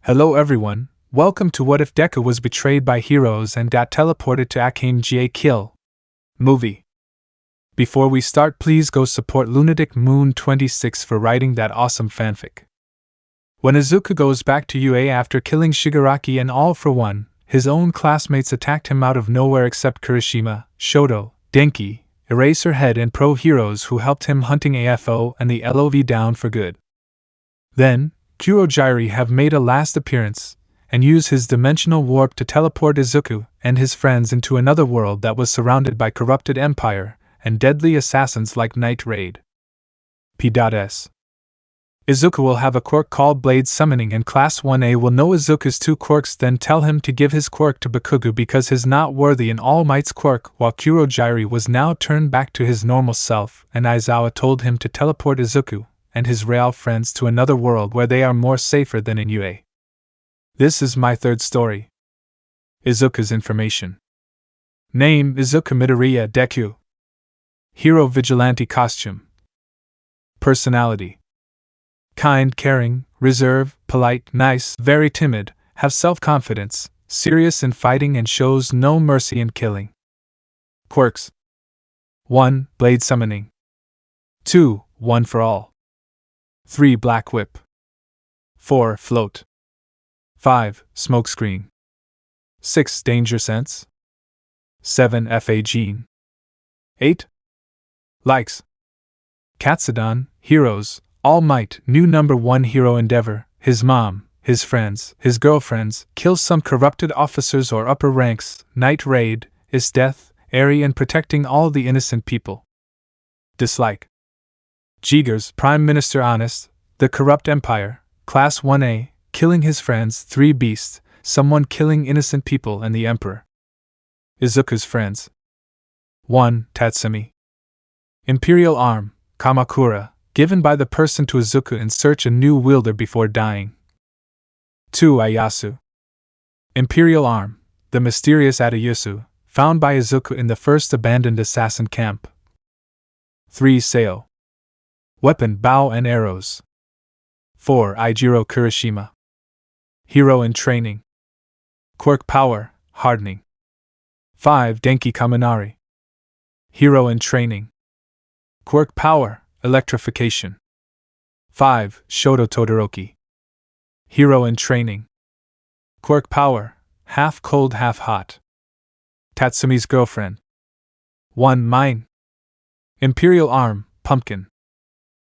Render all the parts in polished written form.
Hello everyone, welcome to What If Deku Was Betrayed by Heroes and got teleported to Akame Ga Kill movie. Before we start, please go support Lunatic Moon 26 for writing that awesome fanfic. When Izuku goes back to UA after killing Shigaraki and All For One, his own classmates attacked him out of nowhere except Kirishima, Shoto, Denki, Eraserhead and pro heroes who helped him hunting AFO and the L.O.V down for good. Then, Kurogiri have made a last appearance, and use his dimensional warp to teleport Izuku and his friends into another world that was surrounded by corrupted empire and deadly assassins like Night Raid. P.S. Izuku will have a quirk called Blade Summoning and Class 1A will know Izuku's two quirks, then tell him to give his quirk to Bakugou because he's not worthy in All Might's quirk, while Kurogiri was now turned back to his normal self and Aizawa told him to teleport Izuku and his real friends to another world where they are more safer than in UA. This is my third story. Izuku's information. Name: Izuku Midoriya Deku. Hero: Vigilante costume. Personality: kind, caring, reserved, polite, nice, very timid, have self-confidence, serious in fighting and shows no mercy in killing. Quirks: 1. Blade Summoning. 2. One for All. 3. Black Whip. 4. Float. 5. Smokescreen. 6. Danger Sense. 7. FA Gene. 8. Likes. Katsudan, Heroes, All Might, new number 1 hero endeavor, his mom, his friends, his girlfriends, kills some corrupted officers or upper ranks, Night Raid, is death, airy and protecting all the innocent people. Dislike. Jigers, Prime Minister Honest, the corrupt empire, Class 1A, killing his friends, 3 Beasts, someone killing innocent people and the Emperor. Izuku's friends. 1. Tatsumi. Imperial Arm, Kamakura, given by the person to Izuku in search a new wielder before dying. 2. Ayasu. Imperial Arm, the mysterious Adayusu, found by Izuku in the first abandoned assassin camp. 3. Seo. Weapon: bow and arrows. 4. Eijiro Kirishima. Hero in training. Quirk power: hardening. 5. Denki Kaminari. Hero in training. Quirk power: electrification. 5. Shoto Todoroki. Hero in training. Quirk power: half cold, half hot. Tatsumi's girlfriend. 1. Mine. Imperial Arm, pumpkin.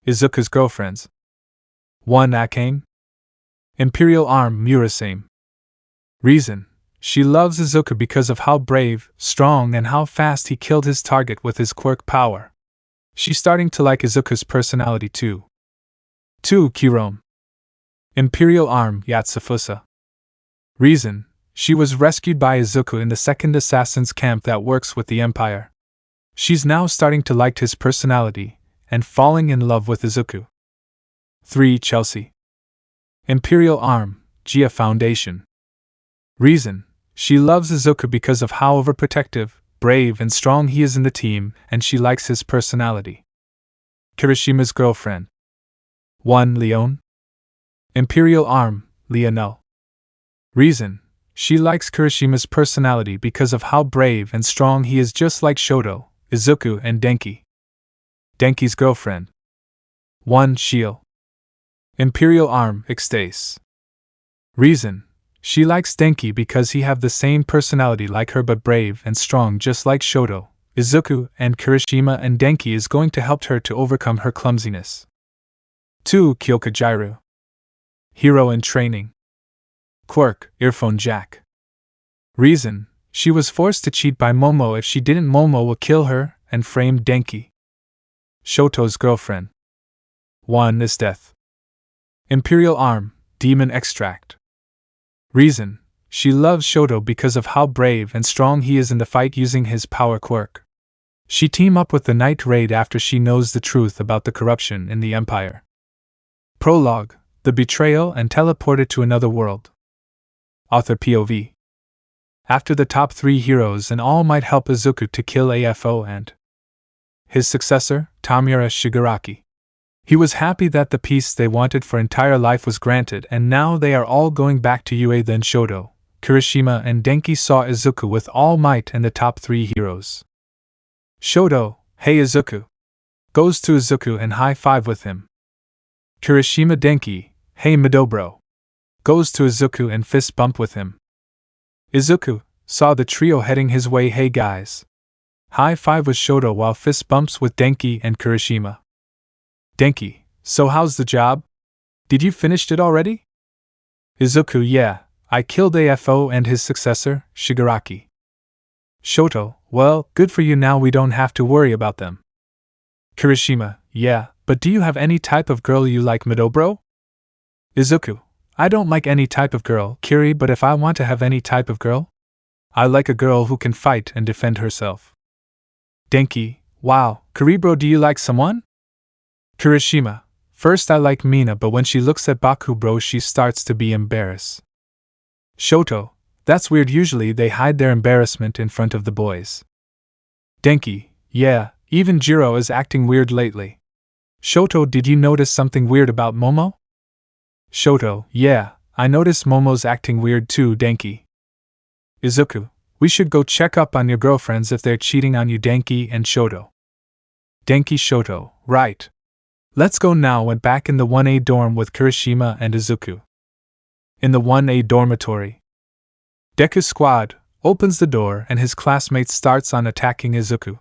Izuku's girlfriends. 1. Akame. Imperial Arm, Murasame. Reason: she loves Izuku because of how brave, strong, and how fast he killed his target with his quirk power. She's starting to like Izuku's personality too. 2. Kirome. Imperial Arm, Yatsufusa. Reason: she was rescued by Izuku in the second assassin's camp that works with the Empire. She's now starting to like his personality and falling in love with Izuku. 3. Chelsea. Imperial Arm, Gia Foundation. Reason: she loves Izuku because of how overprotective, brave, and strong he is in the team, and she likes his personality. Kirishima's girlfriend. 1. Leon. Imperial Arm, Lionel. Reason: she likes Kirishima's personality because of how brave and strong he is, just like Shoto, Izuku, and Denki. Denki's girlfriend. 1. Shio. Imperial Arm, Extase. Reason: she likes Denki because he have the same personality like her but brave and strong just like Shoto, Izuku, and Kirishima, and Denki is going to help her to overcome her clumsiness. 2. Kyokajiru. Hero in training. Quirk: earphone jack. Reason: she was forced to cheat by Momo. If she didn't, Momo will kill her, and framed Denki. Shoto's girlfriend. 1. Is death. Imperial Arm, Demon Extract. Reason: she loves Shoto because of how brave and strong he is in the fight using his power quirk. She team up with the Night Raid after she knows the truth about the corruption in the Empire. Prologue: the betrayal and teleported to another world. Author POV. After the top 3 heroes and All Might help Izuku to kill AFO and his successor, Tamura Shigaraki. He was happy that the peace they wanted for entire life was granted, and now they are all going back to UA. Then Shoto, Kirishima, and Denki saw Izuku with all might and the top 3 heroes. Shoto, hey Izuku. Goes to Izuku and high-five with him. Kirishima Denki, hey Midobro. Goes to Izuku and fist bump with him. Izuku saw the trio heading his way. Hey guys. High-five with Shoto while fist bumps with Denki and Kirishima. Denki, so how's the job? Did you finish it already? Izuku, yeah, I killed AFO and his successor, Shigaraki. Shoto, well, good for you, now we don't have to worry about them. Kirishima, yeah, but do you have any type of girl you like, Midobro? Izuku, I don't like any type of girl, Kiri, but if I want to have any type of girl, I like a girl who can fight and defend herself. Denki, wow, Kiribro, do you like someone? Kirishima, first I like Mina, but when she looks at Bakugou she starts to be embarrassed. Shoto, that's weird, usually they hide their embarrassment in front of the boys. Denki, yeah, even Jiro is acting weird lately. Shoto, did you notice something weird about Momo? Shoto, yeah, I noticed Momo's acting weird too. Denki. Izuku, we should go check up on your girlfriends if they're cheating on you. Denki and Shoto. Denki, Shoto, right. Let's go now. Went back in the 1A dorm with Kirishima and Izuku. In the 1A dormitory, Deku's squad opens the door and his classmates starts on attacking Izuku.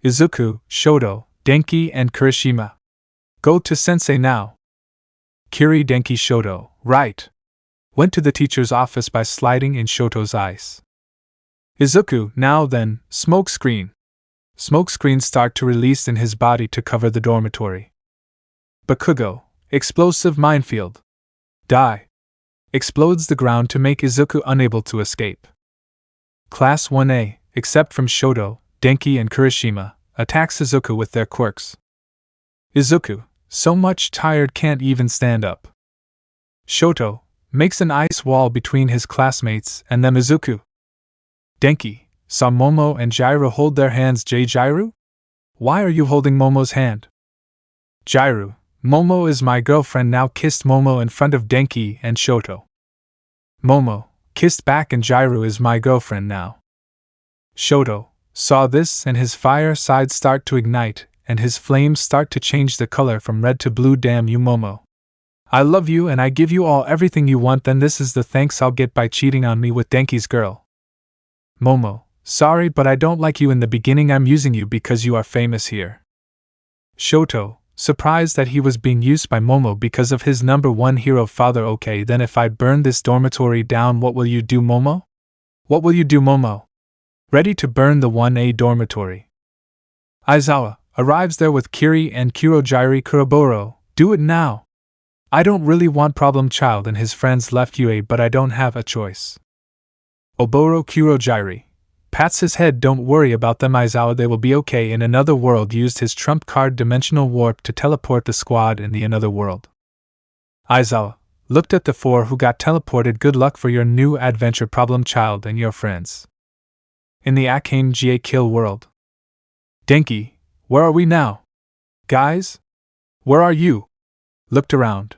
Izuku, Shoto, Denki and Kirishima. Go to sensei now. Kiri, Denki, Shoto, right. Went to the teacher's office by sliding in Shoto's ice. Izuku, now then, smoke screen. Smoke screens start to release in his body to cover the dormitory. Bakugou, explosive minefield. Die. Explodes the ground to make Izuku unable to escape. Class 1A, except from Shoto, Denki and Kirishima, attacks Izuku with their quirks. Izuku, so much tired can't even stand up. Shoto, makes an ice wall between his classmates and them. Izuku. Denki, saw Momo and Jiro hold their hands. Jiro? Why are you holding Momo's hand? Jiro, Momo is my girlfriend now. Kissed Momo in front of Denki and Shoto. Momo, kissed back, and Jiro is my girlfriend now. Shoto saw this and his fire side start to ignite and his flames start to change the color from red to blue. Damn you, Momo. I love you and I give you all everything you want, then this is the thanks I'll get by cheating on me with Denki's girl. Momo, sorry, but I don't like you in the beginning. I'm using you because you are famous here. Shoto, surprised that he was being used by Momo because of his number 1 hero father. Okay, then if I burn this dormitory down, what will you do, Momo? What will you do, Momo? Ready to burn the 1A dormitory. Aizawa arrives there with Kiri and Kurogiri. Kuroboro, do it now. I don't really want Problem Child and his friends left UA, but I don't have a choice. Oboro Kurogiri pats his head. Don't worry about them, Aizawa, they will be okay. In another world, used his trump card Dimensional Warp to teleport the squad in the another world. Aizawa looked at the 4 who got teleported. Good luck for your new adventure, Problem Child and your friends. In the Akame GA Kill world. Denki, where are we now? Guys? Where are you? Looked around.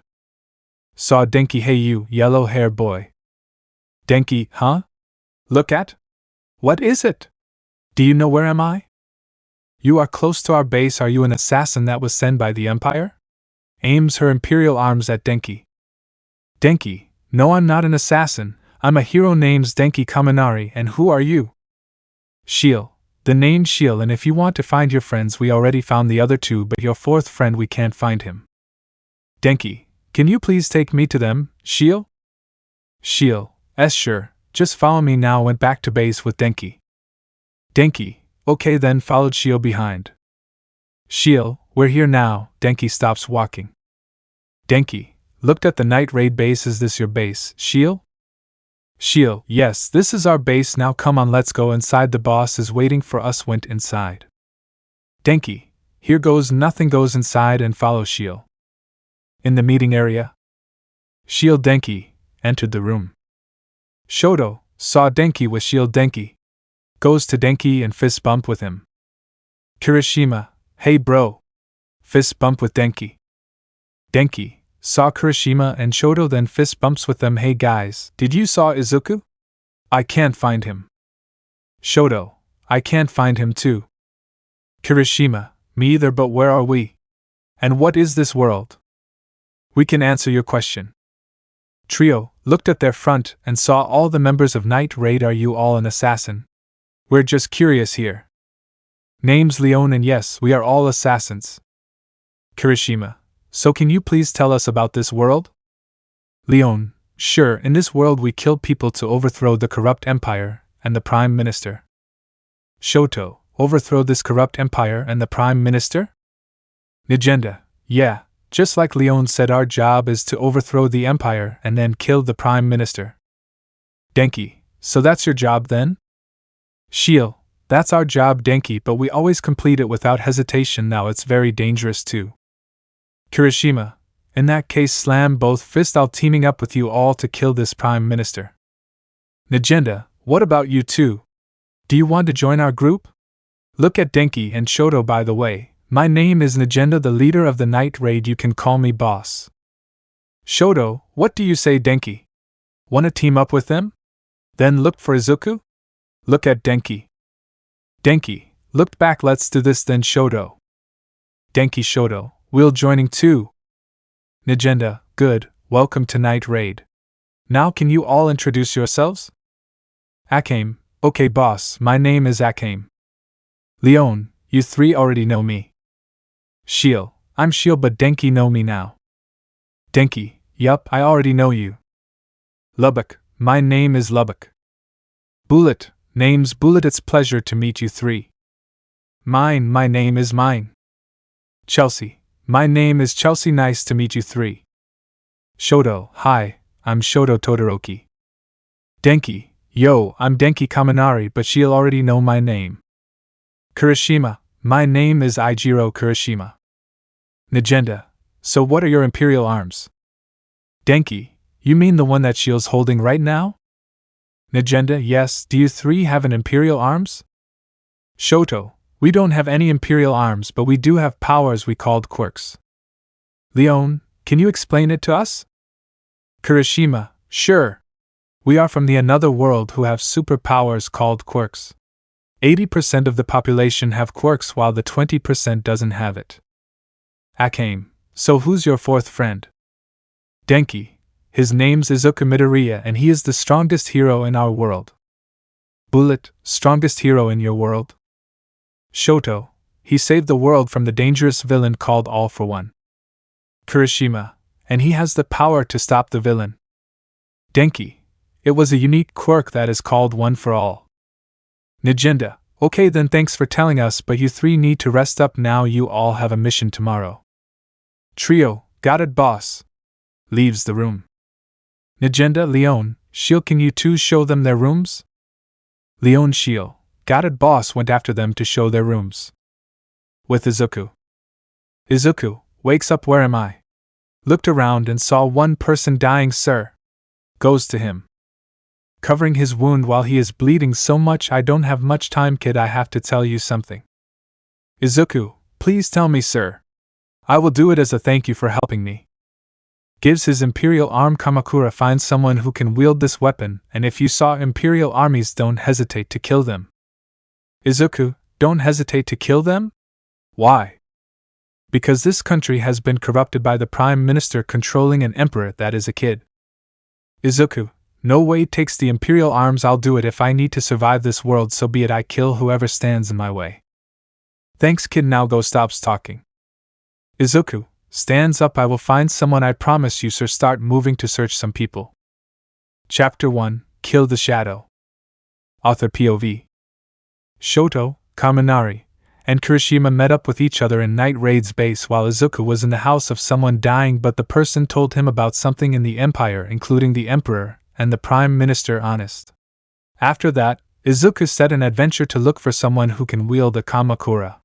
Saw Denki. Hey you, yellow hair boy. Denki, huh? Look at? What is it? Do you know where am I? You are close to our base. Are you an assassin that was sent by the Empire? Aims her imperial arms at Denki. Denki, no, I'm not an assassin. I'm a hero named Denki Kaminari. And who are you? Shiel, the name Shiel, and if you want to find your friends, we already found the other 2, but your 4th friend we can't find him. Denki, can you please take me to them, Shiel? Shiel, sure, just follow me now. Went back to base with Denki. Denki, okay then, followed Shiel behind. Shiel, we're here now. Denki stops walking. Denki, looked at the night raid base. Is this your base, Shiel? Shiel, yes, this is our base. Now come on, let's go inside. The boss is waiting for us. Went inside. Denki, here goes nothing. Goes inside and follow Shiel. In the meeting area, Shiel Denki entered the room. Shoto saw Denki with Shiel. Denki goes to Denki and fist bump with him. Kirishima, hey bro. Fist bump with Denki. Denki saw Kirishima and Shoto, then fist bumps with them. Hey guys, did you saw Izuku? I can't find him. Shoto, I can't find him too. Kirishima, me either, but where are we? And what is this world? We can answer your question. Trio looked at their front and saw all the members of Night Raid. Are you all an assassin? We're just curious here. Name's Leon, and yes, we are all assassins. Kirishima, so can you please tell us about this world? Leon, sure, in this world we kill people to overthrow the corrupt empire and the prime minister. Shoto, overthrow this corrupt empire and the prime minister? Nigenda, yeah, just like Leon said, our job is to overthrow the empire and then kill the prime minister. Denki, so that's your job then? Shiel, that's our job, Denki, but we always complete it without hesitation. Now it's very dangerous too. Kirishima, in that case slam both fists. I'll teaming up with you all to kill this prime minister. Nigenda, what about you two? Do you want to join our group? Look at Denki and Shoto. By the way, my name is Nigenda, the leader of the Night Raid. You can call me boss. Shoto, what do you say, Denki? Wanna team up with them? Then look for Izuku? Look at Denki. Denki, looked back. Let's do this then. Shoto. Denki, Shoto, we'll joining too. Nigenda, good, welcome to Night Raid. Now can you all introduce yourselves? Akame, okay boss, my name is Akame. Leon, you three already know me. Shiel, I'm Shiel, but Denki know me now. Denki, yup, I already know you. Lubbock, my name is Lubbock. Bullet, name's Bullet, it's pleasure to meet you three. My name is Mine. Chelsea, my name is Chelsea, nice to meet you three. Shoto, hi, I'm Shoto Todoroki. Denki, yo, I'm Denki Kaminari, but she'll already know my name. Kirishima, my name is Eijiro Kirishima. Nigenda, so what are your imperial arms? Denki, you mean the one that Shield's holding right now? Nigenda, yes, do you three have an imperial arms? Shoto, we don't have any imperial arms, but we do have powers we called quirks. Leon, can you explain it to us? Kirishima, sure. We are from the another world who have superpowers called quirks. 80% of the population have quirks while the 20% doesn't have it. Akame, so who's your fourth friend? Denki, his name's Izuku Midoriya and he is the strongest hero in our world. Bullet, strongest hero in your world? Shoto, he saved the world from the dangerous villain called All for One. Kirishima, and he has the power to stop the villain. Denki, it was a unique quirk that is called One for All. Nigenda, okay then, thanks for telling us, but you three need to rest up now, you all have a mission tomorrow. Trio, got it boss. Leaves the room. Nigenda, Leon, Shiel, can you two show them their rooms? Leon, Shiel, got it boss, went after them to show their rooms. With Izuku. Izuku, wakes up, where am I? Looked around and saw one person dying, sir. Goes to him. Covering his wound while he is bleeding so much. I don't have much time, kid, I have to tell you something. Izuku, please tell me, sir. I will do it as a thank you for helping me. Gives his imperial arm. Kamakura, finds someone who can wield this weapon, and if you saw imperial armies, don't hesitate to kill them. Izuku, don't hesitate to kill them? Why? Because this country has been corrupted by the prime minister controlling an emperor that is a kid. Izuku, no way, takes the imperial arms. I'll do it if I need to survive this world, so be it. I kill whoever stands in my way. Thanks, kid, now go. Stops talking. Izuku stands up. I will find someone, I promise you, sir. Start moving to search some people. Chapter 1, Kill the Shadow. Author POV. Shoto, Kaminari, and Kirishima met up with each other in Night Raid's base while Izuku was in the house of someone dying, but the person told him about something in the empire, including the emperor and the prime minister. Honest. After that, Izuku set an adventure to look for someone who can wield a Kamakura.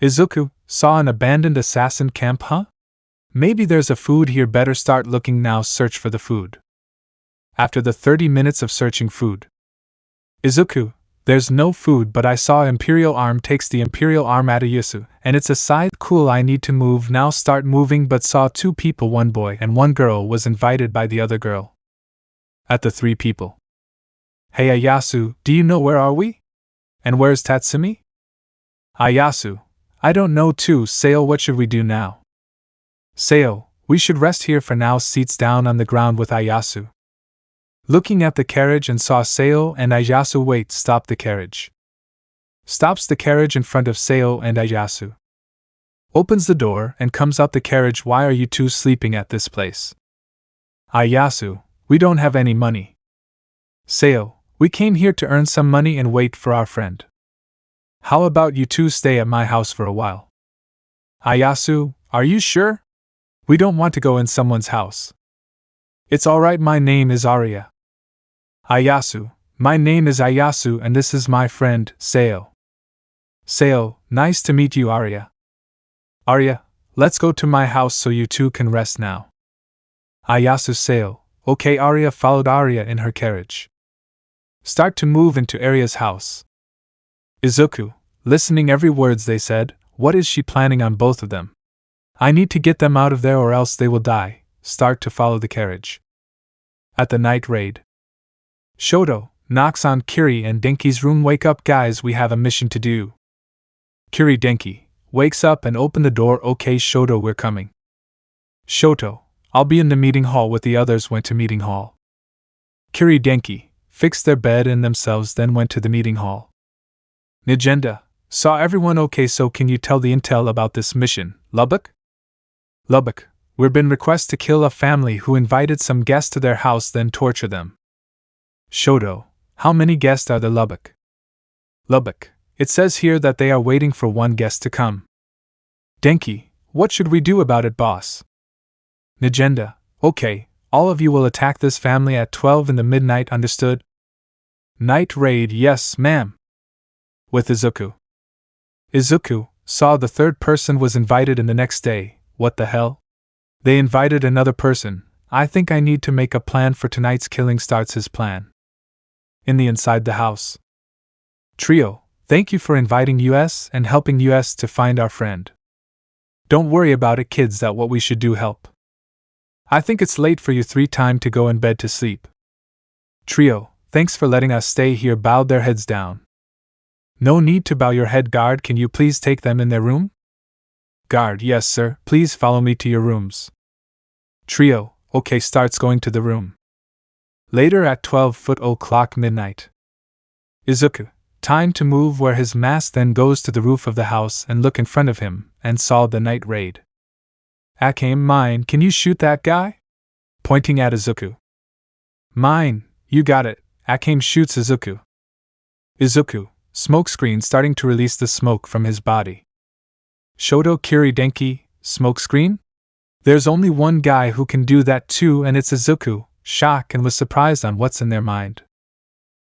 Izuku saw an abandoned assassin camp. Huh? Maybe there's a food here, better start looking now. Search for the food. After the 30 minutes of searching food, Izuku There's no food, but I saw Imperial Arm takes the Imperial Arm at Ayasu, and it's a side cool. I need to move now. Start moving, but saw 2 people, 1 boy and 1 girl was invited by the other girl. At the 3 people. Hey Ayasu, do you know where are we? And where's Tatsumi? Ayasu, I don't know too. Sayo, what should we do now? Sayo, we should rest here for now. Seats down on the ground with Ayasu. Looking at the carriage and saw Sayo and Ayasu. Wait, stop the carriage. Stops the carriage in front of Sayo and Ayasu. Opens the door and comes out the carriage. Why are you 2 sleeping at this place? Ayasu, we don't have any money. Sayo, we came here to earn some money and wait for our friend. How about you 2 stay at my house for a while? Ayasu, are you sure? We don't want to go in someone's house. It's alright, my name is Arya. Ayasu, my name is Ayasu and this is my friend, Sayo. Sayo, nice to meet you, Arya. Arya, let's go to my house so you 2 can rest now. Ayasu. Sayo, okay. Arya followed Arya in her carriage. Start to move into Arya's house. Izuku, listening every words they said. What is she planning on both of them? I need to get them out of there or else they will die. Start to follow the carriage. At the night raid. Shoto knocks on Kiri and Denki's room. Wake up guys, we have a mission to do. Kiri. Denki wakes up and open the door. Okay Shoto, we're coming. Shoto, I'll be in the meeting hall with the others. Went to meeting hall. Kiri. Denki fixed their bed and themselves, then went to the meeting hall. Nagenda saw everyone. Okay, so can you tell the intel about this mission, Lubbock? Lubbock, we've been requested to kill a family who invited some guests to their house then torture them. Shoto, how many guests are there, Lubbock? Lubbock, it says here that they are waiting for 1 guest to come. Denki, what should we do about it, boss? Nagenda, okay, all of you will attack this family at 12 in the midnight, understood? Night raid, yes, ma'am. With Izuku. Izuku saw the 3rd person was invited in the next day. What the hell? They invited another person. I think I need to make a plan for tonight's killing. Starts his plan. In the inside the house. Trio, thank you for inviting us and helping us to find our friend. Don't worry about it kids, that what we should do help. I think it's late for you 3 time to go in bed to sleep. Trio, thanks for letting us stay here. Bowed their heads down. No need to bow your head, guard, can you please take them in their room? Guard, yes sir, please follow me to your rooms. Trio, okay. Starts going to the room. Later at 12:00 midnight. Izuku, time to move. Wear his mask, then goes to the roof of the house and look in front of him, and saw the night raid. Akame, mine, can you shoot that guy? Pointing at Izuku. Mine, you got it. Akame shoots Izuku. Izuku, smokescreen starting to release the smoke from his body. Shoto. Kiri. Denki, smokescreen? There's only 1 guy who can do that too, and it's Izuku. Shock and was surprised on what's in their mind.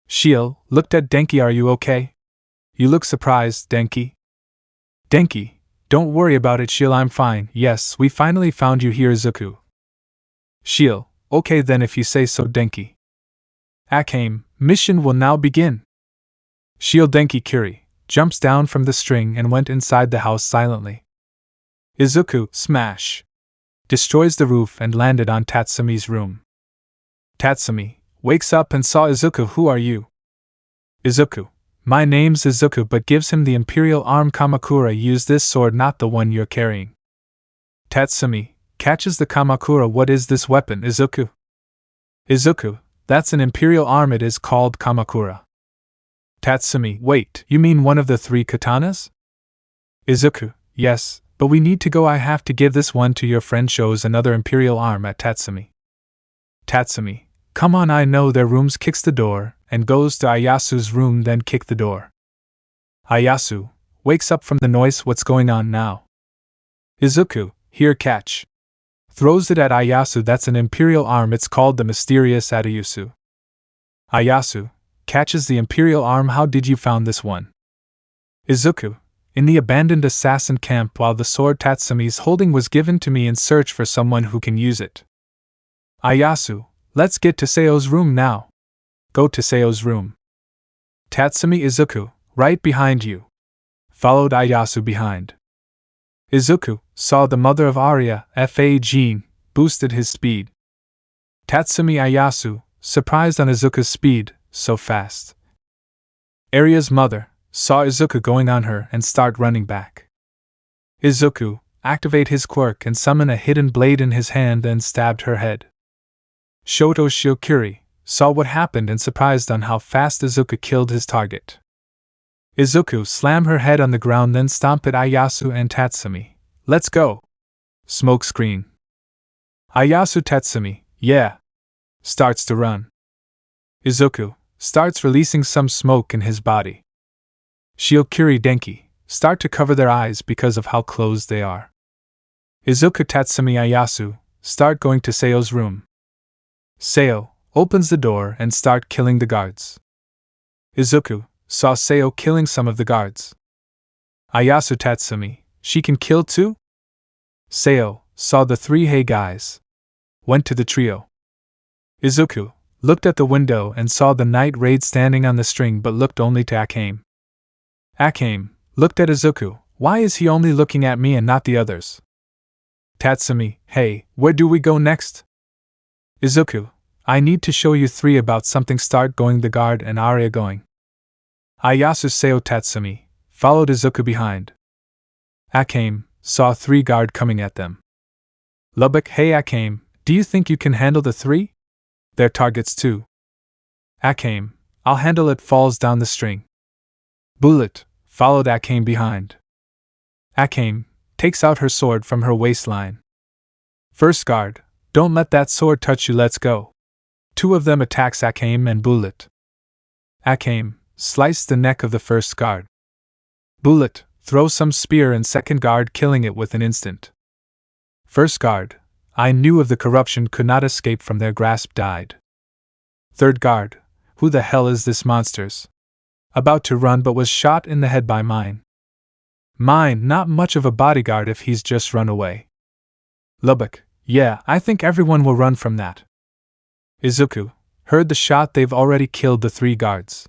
Shiel looked at Denki. Are you okay? You look surprised, Denki. Denki, don't worry about it, Shiel, I'm fine. Yes, we finally found you here, Izuku. Shiel, okay then if you say so, Denki. Akame, mission will now begin. Shiel. Denki. Kiri jumps down from the string and went inside the house silently. Izuku, smash. Destroys the roof and landed on Tatsumi's room. Tatsumi wakes up and saw Izuku. Who are you? Izuku, my name's Izuku, but gives him the Imperial Arm. Kamakura, use this sword, not the one you're carrying. Tatsumi catches the Kamakura. What is this weapon, Izuku? Izuku, that's an Imperial Arm. It is called Kamakura. Tatsumi, wait, you mean one of the 3 katanas? Izuku, yes, but we need to go. I have to give this one to your friend. Shows another Imperial Arm at Tatsumi. Tatsumi, come on, I know their rooms. Kicks the door and goes to Ayasu's room, then kick the door. Ayasu wakes up from the noise. What's going on now? Izuku, here, catch. Throws it at Ayasu. That's an Imperial Arm. It's called the Mysterious Atayusu. Ayasu catches the Imperial Arm. How did you found this one? Izuku, in the abandoned assassin camp, while the sword Tatsumi's holding was given to me in search for someone who can use it. Ayasu, let's get to Sayo's room now. Go to Sayo's room. Tatsumi Izuku, right behind you. Followed Ieyasu behind. Izuku saw the mother of Arya, Fa Jean, boosted his speed. Tatsumi Ieyasu, surprised on Izuku's speed, so fast. Arya's mother saw Izuku going on her and start running back. Izuku activate his quirk and summon a hidden blade in his hand and stabbed her head. Shoto Shiokuri saw what happened and surprised on how fast Izuku killed his target. Izuku slammed her head on the ground, then stomped at Ieyasu and Tatsumi. Let's go! Smoke screen. Ieyasu Tatsumi, yeah, starts to run. Izuku starts releasing some smoke in his body. Shiokuri Denki start to cover their eyes because of how close they are. Izuku Tatsumi Ieyasu start going to Seo's room. Seo opens the door and start killing the guards. Izuku saw Seo killing some of the guards. Ieyasu Tatsumi, she can kill too? Seo saw the three Hey guys. Went to the trio. Izuku looked at the window and saw the night raid standing on the string but looked only to Akame. Akame looked at Izuku. Why is he only looking at me and not the others? Tatsumi, hey, where do we go next? Izuku, I need to show you three about something. Start going the guard and Arya going. Ieyasu Seo Tatsumi followed Izuku behind. Akame saw three guard coming at them. Lubbock, hey Akame, do you think you can handle the three? They're targets too. Akame, I'll handle it. Falls down the string. Bullet followed Akame behind. Akame takes out her sword from her waistline. First guard, don't let that sword touch you. Let's go. Two of them attacks Akame and Bullet. Akame sliced the neck of the first guard. Bullet throws some spear and second guard, killing it with an instant. First guard, I knew of the corruption, could not escape from their grasp, died. Third guard, who the hell is this monsters? About to run but was shot in the head by mine. Mine, not much of a bodyguard if he's just run away. Lubbock, yeah, I think everyone will run from that. Izuku heard the shot. They've already killed the three guards.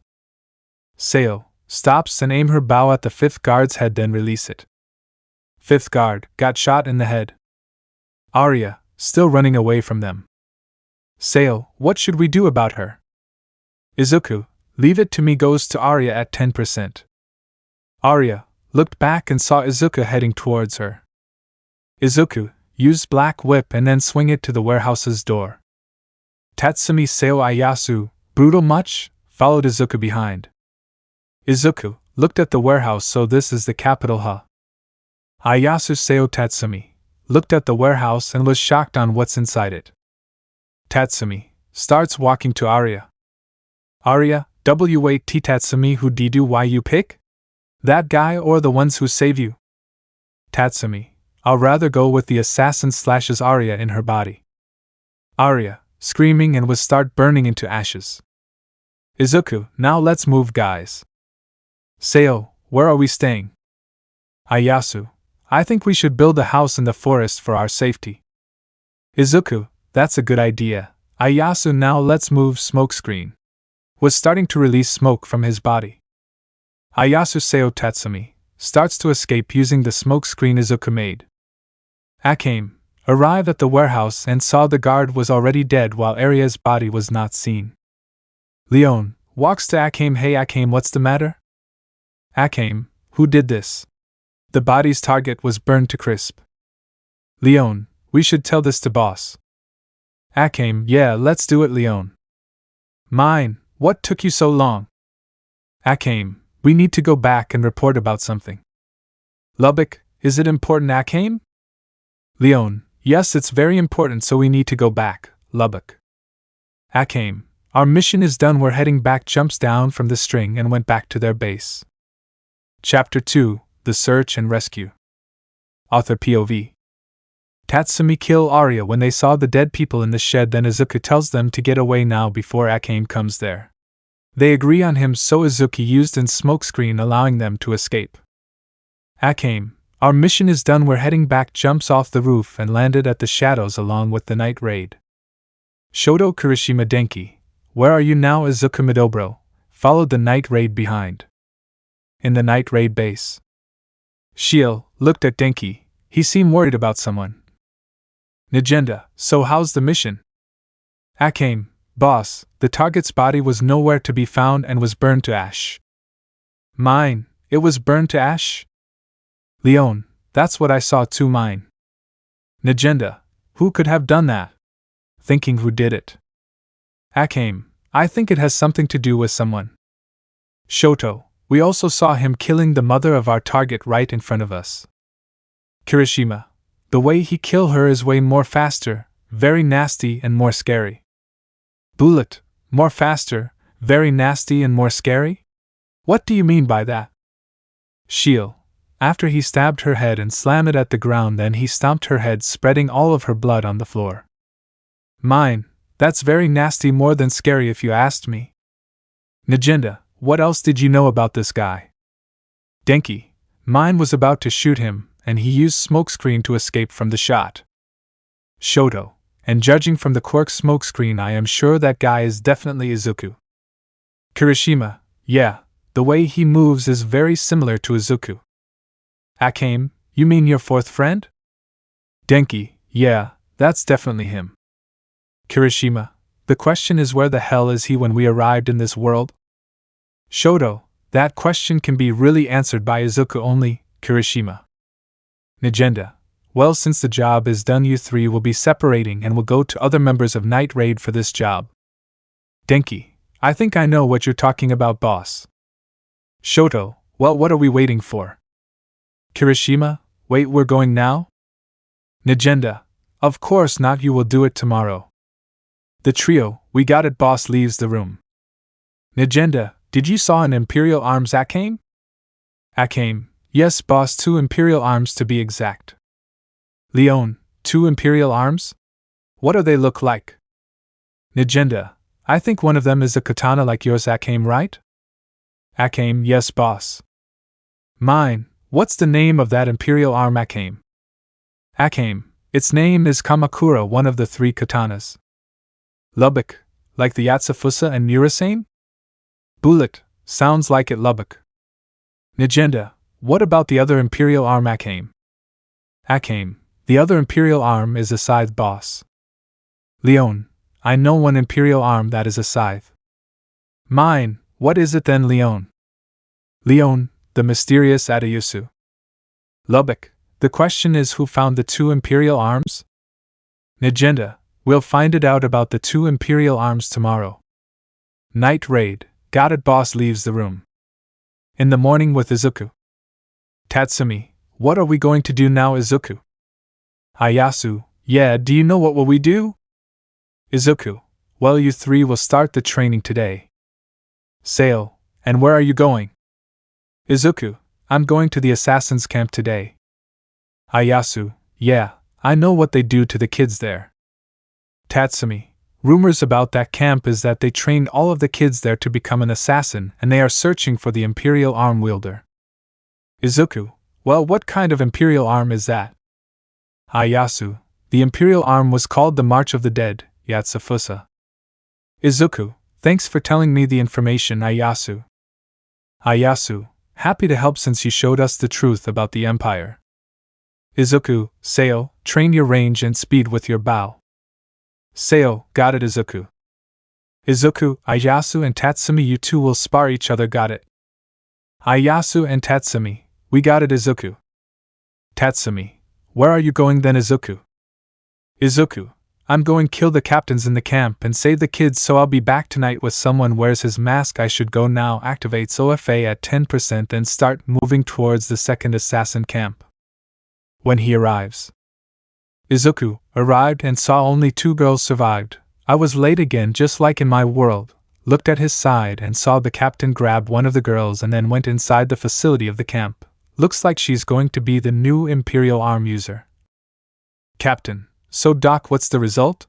Seo stops and aim her bow at the fifth guard's head, then release it. Fifth guard got shot in the head. Arya still running away from them. Seo, what should we do about her? Izuku, leave it to me. Goes to Arya at 10%. Arya looked back and saw Izuku heading towards her. Izuku used Black Whip and then swing it to the warehouse's door. Tatsumi Seo Ieyasu, brutal much? Followed Izuku behind. Izuku looked at the warehouse. So this is the capital, huh? Ieyasu Seo Tatsumi looked at the warehouse and was shocked on what's inside it. Tatsumi starts walking to Arya. Arya, wait, Tatsumi, who did you pick? That guy or the ones who save you? Tatsumi, I'll rather go with the assassin. Slashes Arya in her body. Arya, screaming and was start burning into ashes. Izuku, now let's move guys. Seo, where are we staying? Ieyasu, I think we should build a house in the forest for our safety. Izuku, that's a good idea. Ieyasu, now let's move. Smokescreen was starting to release smoke from his body. Ieyasu Seo Tatsumi starts to escape using the smoke screen Izuku made. Akame arrived at the warehouse and saw the guard was already dead while Arya's body was not seen. Leon walks to Akame. Hey Akame, what's the matter? Akame, who did this? The body's target was burned to crisp. Leon, we should tell this to boss. Akame, yeah, let's do it. Leon, mine, what took you so long? Akame, we need to go back and report about something. Lubbock, is it important? Akame? Leon, yes, it's very important, so we need to go back. Lubbock. Akame, our mission is done, we're heading back. Jumps down from the string and went back to their base. Chapter 2, The Search and Rescue. Author POV. Tatsumi kill Arya when they saw the dead people in the shed, then Izuku tells them to get away now before Akame comes there. They agree on him, so Izuku used in smokescreen allowing them to escape. Akame, our mission is done, we're heading back. Jumps off the roof and landed at the shadows along with the night raid. Shoto Kirishima Denki, where are you now? Izuku Midobro followed the night raid behind. In the night raid base, Shiel looked at Denki. He seemed worried about someone. Nagenda, so how's the mission? Akame, boss, the target's body was nowhere to be found and was burned to ash. Mine, it was burned to ash? Leon, that's what I saw too. Mine. Nagenda, who could have done that? Thinking who did it. Akame, I think it has something to do with someone. Shoto, we also saw him killing the mother of our target right in front of us. Kirishima, the way he killed her is way more faster, very nasty and more scary. Bullet, more faster, very nasty and more scary? What do you mean by that? Shiel, after he stabbed her head and slammed it at the ground, then he stomped her head, spreading all of her blood on the floor. Mine, that's very nasty, more than scary if you asked me. Nagenda, what else did you know about this guy? Denki, mine was about to shoot him, and he used smokescreen to escape from the shot. Shoto, and judging from the Quirk smokescreen, I am sure that guy is definitely Izuku. Kirishima, yeah, the way he moves is very similar to Izuku. Akame, you mean your fourth friend? Denki, yeah, that's definitely him. Kirishima, the question is where the hell is he when we arrived in this world? Shoto, that question can be really answered by Izuku only. Kirishima. Nagenda, well, since the job is done, you three will be separating and will go to other members of Night Raid for this job. Denki, I think I know what you're talking about, boss. Shoto, well, what are we waiting for? Kirishima, wait, we're going now? Nagenda, of course not, you will do it tomorrow. The trio, we got it, boss, leaves the room. Nagenda, did you saw an imperial arms, Akame? Akame, yes, boss, 2 imperial arms to be exact. Leon, 2 imperial arms? What do they look like? Nagenda, I think one of them is a katana like yours, Akame, right? Akame, yes, boss. Mine, what's the name of that imperial arm, Akame? Akame, its name is Kamakura, one of the 3 katanas. Lubbock, like the Yatsufusa and Nurasane? Bullet, sounds like it, Lubbock. Nagenda, what about the other imperial arm, Akame? Akame, the other imperial arm is a scythe, boss. Leon, I know one imperial arm that is a scythe. Mine, what is it then, Leon? Leon, the mysterious Adayusu. Lubbock, the question is who found the 2 imperial arms? Nagenda, we'll find it out about the 2 imperial arms tomorrow. Night Raid, got it, boss, leaves the room. In the morning with Izuku. Tatsumi, what are we going to do now, Izuku? Ayasu, yeah, do you know what will we do? Izuku, well, you 3 will start the training today. Sail, and where are you going? Izuku, I'm going to the assassin's camp today. Ayasu, yeah, I know what they do to the kids there. Tatsumi, rumors about that camp is that they trained all of the kids there to become an assassin, and they are searching for the imperial arm wielder. Izuku, well, what kind of imperial arm is that? Ayasu, the imperial arm was called the March of the Dead, Yatsufusa. Izuku, thanks for telling me the information, Ayasu. Ayasu, happy to help since you showed us the truth about the Empire. Izuku, sail, train your range and speed with your bow. Sail, got it, Izuku. Izuku, Ayasu and Tatsumi, you 2 will spar each other, got it. Ayasu and Tatsumi, we got it, Izuku. Tatsumi, where are you going then, Izuku? Izuku, I'm going kill the captains in the camp and save the kids, so I'll be back tonight with someone wears his mask. I should go now, activates OFA at 10% and start moving towards the second assassin camp. When he arrives. Izuku arrived and saw only 2 girls survived. I was late again, just like in my world. Looked at his side and saw the captain grab one of the girls and then went inside the facility of the camp. Looks like she's going to be the new imperial arm user. Captain, so Doc, what's the result?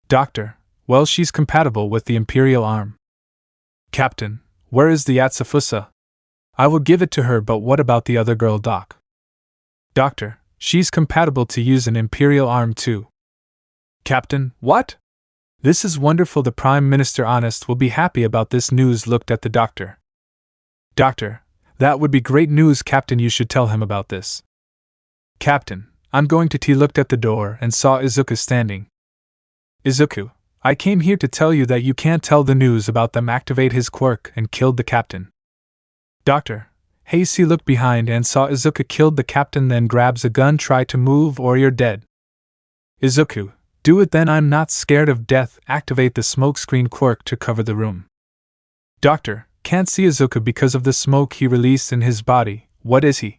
Doctor, well, she's compatible with the imperial arm. Captain, where is the Yatsufusa? I will give it to her, but what about the other girl, Doc? Doctor, she's compatible to use an imperial arm too. Captain, what? This is wonderful. The Prime Minister Honest will be happy about this news. Looked at the doctor. Doctor, that would be great news, Captain. You should tell him about this. Captain, I'm going to tea. Looked at the door and saw Izuku standing. Izuku, I came here to tell you that you can't tell the news about them. Activate his quirk and killed the captain. Doctor, Hasty looked behind and saw Izuku killed the captain, then grabs a gun. Try to move or you're dead. Izuku, do it then. I'm not scared of death. Activate the smokescreen quirk to cover the room. Doctor, can't see Izuku because of the smoke he released in his body. What is he?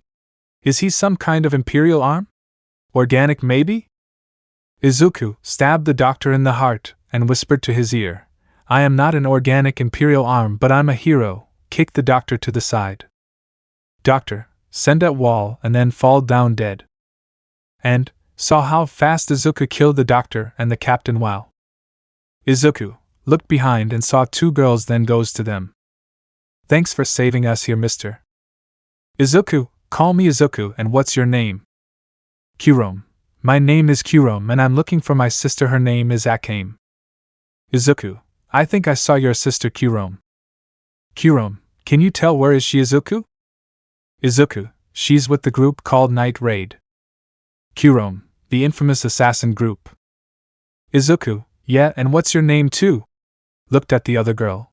Is he some kind of imperial arm? Organic maybe? Izuku stabbed the doctor in the heart and whispered to his ear, I am not an organic imperial arm, but I'm a hero. Kicked the doctor to the side. Doctor, send at wall and then fall down dead. And saw how fast Izuku killed the doctor and the captain. Wow. Izuku looked behind and saw two girls, then goes to them. Thanks for saving us here, mister. Izuku, call me Izuku. And what's your name? Kurome. My name is Kurome and I'm looking for my sister. Her name is Akame. Izuku, I think I saw your sister Kurome. Kurome, can you tell where is she? Izuku? Izuku, she's with the group called Night Raid. Kurome, the infamous assassin group. Izuku, yeah, and what's your name too? Looked at the other girl.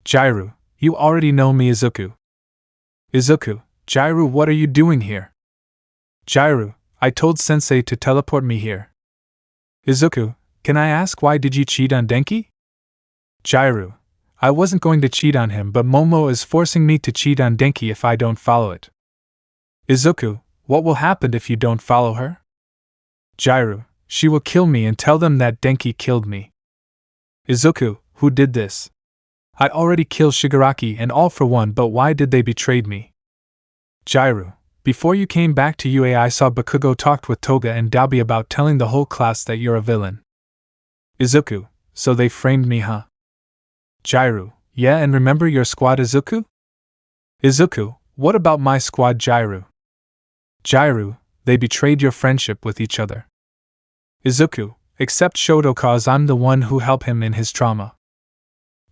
Jairu, you already know me. Izuku. Izuku, Jairu, what are you doing here? Jairu, I told Sensei to teleport me here. Izuku, can I ask why did you cheat on Denki? Jairu, I wasn't going to cheat on him, but Momo is forcing me to cheat on Denki if I don't follow it. Izuku, what will happen if you don't follow her? Jairu, she will kill me and tell them that Denki killed me. Izuku, who did this? I already killed Shigaraki and All for One, but why did they betray me? Jairu, before you came back to UA I saw Bakugou talked with Toga and Dabi about telling the whole class that you're a villain. Izuku, so they framed me, huh? Jairu, yeah, and remember your squad. Izuku? Izuku, what about my squad? Jairu. Jairu, they betrayed your friendship with each other. Izuku, except Shoto, cause I'm the one who helped him in his trauma.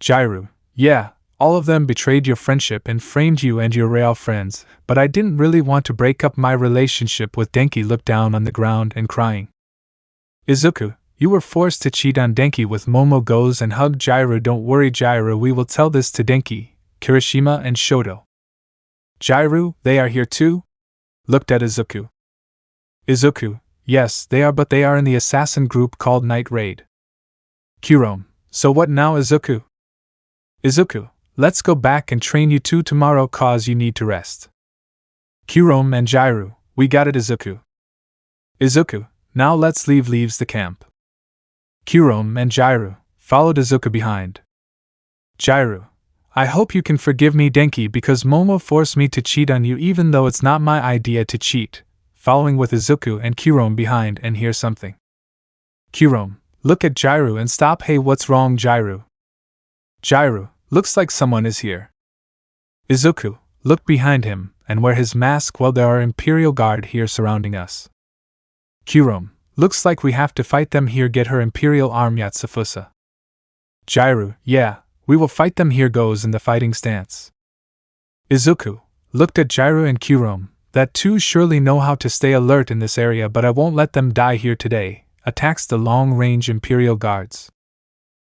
Jairu, yeah, all of them betrayed your friendship and framed you and your real friends, but I didn't really want to break up my relationship with Denki. Looked down on the ground and crying. Izuku, you were forced to cheat on Denki with Momo. Goes and hugged Jairu. Don't worry Jairu, we will tell this to Denki, Kirishima and Shoto. Jairu, they are here too? Looked at Izuku. Izuku, yes, they are, but they are in the assassin group called Night Raid. Kurome, so what now? Izuku? Izuku, let's go back and train you two tomorrow cause you need to rest. Kurome and Jairu, we got it. Izuku. Izuku, now let's leave. Leaves the camp. Kurome and Jairu followed Izuku behind. Jairu, I hope you can forgive me Denki because Momo forced me to cheat on you even though it's not my idea to cheat. Following with Izuku and Kurome behind and hear something. Kurome, look at Jairu and stop. Hey, what's wrong Jairu? Jairu, looks like someone is here. Izuku, look behind him and wear his mask. Well, there are Imperial Guard here surrounding us. Kurome, looks like we have to fight them here. Get her Imperial arm Yatsufusa. Jairu, yeah, we will fight them here. Goes in the fighting stance. Izuku looked at Jairu and Kurome. That two surely know how to stay alert in this area, but I won't let them die here today. Attacks the long-range Imperial Guards.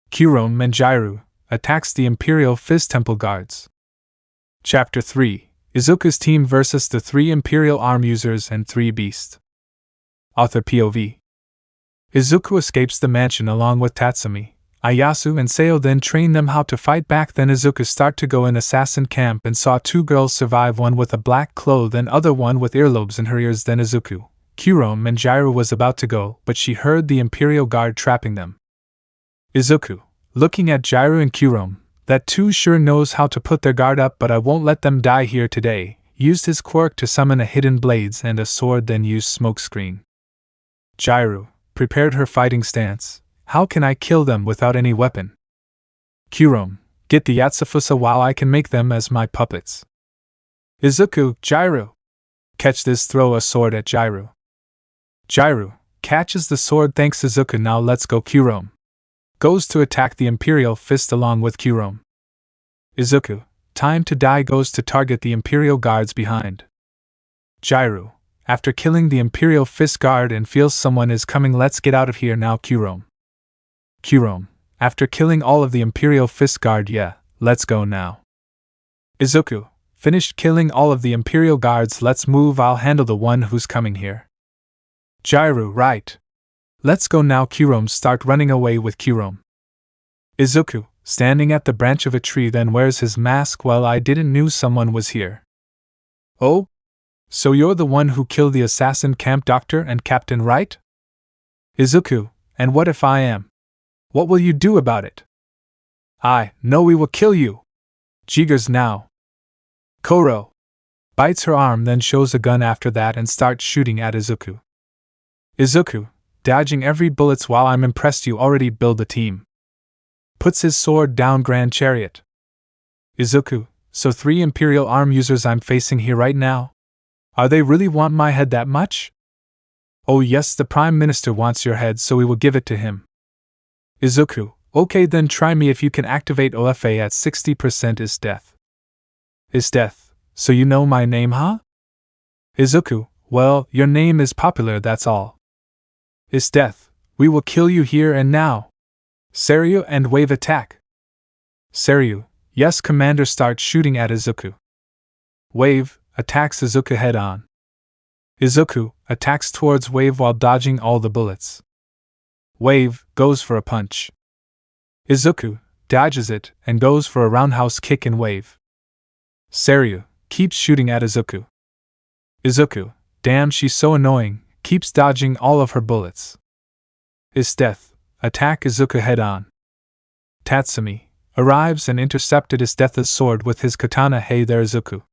Kurome and Jairu attacks the Imperial Fizz Temple Guards. Chapter 3: Izuku's team versus the 3 Imperial arm users and 3 beasts. Author POV. Izuku escapes the mansion along with Tatsumi, Ayasu and Seo, then train them how to fight back. Then Izuku start to go in assassin camp and saw 2 girls survive, one with a black cloth and other one with earlobes in her ears. Then Izuku, Kurome and Jairu was about to go, but she heard the Imperial Guard trapping them. Izuku, looking at Jairu and Kurome, that 2 sure knows how to put their guard up, but I won't let them die here today, used his quirk to summon a hidden blades and a sword, then used smokescreen. Jairu prepared her fighting stance. How can I kill them without any weapon? Kurome, get the Yatsufusa while I can make them as my puppets. Izuku, Jairu, catch this. Throw a sword at Jairu. Jairu catches the sword. Thanks Izuku. Now let's go. Kurome, goes to attack the Imperial Fist along with Kurome. Izuku, time to die, goes to target the Imperial guards behind. Jiraiya, after killing the Imperial Fist guard and feels someone is coming, let's get out of here now. Kurome, after killing all of the Imperial Fist guard, yeah, let's go now. Izuku, finished killing all of the Imperial guards, let's move, I'll handle the one who's coming here. Jiraiya, right. Let's go now. Kurome, start running away with Kurome. Izuku, standing at the branch of a tree, then wears his mask. Well, I didn't knew someone was here. Oh? So you're the one who killed the assassin camp doctor and captain, right? Izuku, and what if I am? What will you do about it? No, we will kill you. Jiggers now. Koro bites her arm, then shows a gun after that and starts shooting at Izuku. Izuku, dodging every bullets. While I'm impressed you already build a team. Puts his sword down. Grand Chariot. Izuku, so 3 Imperial arm users I'm facing here right now? Are they really want my head that much? Oh yes, the Prime Minister wants your head, so we will give it to him. Izuku, okay then try me. If you can activate OFA at 60% is death. Is death, so you know my name, huh? Izuku, well, your name is popular, that's all. Is death, we will kill you here and now. Seiryu and Wave attack. Seiryu, yes Commander, start shooting at Izuku. Wave attacks Izuku head on. Izuku attacks towards Wave while dodging all the bullets. Wave goes for a punch. Izuku dodges it and goes for a roundhouse kick in Wave. Seiryu keeps shooting at Izuku. Izuku, damn, she's so annoying, keeps dodging all of her bullets. Is death attack Izuku head on. Tatsumi arrives and intercepted Is Death's sword with his katana. Hey there Izuku.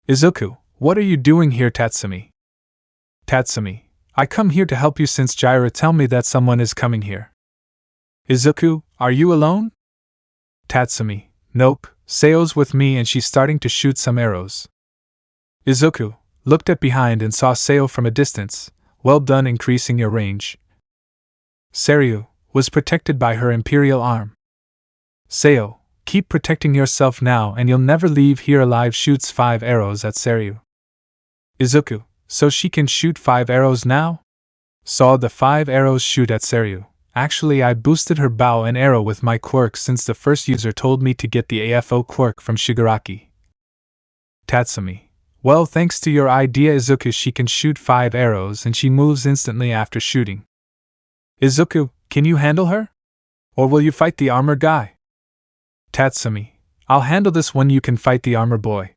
Izuku, what are you doing here? Tatsumi, I come here to help you since Jiraiya tell me that someone is coming here. Izuku, are you alone? Tatsumi, nope, Seo's with me and she's starting to shoot some arrows. Izuku looked at behind and saw Seo from a distance. Well done, increasing your range. Seiryu was protected by her Imperial arm. Seo, keep protecting yourself now and you'll never leave here alive. Shoots 5 arrows at Seiryu. Izuku, so she can shoot 5 arrows now? Saw the 5 arrows shoot at Seiryu. Actually, I boosted her bow and arrow with my quirk since the first user told me to get the AFO quirk from Shigaraki. Tatsumi, well, thanks to your idea Izuku, she can shoot 5 arrows and she moves instantly after shooting. Izuku, can you handle her? Or will you fight the armor guy? Tatsumi, I'll handle this one, you can fight the armor boy.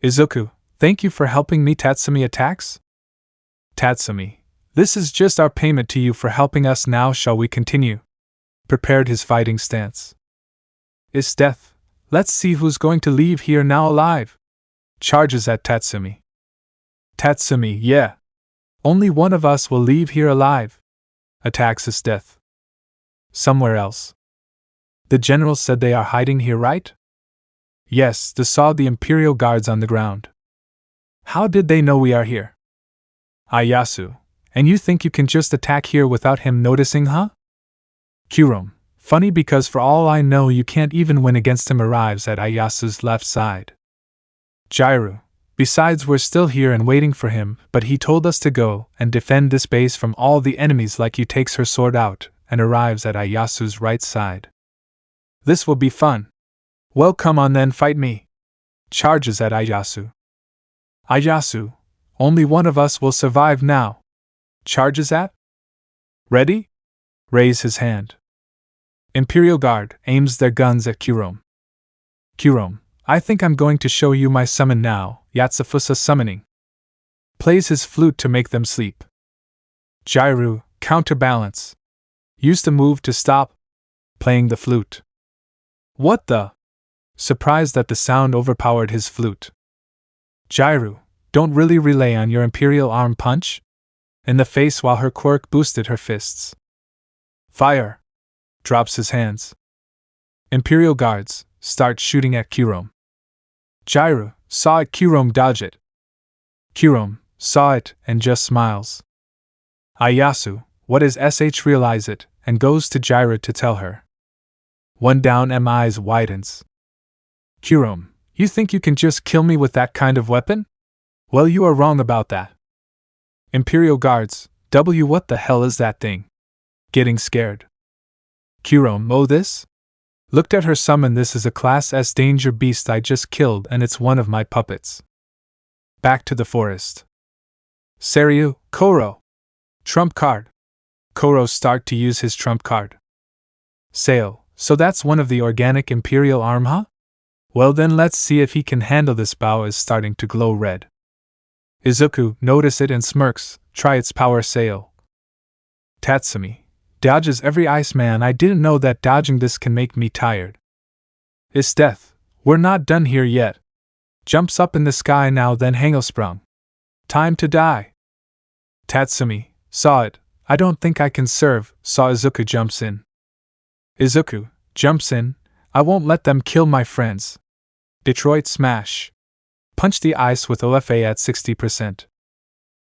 Izuku, thank you for helping me. Tatsumi attacks? Tatsumi, this is just our payment to you for helping us. Now shall we continue? Prepared his fighting stance. Is death, let's see who's going to leave here now alive. Charges at Tatsumi. Tatsumi, yeah. Only one of us will leave here alive. Attacks his death. Somewhere else. The general said they are hiding here, right? Yes, they saw the Imperial guards on the ground. How did they know we are here? Ieyasu, and you think you can just attack here without him noticing, huh? Kurome, funny because for all I know you can't even win against him. Arrives at Ieyasu's left side. Jiraiya, besides we're still here and waiting for him, but he told us to go and defend this base from all the enemies. Like you takes her sword out and arrives at Ieyasu's right side. This will be fun. Well, come on then, fight me. Charges at Ieyasu. Ieyasu, only one of us will survive now. Charges at? Ready? Raise his hand. Imperial Guard aims their guns at Kurome. Kurome, I think I'm going to show you my summon now. Yatsufusa summoning. Plays his flute to make them sleep. Jiraiya, counterbalance. Used a move to stop. Playing the flute. What the? Surprised that the sound overpowered his flute. Jiraiya, don't really rely on your Imperial arm punch? In the face while her quirk boosted her fists. Fire! Drops his hands. Imperial guards start shooting at Kurome. Jiraiya saw it. Kurome dodge it. Kurome saw it and just smiles. Ieyasu, what is SH? Realize it and goes to Jiraiya to tell her. One down, eyes widens. Kurom, you think you can just kill me with that kind of weapon? Well, you are wrong about that. Imperial guards, what the hell is that thing? Getting scared. Kurom, oh this? Looked at her summon, this is a Class S danger beast I just killed and it's one of my puppets. Back to the forest. Seryu, Koro. Trump card. Koro start to use his trump card. Seo, so that's one of the organic imperial arm, huh? Well then let's see if he can handle this. Bow is starting to glow red. Izuku notice it and smirks, try its power. Seo. Tatsumi. Dodges every Iceman. I didn't know that dodging this can make me tired. Is death. We're not done here yet. Jumps up in the sky now then Hangosprung. Time to die. Tatsumi. Saw it. I don't think I can serve. Saw Izuku jumps in. Izuku jumps in. I won't let them kill my friends. Detroit smash. Punch the ice with OFA at 60%.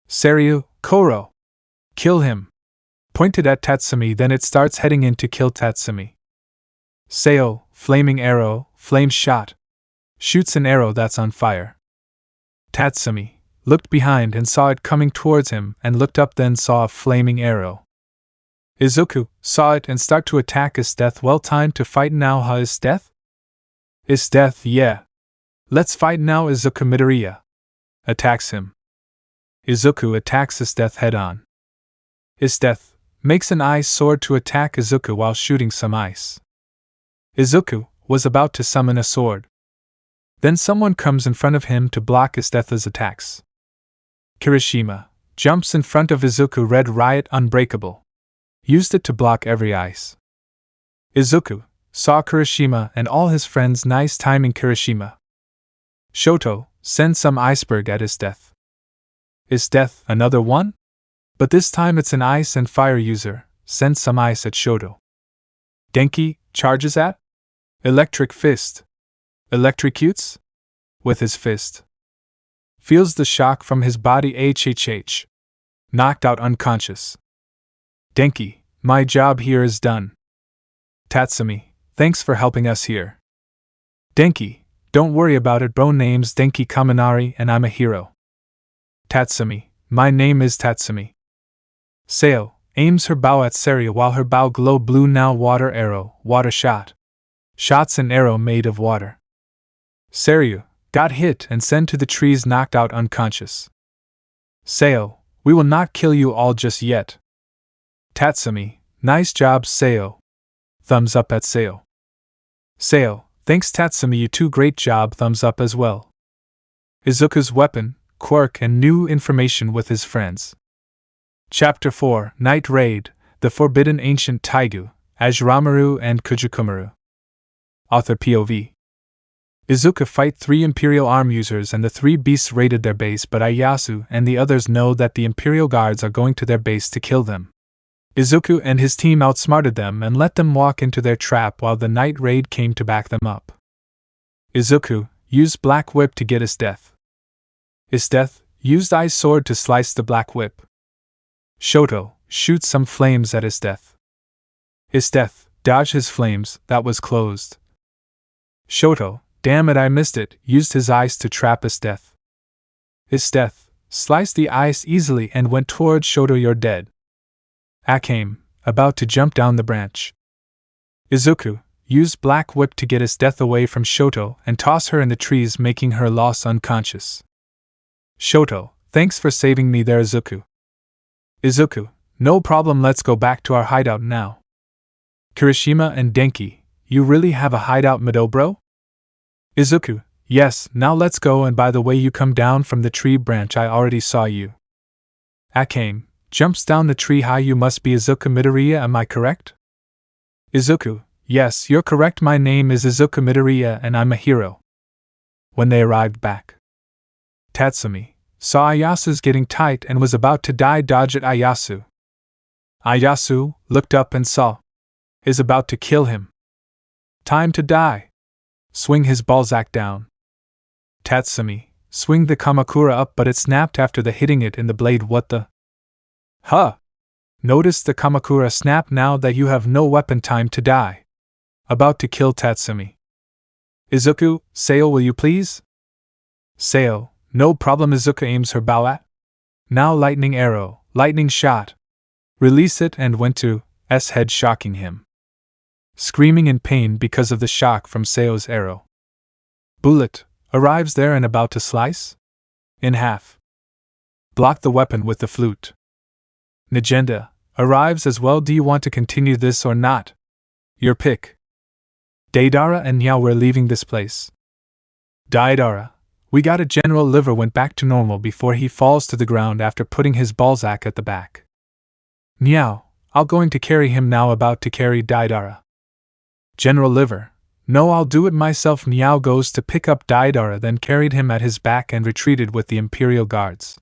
Seryu, Koro. Kill him. Pointed at Tatsumi, then it starts heading in to kill Tatsumi. Seo, flaming arrow, flame shot. Shoots an arrow that's on fire. Tatsumi looked behind and saw it coming towards him and looked up, then saw a flaming arrow. Izuku saw it and start to attack. Is death well timed to fight now? Huh? Is death? Is death, yeah. Let's fight now. Izuku Midoriya attacks him. Izuku attacks Is death head on. Is death makes an ice sword to attack Izuku while shooting some ice. Izuku was about to summon a sword. Then someone comes in front of him to block Isdeth's attacks. Kirishima jumps in front of Izuku. Red Riot Unbreakable. Used it to block every ice. Izuku saw Kirishima and all his friends. Nice timing, Kirishima. Shoto sends some iceberg at Isdeth. Isdeth, another one? But this time it's an ice and fire user. Sends some ice at Shoto. Denki charges at Electric Fist. Electrocutes with his fist. Feels the shock from his body. HHH. Knocked out unconscious. Denki, my job here is done. Tatsumi, thanks for helping us here. Denki, don't worry about it bro. Name's Denki Kaminari and I'm a hero. Tatsumi, my name is Tatsumi. Seo aims her bow at Seryu while her bow glow blue. Now water arrow, water shot. Shots an arrow made of water. Seryu got hit and sent to the trees, knocked out unconscious. Seo, we will not kill you all just yet. Tatsumi, nice job Seo. Thumbs up at Seo. Seo, thanks Tatsumi, you too, great job, thumbs up as well. Izuku's weapon, quirk and new information with his friends. Chapter 4, Night Raid, The Forbidden Ancient Taigu, Ajuramaru and Kujukumaru. Author POV. Izuku fight 3 Imperial arm users and the 3 beasts raided their base, but Ieyasu and the others know that the Imperial guards are going to their base to kill them. Izuku and his team outsmarted them and let them walk into their trap while the night raid came to back them up. Izuku used Black Whip to get Isdeth. Isdeth used Ice Sword to slice the Black Whip. Shoto shoots some flames at Isdeth. Isdeth dodged his flames, that was closed. Shoto, damn it I missed it, used his ice to trap Isdeth. Isdeth sliced the ice easily and went towards Shoto. You're dead. Akame, about to jump down the branch. Izuku used Black Whip to get Isdeth away from Shoto and toss her in the trees, making her lost unconscious. Shoto, thanks for saving me there Izuku. Izuku, no problem, let's go back to our hideout now. Kirishima and Denki, you really have a hideout Mido bro? Izuku, yes, now let's go, and by the way you come down from the tree branch, I already saw you. Akame jumps down the tree. High, you must be Izuku Midoriya, am I correct? Izuku, yes, you're correct, my name is Izuku Midoriya and I'm a hero. When they arrived back, Tatsumi saw Ieyasu's getting tight and was about to die. Dodge at Ieyasu. Ieyasu looked up and saw is about to kill him. Time to die. Swing his Balzac down. Tatsumi swing the Kamakura up, but it snapped after the hitting it in the blade. What the? Huh! Notice the Kamakura snap now that you have no weapon. Time to die. About to kill Tatsumi. Izuku, Sayo, will you please? Sayo, no problem. Izuku aims her bow at. Now lightning arrow, lightning shot. Release it and went to S head, shocking him. Screaming in pain because of the shock from Sayo's arrow. Bullet arrives there and about to slice in half. Block the weapon with the flute. Nagenda arrives as well. Do you want to continue this or not? Your pick. Deidara and Nyao, we're leaving this place. Deidara, we got a General Liver went back to normal before he falls to the ground after putting his Balzac at the back. Nyao, I'll going to carry him now. About to carry Deidara. General Liver, no, I'll do it myself. Nyao goes to pick up Deidara, then carried him at his back and retreated with the Imperial guards.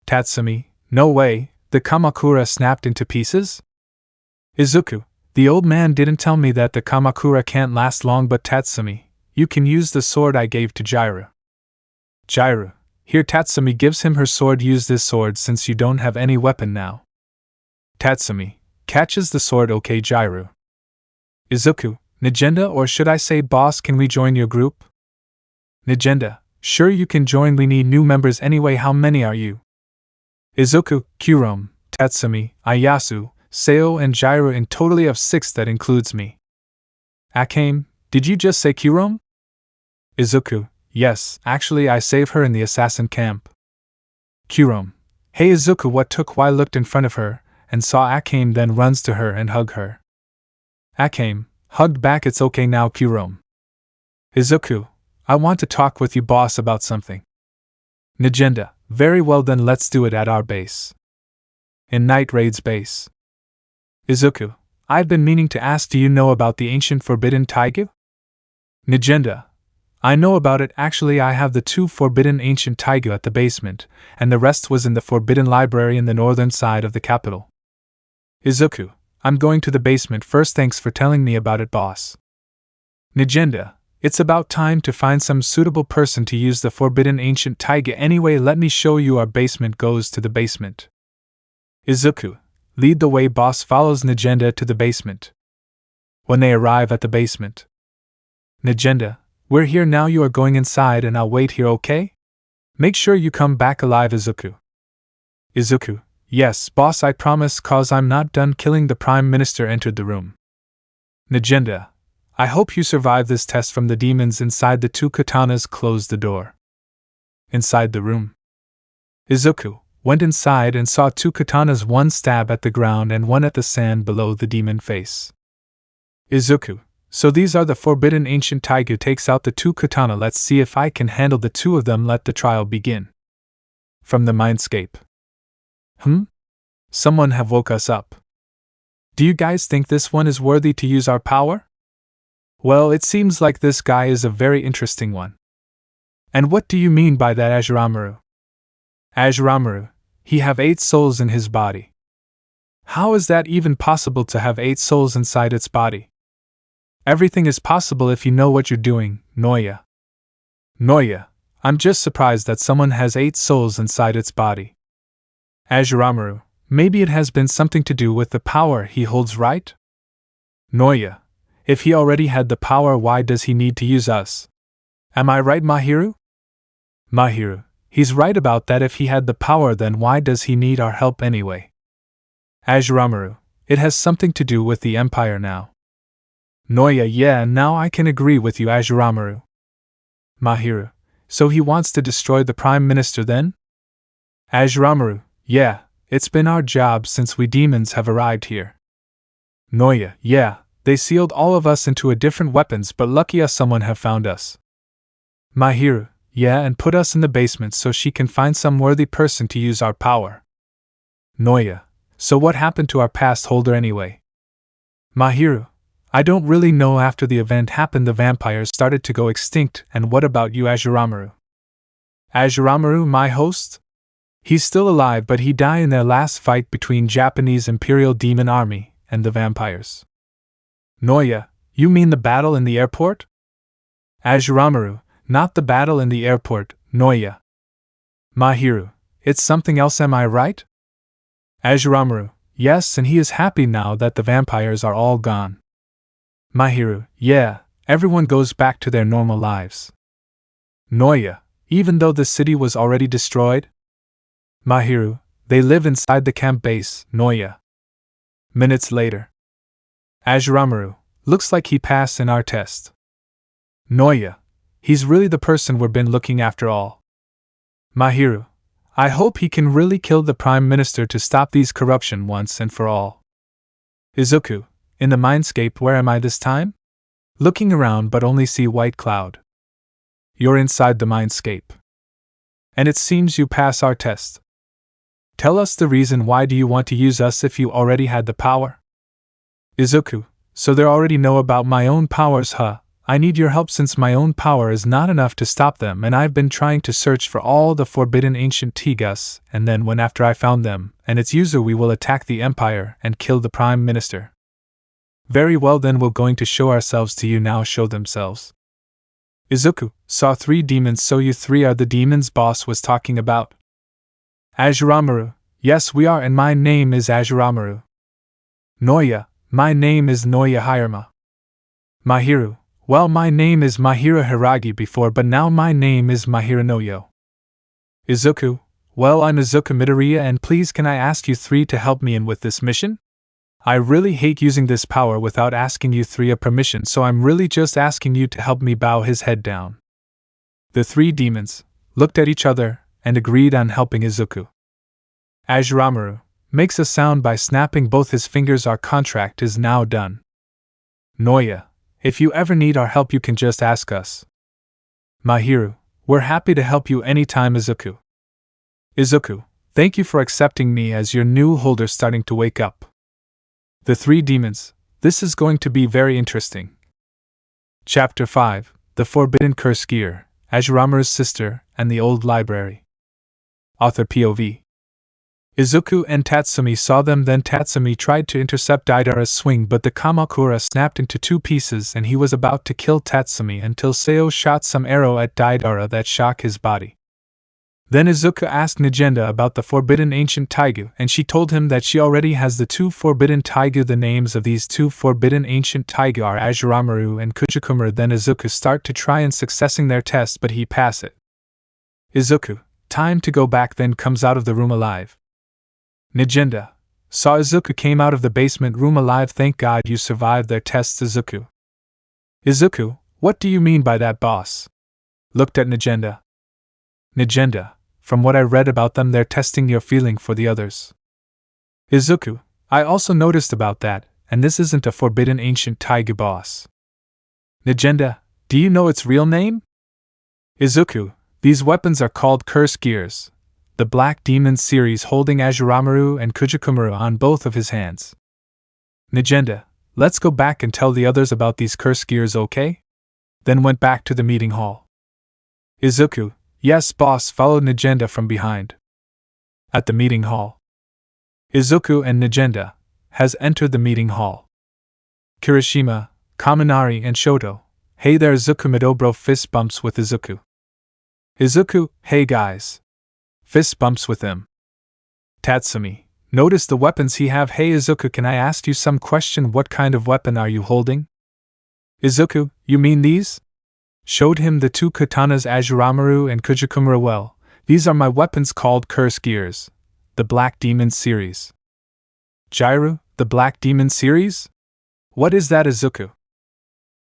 Tatsumi, no way, the Kamakura snapped into pieces? Izuku, the old man didn't tell me that the Kamakura can't last long, but Tatsumi, you can use the sword I gave to Jairu. Jairu, here. Tatsumi gives him her sword. Use this sword since you don't have any weapon now. Tatsumi catches the sword. Okay, Jairu. Izuku, Nagenda, or should I say boss, can we join your group? Nagenda, sure, you can join. We need new members anyway. How many are you? Izuku, Kurom, Tatsumi, Ayasu, Sayo and Jairu, in totally of 6. That includes me. Akame, did you just say Kurom? Izuku, yes, actually I saved her in the assassin camp. Kurom, hey Izuku, what took? Why looked in front of her and saw Akame, then runs to her and hug her. Akame hugged back. It's okay now, Kurom. Izuku, I want to talk with you, boss, about something. Nagenda, very well, then let's do it at our base. In Night Raid's base. Izuku, I've been meaning to ask, do you know about the ancient forbidden taiju? Nagenda, I know about it. Actually, I have the 2 forbidden ancient taiju at the basement, and the rest was in the forbidden library in the northern side of the capital. Izuku, I'm going to the basement first. Thanks for telling me about it, boss. Nagenda, it's about time to find some suitable person to use the forbidden ancient taiju. Anyway, let me show you our basement. Goes to the basement. Izuku, lead the way, boss. Follows Nagenda to the basement. When they arrive at the basement. Nagenda, we're here now. You are going inside and I'll wait here, okay? Make sure you come back alive, Izuku. Izuku, yes, boss, I promise, cause I'm not done killing the Prime Minister. Entered the room. Nagenda, I hope you survive this test from the demons inside. The 2 katanas closed the door. Inside the room. Izuku went inside and saw 2 katanas, one stab at the ground and one at the sand below the demon face. Izuku, so these are the forbidden ancient taiju. Takes out the 2 katana. Let's see if I can handle the 2 of them. Let the trial begin. From the mindscape. Someone have woke us up. Do you guys think this one is worthy to use our power? Well, it seems like this guy is a very interesting one. And what do you mean by that, Azuramaru? Azuramaru, he have 8 souls in his body. How is that even possible to have 8 souls inside its body? Everything is possible if you know what you're doing, Noya. Noya, I'm just surprised that someone has 8 souls inside its body. Azuramaru, maybe it has been something to do with the power he holds, right? Noya, if he already had the power, why does he need to use us? Am I right, Mahiru? Mahiru, he's right about that. If he had the power, then why does he need our help anyway? Azuramaru, it has something to do with the Empire now. Noya, yeah, now I can agree with you, Azuramaru. Mahiru, so he wants to destroy the Prime Minister then? Azuramaru, yeah, it's been our job since we demons have arrived here. Noya, yeah, they sealed all of us into a different weapons, but lucky us someone have found us. Mahiru, yeah, and put us in the basement so she can find some worthy person to use our power. Noya, so what happened to our past holder anyway? Mahiru, I don't really know. After the event happened, the vampires started to go extinct. And what about you, Azuramaru? Azuramaru, my host? He's still alive, but he died in their last fight between Japanese Imperial Demon Army and the vampires. Noya, you mean the battle in the airport? Azuramaru, not the battle in the airport, Noya. Mahiru, it's something else, am I right? Azuramaru, Yes, and he is happy now that the vampires are all gone. Mahiru, yeah, everyone goes back to their normal lives. Noya, even though the city was already destroyed? Mahiru, they live inside the camp base, Noya. Minutes later. Azuramaru, looks like he passed in our test. Noya, he's really the person we've been looking after all. Mahiru, I hope he can really kill the Prime Minister to stop these corruption once and for all. Izuku, in the mindscape, where am I this time? Looking around but only see white cloud. You're inside the mindscape. And it seems you pass our test. Tell us the reason. Why do you want to use us if you already had the power? Izuku, so they already know about my own powers, huh? I need your help since my own power is not enough to stop them, and I've been trying to search for all the forbidden ancient Tigas, and then when after I found them, and its user, we will attack the Empire and kill the Prime Minister. Very well, then we're going to show ourselves to you now. Show themselves. Izuku, saw 3 demons, so you 3 are the demons boss was talking about? Azuramaru, yes we are, and my name is Azuramaru. Noya, my name is Noya Hirama. Mahiru, well, my name is Mahira Hiragi before, but now my name is Mahira Noyo. Izuku, well, I'm Izuku Midoriya, and please can I ask you 3 to help me in with this mission? I really hate using this power without asking you 3 a permission, so I'm really just asking you to help me. Bow his head down. The 3 demons looked at each other and agreed on helping Izuku. Azuramaru makes a sound by snapping both his fingers. Our contract is now done. Noya, if you ever need our help you can just ask us. Mahiru, we're happy to help you anytime. Izuku. Izuku, thank you for accepting me as your new holder. Starting to wake up. The 3 demons, this is going to be very interesting. Chapter 5, The Forbidden Curse Gear, Azuramaru's Sister, and the Old Library. Author POV. Izuku and Tatsumi saw them, then Tatsumi tried to intercept Deidara's swing, but the Kamakura snapped into 2 pieces and he was about to kill Tatsumi until Seo shot some arrow at Deidara that shocked his body. Then Izuku asked Nagenda about the forbidden ancient Taigu, and she told him that she already has the 2 forbidden Taigu. The names of these 2 forbidden ancient Taigu are Azuramaru and Kujikumura. Then Izuku start to try and successing their test, but he pass it. Izuku, time to go back, then comes out of the room alive. Nagenda saw Izuku came out of the basement room alive. Thank God you survived their tests, Izuku. Izuku, what do you mean by that, boss? Looked at Nagenda. Nagenda, from what I read about them, they're testing your feeling for the others. Izuku, I also noticed about that, and this isn't a forbidden ancient Taigu, boss. Nagenda, do you know its real name? Izuku, these weapons are called Curse Gears, the Black Demon series, holding Azuramaru and Kujikumura on both of his hands. Nagenda, let's go back and tell the others about these Curse Gears, okay? Then went back to the meeting hall. Izuku, yes, boss, followed Nagenda from behind. At the meeting hall. Izuku and Nagenda has entered the meeting hall. Kirishima, Kaminari, and Shoto. Hey there, Izuku. Midobro fist bumps with Izuku. Izuku, hey guys. Fist bumps with him. Tatsumi, notice the weapons he have. Hey Izuku, can I ask you some question? What kind of weapon are you holding? Izuku, you mean these? Showed him the 2 katanas Azuramaru and Kujikumura. Well, these are my weapons called Curse Gears, the Black Demon series. Jairu, the Black Demon series? What is that, Izuku?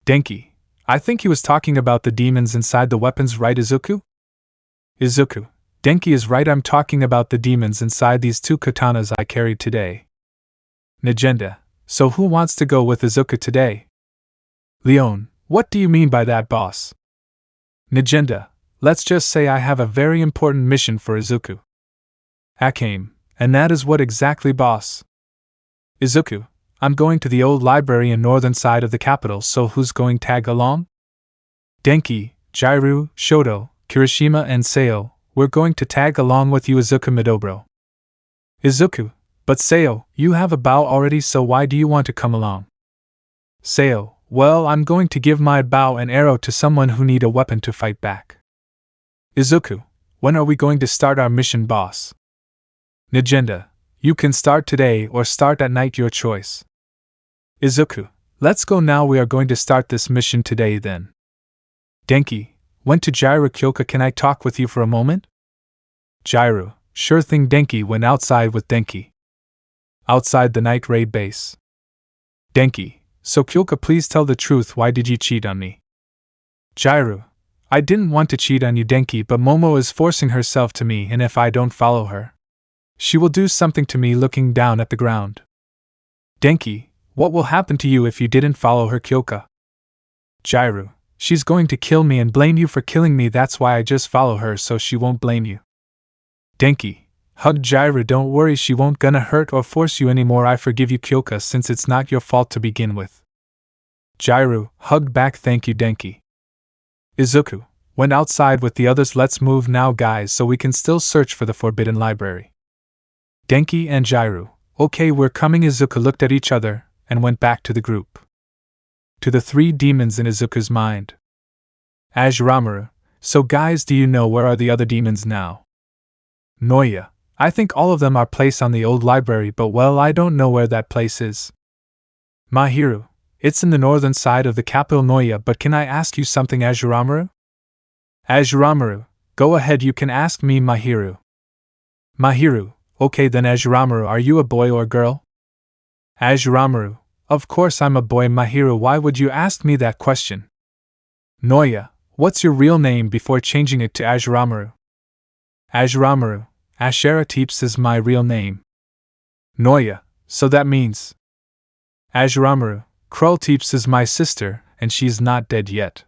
Denki, I think he was talking about the demons inside the weapons, right, Izuku? Izuku, Denki is right, I'm talking about the demons inside these 2 katanas I carried today. Nagenda, so who wants to go with Izuku today? Leon, what do you mean by that, boss? Nagenda, let's just say I have a very important mission for Izuku. Akame, and that is what exactly, boss? Izuku, I'm going to the old library in northern side of the capital, so who's going tag along? Denki, Jairu, Shoto, Kirishima, and Seo, we're going to tag along with you, Izuku. Midobro. Izuku, but Seo, you have a bow already, so why do you want to come along? Seo, well, I'm going to give my bow and arrow to someone who need a weapon to fight back. Izuku, when are we going to start our mission, boss? Nagenda, You can start today or start at night, your choice. Izuku, let's go now, we are going to start this mission today then. Denki, went to Jiru. Kyoka, can I talk with you for a moment? Jiru, sure thing. Denki went outside with Denki. Outside the night raid base. Denki, so Kyoka, please tell the truth, why did you cheat on me? Jiru, I didn't want to cheat on you, Denki, but Momo is forcing herself to me, and if I don't follow her, she will do something to me. Looking down at the ground. Denki, what will happen to you if you didn't follow her? Kyoka. Jiru, she's going to kill me and blame you for killing me, that's why I just follow her so she won't blame you. Denki, hug Jiru, don't worry, she won't gonna hurt or force you anymore, I forgive you Kyoka since it's not your fault to begin with. Jiru, hugged back, thank you Denki. Izuku, went outside with the others. Let's move now guys so we can still search for the Forbidden Library. Denki and Jiru, okay we're coming. Izuku looked at each other and went back to the group. To the three demons in Izuku's mind. Azuramaru, so guys, do you know where are the other demons now? Noya, I think all of them are placed on the old library, but well, I don't know where that place is. Mahiru, it's in the northern side of the capital Noya, but can I ask you something, Azuramaru? Azuramaru, go ahead, you can ask me. Mahiru. Mahiru, okay then. Azuramaru, are you a boy or girl? Azuramaru, of course I'm a boy. Mahiru, why would you ask me that question? Noya, what's your real name before changing it to Azuramaru? Azuramaru, Ashera is my real name. Noya, so that means? Azuramaru, Krul is my sister, and she's not dead yet.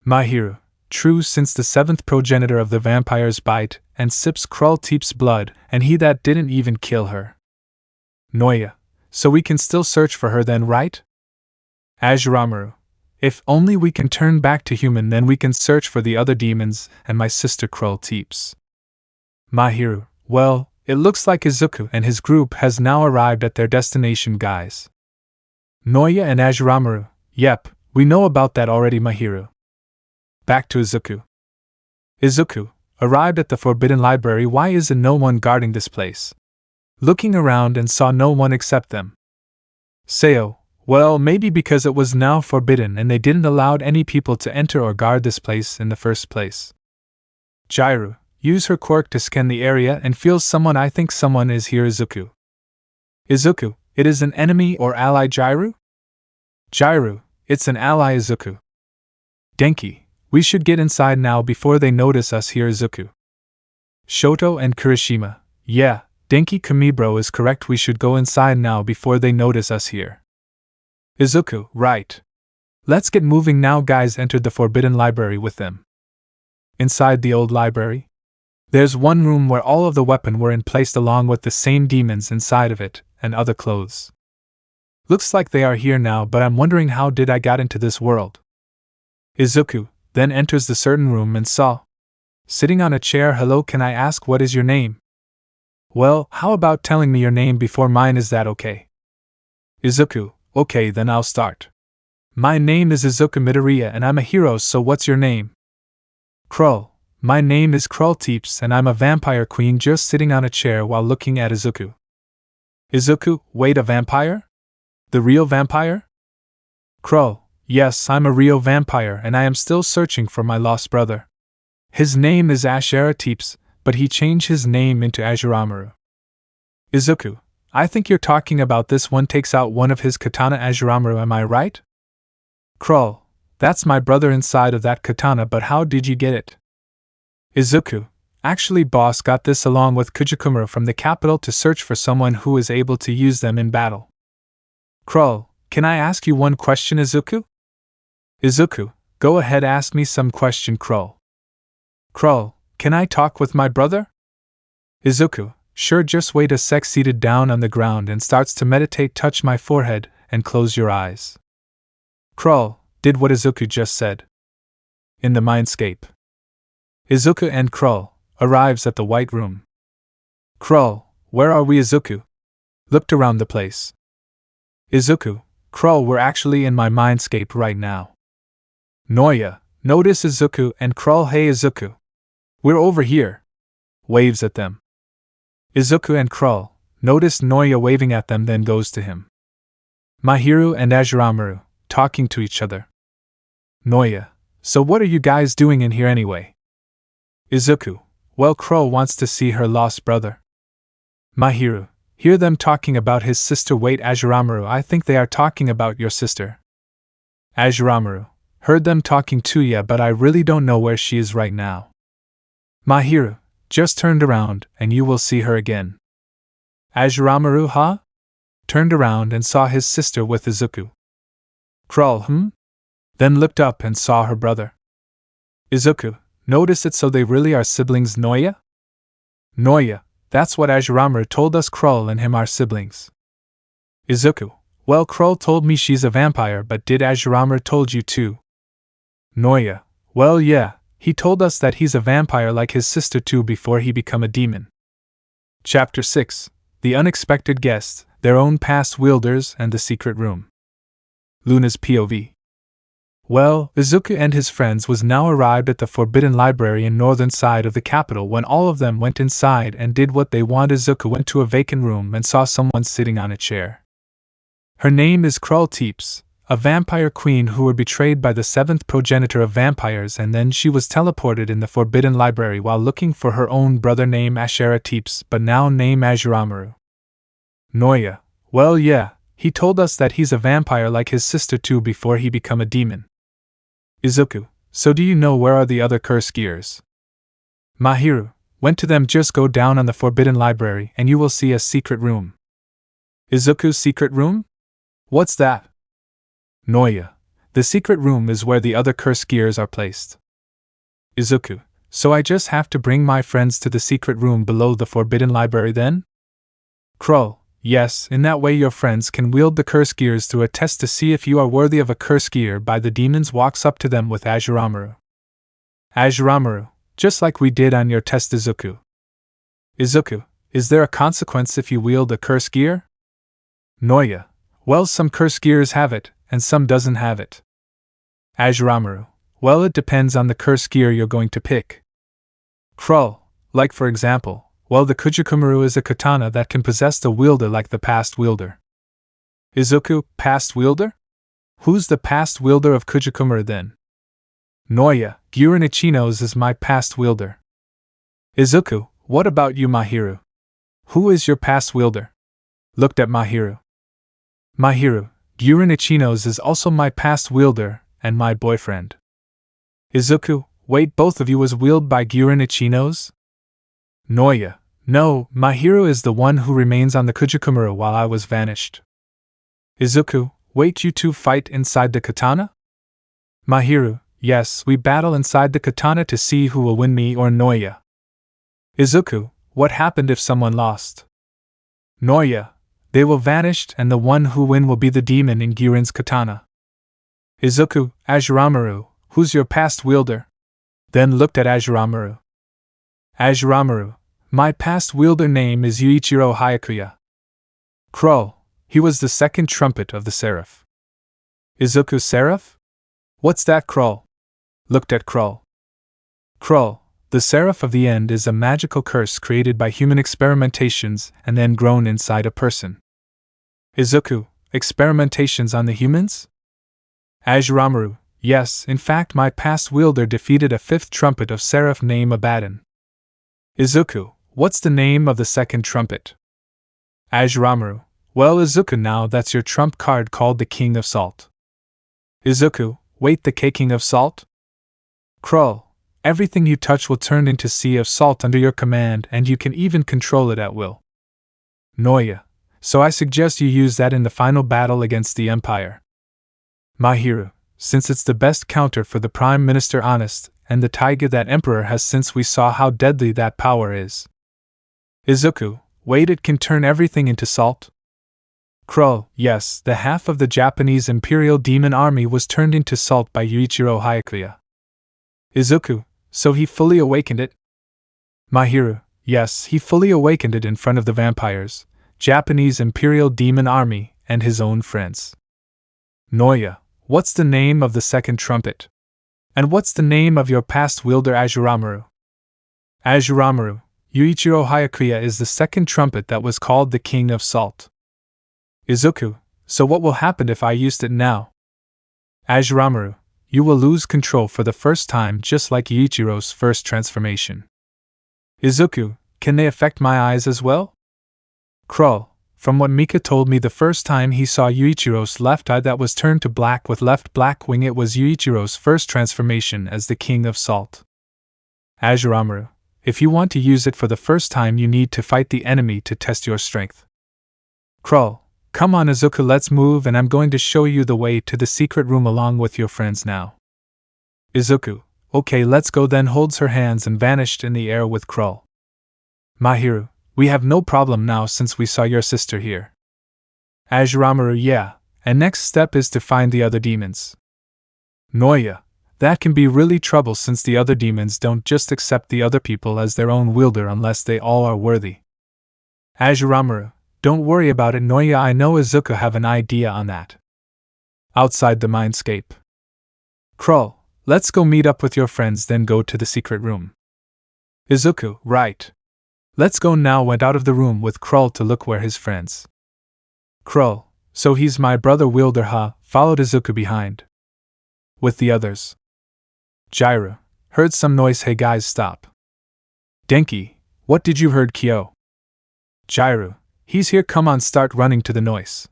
Mahiru, true, since the seventh progenitor of the vampires bite and sips Krul blood, and he that didn't even kill her. Noya, so we can still search for her then, right? Azuramaru, if only we can turn back to human, then we can search for the other demons and my sister Krul. Mahiru, well, it looks like Izuku and his group has now arrived at their destination guys. Noya and Azuramaru, yep, we know about that already. Mahiru. Back to Izuku. Izuku, arrived at the Forbidden Library. Why isn't no one guarding this place? Looking around and saw no one except them. Seo, well, maybe because it was now forbidden and they didn't allow any people to enter or guard this place in the first place. Jiru, use her quirk to scan the area and feels someone. I think someone is here. Izuku. Izuku, it is an enemy or ally. Jiru? Jiru, it's an ally. Izuku. Denki, we should get inside now before they notice us here. Izuku. Shoto and Kirishima, yeah, Denki Kamibro is correct, we should go inside now before they notice us here. Izuku, right. Let's get moving now. Guys entered the Forbidden Library with them. Inside the old library, there's one room where all of the weapons were placed along with the same demons inside of it, and other clothes. Looks like they are here now, but I'm wondering how did I got into this world? Izuku then enters the certain room and saw, sitting on a chair, hello, can I ask what is your name? Well, how about telling me your name before mine, is that okay? Izuku, okay then I'll start. My name is Izuku Midoriya and I'm a hero, so what's your name? Krul, my name is Krul and I'm a vampire queen, just sitting on a chair while looking at Izuku. Izuku, wait, a vampire? The real vampire? Krul, yes, I'm a real vampire and I am still searching for my lost brother. His name is Ashera, but he changed his name into Azuramaru. Izuku, I think you're talking about this one, takes out one of his katana. Azuramaru, am I right? Krul, that's my brother inside of that katana, but how did you get it? Izuku, actually boss got this along with Kujikumura from the capital to search for someone who is able to use them in battle. Krul, can I ask you one question? Izuku? Izuku, go ahead, ask me some question. Krul. Krul, can I talk with my brother? Izuku, sure, just wait a sec. Seated down on the ground and starts to meditate. Touch my forehead and close your eyes. Krul did what Izuku just said. In the mindscape, Izuku and Krul arrives at the white room. Krul, where are we? Izuku looked around the place. Izuku, Krul, we're actually in my mindscape right now. Noya, notice Izuku and Krul. Hey Izuku, we're over here. Waves at them. Izuku and Krul, noticed Noya waving at them, then goes to him. Mahiru and Azuramaru, talking to each other. Noya, so what are you guys doing in here anyway? Izuku, well, Crow wants to see her lost brother. Mahiru, hear them talking about his sister. Wait, Azuramaru, I think they are talking about your sister. Azuramaru, heard them talking too, yeah, but I really don't know where she is right now. Mahiru, just turned around and you will see her again. Azuramaru, huh? Turned around and saw his sister with Izuku. Crow, Then looked up and saw her brother. Izuku, notice it, so they really are siblings, Noya? Noya, that's what Azuramaru told us, Krull and him are siblings. Izuku, well, Krull told me she's a vampire, but did Azuramaru told you too? Noya, well, yeah, he told us that he's a vampire like his sister too before he become a demon. Chapter 6, The Unexpected Guest, Their Own Past Wielders and the Secret Room. Luna's POV. Well, Izuku and his friends was now arrived at the Forbidden Library in northern side of the capital when all of them went inside and did what they want. Izuku went to a vacant room and saw someone sitting on a chair. Her name is Krull Teeps, a vampire queen who were betrayed by the seventh progenitor of vampires, and then she was teleported in the Forbidden Library while looking for her own brother named Ashera Teeps, but now named Azuramaru. Noya, well, yeah, he told us that he's a vampire like his sister too before he become a demon. Izuku, so do you know where are the other curse gears? Mahiru, went to them, just go down on the Forbidden Library and you will see a secret room. Izuku's secret room? What's that? Noya, the secret room is where the other curse gears are placed. Izuku, so I just have to bring my friends to the secret room below the Forbidden Library then? Krull, yes, in that way your friends can wield the curse gears through a test to see if you are worthy of a curse gear by the demons. Walks up to them with Azuramaru. Azuramaru, just like we did on your test, Izuku. Izuku, is there a consequence if you wield a curse gear? Noya, well, some curse gears have it, and some doesn't have it. Azuramaru, well, it depends on the curse gear you're going to pick. Krull, like for example, well, the Kujukumaru is a katana that can possess the wielder like the past wielder. Izuku, past wielder? Who's the past wielder of Kujukumaru then? Noya, Gyurin Ichinos is my past wielder. Izuku, what about you, Mahiru? Who is your past wielder? Looked at Mahiru. Mahiru, Gyurin Ichinos is also my past wielder, and my boyfriend. Izuku, wait, both of you was wielded by Gyurin Ichinos? Noya, no, Mahiru is the one who remains on the Kujukumaru while I was vanished. Izuku, wait, you two fight inside the katana? Mahiru, yes, we battle inside the katana to see who will win, me or Noya. Izuku, what happened if someone lost? Noya, they will vanish and the one who win will be the demon in Gyurin's katana. Izuku, Azuramaru, who's your past wielder? Then looked at Azuramaru. Azuramaru, my past wielder name is Yuichiro Hyakuya. Krull, he was the second trumpet of the Seraph. Izuku, Seraph? What's that, Krull? Looked at Krull. Krull, the Seraph of the End is a magical curse created by human experimentations and then grown inside a person. Izuku, experimentations on the humans? Azuramaru, yes, in fact my past wielder defeated a fifth trumpet of Seraph named Abaddon. Izuku, what's the name of the second trumpet? Azuramaru, well, Izuku, now that's your trump card called the King of Salt. Izuku, wait, the King of Salt? Krull, everything you touch will turn into sea of salt under your command and you can even control it at will. Noya, so I suggest you use that in the final battle against the Empire. Mahiru, since it's the best counter for the Prime Minister Honest and the Taiga that Emperor has, since we saw how deadly that power is. Izuku, wait, it can turn everything into salt? Krull, yes, the half of the Japanese Imperial Demon Army was turned into salt by Yuichiro Hyakuya. Izuku, so he fully awakened it? Mahiru, yes, he fully awakened it in front of the vampires, Japanese Imperial Demon Army, and his own friends. Noya, what's the name of the second trumpet? And what's the name of your past wielder, Azuramaru? Azuramaru, Yuichiro Hayakuya is the second trumpet that was called the King of Salt. Izuku, so what will happen if I used it now? Azuramaru, you will lose control for the first time just like Yuichiro's first transformation. Izuku, can they affect my eyes as well? Krull, from what Mika told me the first time he saw Yuichiro's left eye that was turned to black with left black wing, it was Yuichiro's first transformation as the King of Salt. Azuramaru, if you want to use it for the first time you need to fight the enemy to test your strength. Krull, come on Izuku, let's move and I'm going to show you the way to the secret room along with your friends now. Izuku, okay let's go then, holds her hands and vanished in the air with Krull. Mahiru, we have no problem now since we saw your sister here. Azuramaru, yeah, and next step is to find the other demons. Noya, that can be really trouble since the other demons don't just accept the other people as their own wielder unless they all are worthy. Azuramaru, don't worry about it Noya, I know Izuku have an idea on that. Outside the mindscape. Krull, let's go meet up with your friends then go to the secret room. Izuku, right. Let's go now, went out of the room with Krull to look where his friends. Krull, so he's my brother wielder huh, followed Izuku behind. With the others. Jairu, heard some noise, hey guys stop. Denki, what did you heard Kyo? Jairu, he's here, come on start running to the noise.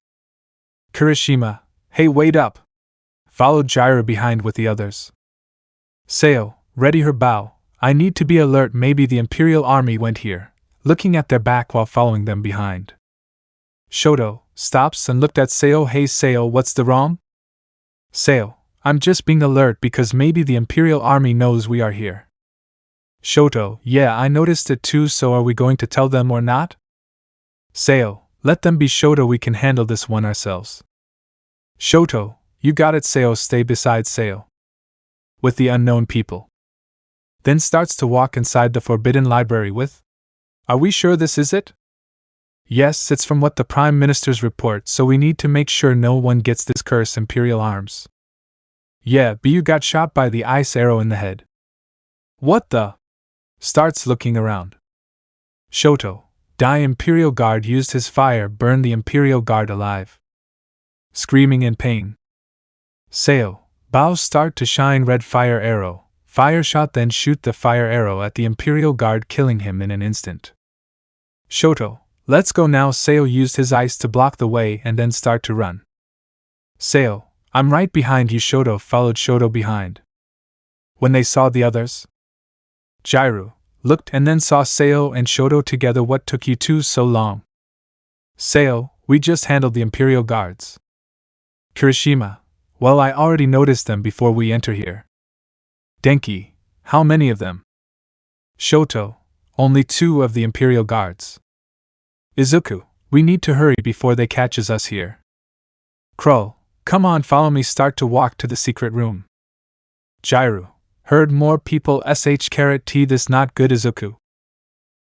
Kirishima, hey wait up. Followed Jairu behind with the others. Seo, ready her bow, I need to be alert, maybe the Imperial Army went here, looking at their back while following them behind. Shoto, stops and looked at Seo, hey Seo, what's the wrong? Seo, I'm just being alert because maybe the Imperial Army knows we are here. Shoto, yeah I noticed it too, so are we going to tell them or not? Seo, let them be Shoto, we can handle this one ourselves. Shoto, you got it Seo, stay beside Seo. With the unknown people. Then starts to walk inside the forbidden library with, are we sure this is it? Yes, it's from what the Prime Minister's report, so we need to make sure no one gets this curse Imperial arms. Yeah, but you got shot by the ice arrow in the head. What the? Starts looking around. Shoto, die Imperial Guard used his fire, burned the Imperial Guard alive. Screaming in pain. Seo, bows start to shine red fire arrow. Fire shot, then shoot the fire arrow at the Imperial Guard, killing him in an instant. Shoto, let's go now. Seo used his ice to block the way and then start to run. Seo, I'm right behind you. Shoto followed Shoto behind. When they saw the others, Jairu looked and then saw Seo and Shoto together. What took you two so long? Seo, we just handled the Imperial Guards. Kirishima, well I already noticed them before we enter here. Denki, how many of them? Shoto, only 2 of the Imperial Guards. Izuku, we need to hurry before they catches us here. Krull, come on follow me, start to walk to the secret room. Jairu, heard more people sh*t this not good Izuku.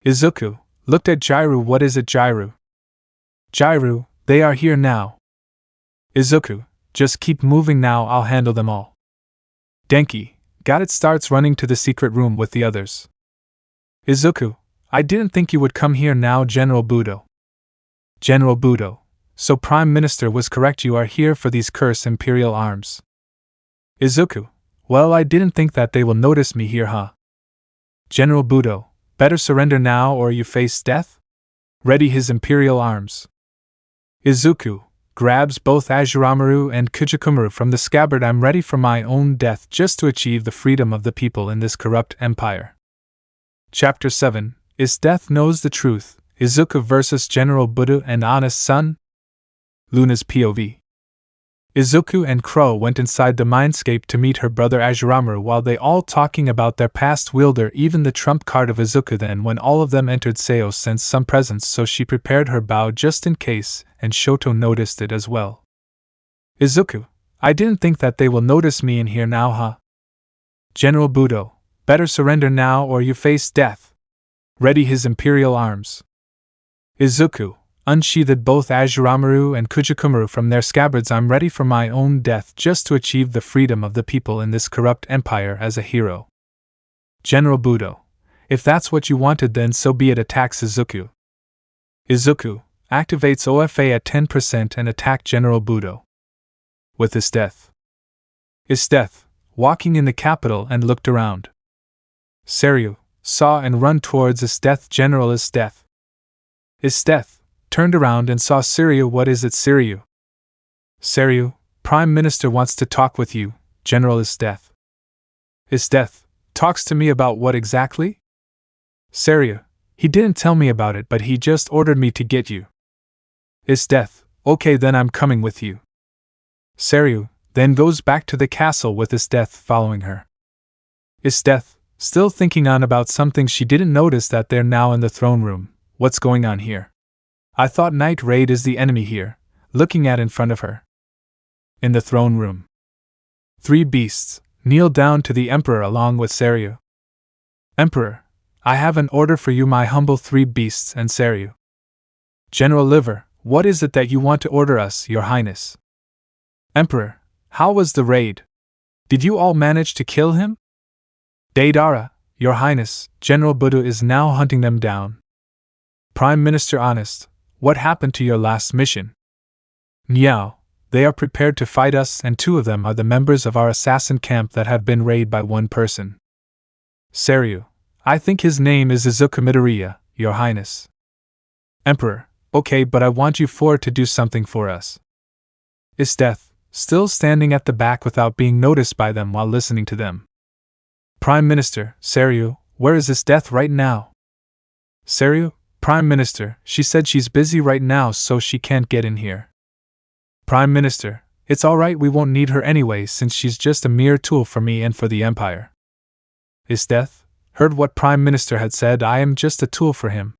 Izuku, looked at Jairu, what is it Jairu? Jairu, they are here now. Izuku, just keep moving now, I'll handle them all. Denki, got it, starts running to the secret room with the others. Izuku, I didn't think you would come here now. General Budo. General Budo, so Prime Minister was correct, you are here for these cursed Imperial arms. Izuku, well I didn't think that they will notice me here huh? General Budo, better surrender now or you face death? Ready his Imperial arms. Izuku, grabs both Azuramaru and Kujakumaru from the scabbard, I'm ready for my own death just to achieve the freedom of the people in this corrupt empire. Chapter 7, Is Death Knows the Truth, Izuku vs General Budo and Honest Son? Luna's POV. Izuku and Krull went inside the mindscape to meet her brother Azuramaru while they all talking about their past wielder, even the trump card of Izuku. Then when all of them entered, Seo sensed some presence, so she prepared her bow just in case, and Shoto noticed it as well. Izuku, I didn't think that they will notice me in here now huh? General Budo, better surrender now or you face death. Ready his Imperial arms. Izuku, unsheathed both Azuramaru and Kujakumaru from their scabbards, I'm ready for my own death just to achieve the freedom of the people in this corrupt empire as a hero. General Budo, If that's what you wanted, then so be it. Attacks Izuku. Izuku activates OFA at 10% and attack General Budo. With his death. Walking in the capital and looked around. Seryu saw and run towards Isdeath. General Isdeath turned around and saw Seryu. What is it, Seryu? Seryu, Prime Minister wants to talk with you, General Isdeath. Isdeath talks to me about what exactly? Seryu, he didn't tell me about it, but he just ordered me to get you. Isdeath, okay, then I'm coming with you. Seryu then goes back to the castle with Isdeath following her. Isdeath, still thinking on about something, she didn't notice that they're now in the throne room. What's going on here? I thought Night Raid is the enemy here, looking at in front of her. In the throne room. 3 beasts kneel down to the Emperor along with Seryu. Emperor, I have an order for you, my humble 3 beasts and Seryu. General Liver, what is it that you want to order us, Your Highness? Emperor, how was the raid? Did you all manage to kill him? Deidara, Your Highness, General Budo is now hunting them down. Prime Minister Honest, what happened to your last mission? Niao, they are prepared to fight us, and 2 of them are the members of our assassin camp that have been raided by 1 person. Seryu, I think his name is Izuku Midoriya, Your Highness. Emperor, okay, but I want you 4 to do something for us. Isdeath, still standing at the back without being noticed by them while listening to them. Prime Minister, Seryu, where is Isdeath right now? Seryu, Prime Minister, she said she's busy right now so she can't get in here. Prime Minister, it's alright, we won't need her anyway since she's just a mere tool for me and for the Empire. Isdeath heard what Prime Minister had said. I am just a tool for him.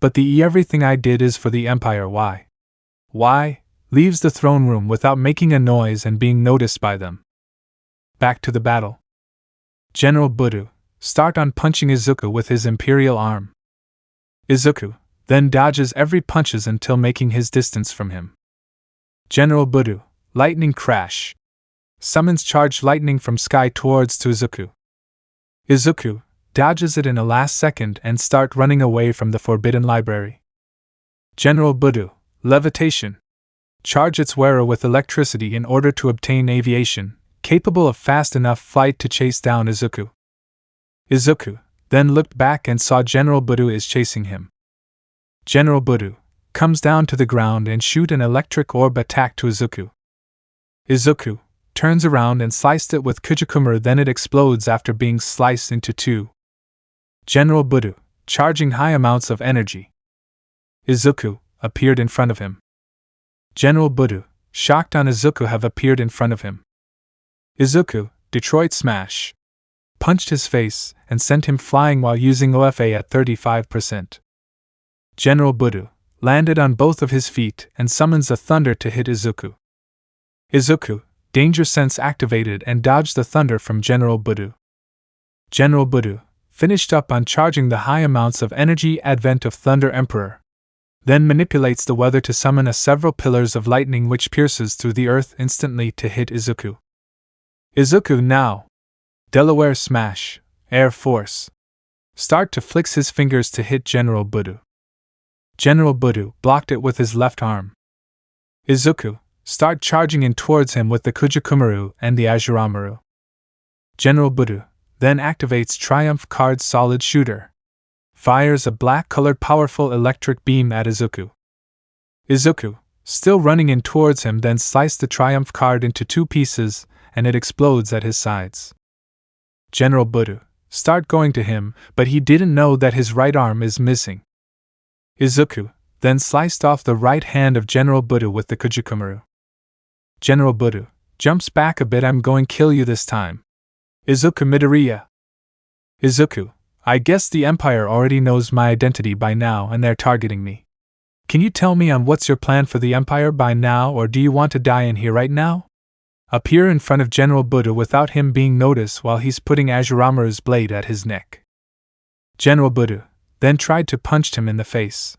But everything I did is for the Empire. Why? Leaves the throne room without making a noise and being noticed by them. Back to the battle. General Budo start on punching Izuku with his imperial arm. Izuku then dodges every punches until making his distance from him. General Budo, lightning crash. Summons charged lightning from sky towards to Izuku. Izuku dodges it in a last second and start running away from the forbidden library. General Budo, levitation. Charge its wearer with electricity in order to obtain aviation, capable of fast enough flight to chase down Izuku. Izuku then looked back and saw General Budo is chasing him. General Budo comes down to the ground and shoot an electric orb attack to Izuku. Izuku turns around and sliced it with Kujukumaru, then it explodes after being sliced into 2. General Budo, charging high amounts of energy. Izuku appeared in front of him. General Budo, shocked on Izuku, have appeared in front of him. Izuku, Detroit Smash, punched his face and sent him flying while using OFA at 35%. General Budo landed on both of his feet and summons a thunder to hit Izuku. Izuku, Danger Sense activated and dodged the thunder from General Budo. General Budo finished up on charging the high amounts of energy advent of Thunder Emperor. Then manipulates the weather to summon several pillars of lightning which pierces through the earth instantly to hit Izuku. Izuku now. Delaware Smash, Air Force. Start to flicks his fingers to hit General Budo. General Budo blocked it with his left arm. Izuku start charging in towards him with the Kujukumaru and the Azuramaru. General Budo then activates Triumph Card Solid Shooter. Fires a black-colored powerful electric beam at Izuku. Izuku, still running in towards him, then sliced the Triumph card into 2 pieces, and it explodes at his sides. General Budo start going to him, but he didn't know that his right arm is missing. Izuku then sliced off the right hand of General Budo with the Kujukumaru. General Budo jumps back a bit. I'm going to kill you this time. Izuku Midoriya. Izuku, I guess the Empire already knows my identity by now and they're targeting me. Can you tell me on what's your plan for the Empire by now, or do you want to die in here right now? Appear in front of General Budo without him being noticed while he's putting Azuramaru's blade at his neck. General Budo then tried to punch him in the face.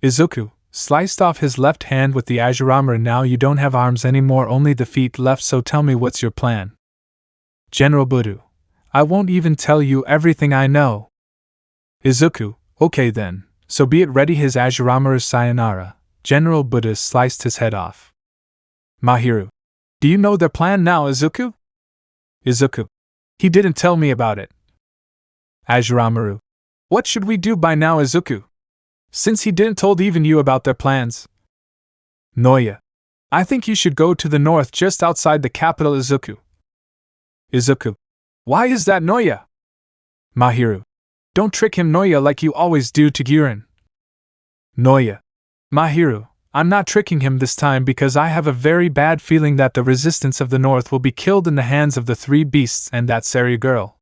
Izuku sliced off his left hand with the Azuramaru. Now you don't have arms anymore, only the feet left, so tell me what's your plan. General Budo, I won't even tell you everything I know. Izuku, okay then, so be it ready. His Ajuramaru sayonara. General Buddha sliced his head off. Mahiru, do you know their plan now, Izuku? Izuku, he didn't tell me about it. Ajuramaru, what should we do by now, Izuku? Since he didn't told even you about their plans. Noya, I think you should go to the north just outside the capital, Izuku. Izuku, why is that, Noya? Mahiru, don't trick him, Noya, like you always do to Guren. Noya, Mahiru, I'm not tricking him this time because I have a very bad feeling that the resistance of the north will be killed in the hands of the three beasts and that Sari girl.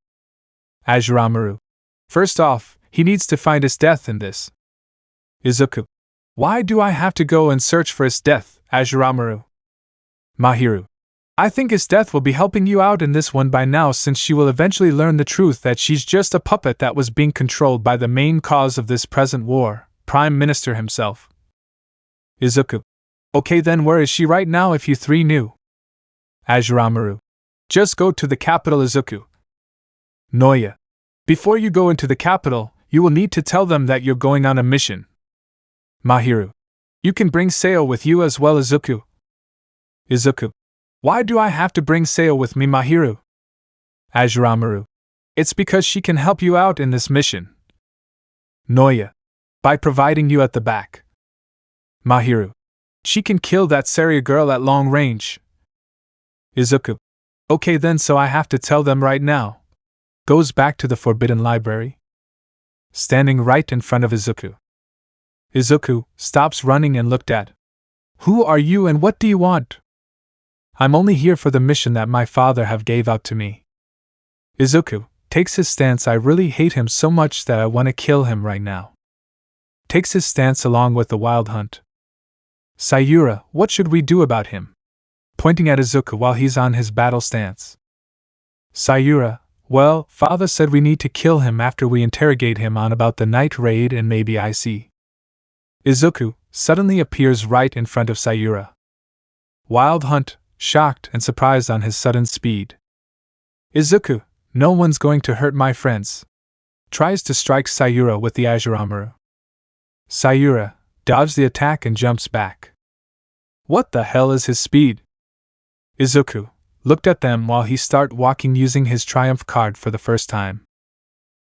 Ajuramaru, first off, he needs to find his death in this. Izuku, why do I have to go and search for his death, Ajuramaru? Mahiru, I think his death will be helping you out in this one by now, since she will eventually learn the truth that she's just a puppet that was being controlled by the main cause of this present war, Prime Minister himself. Izuku, okay then, where is she right now if you three knew? Ajuramaru, just go to the capital, Izuku. Noya, before you go into the capital, you will need to tell them that you're going on a mission. Mahiru, you can bring Sayo with you as well, Izuku. Izuku, why do I have to bring Sayo with me, Mahiru? Ajuramaru, it's because she can help you out in this mission. Noya, by providing you at the back. Mahiru, she can kill that Sari girl at long range. Izuku, okay then, so I have to tell them right now. Goes back to the Forbidden Library. Standing right in front of Izuku. Izuku stops running and looked at. Who are you and what do you want? I'm only here for the mission that my father have gave out to me. Izuku takes his stance. I really hate him so much that I want to kill him right now. Takes his stance along with the wild hunt. Sayura, what should we do about him? Pointing at Izuku while he's on his battle stance. Sayura, well, father said we need to kill him after we interrogate him on about the night raid and maybe I see. Izuku suddenly appears right in front of Sayura. Wild hunt, shocked and surprised on his sudden speed. Izuku, no one's going to hurt my friends. Tries to strike Sayura with the Ajuramaru. Sayura dodges the attack and jumps back. What the hell is his speed? Izuku looked at them while he start walking using his triumph card for the first time.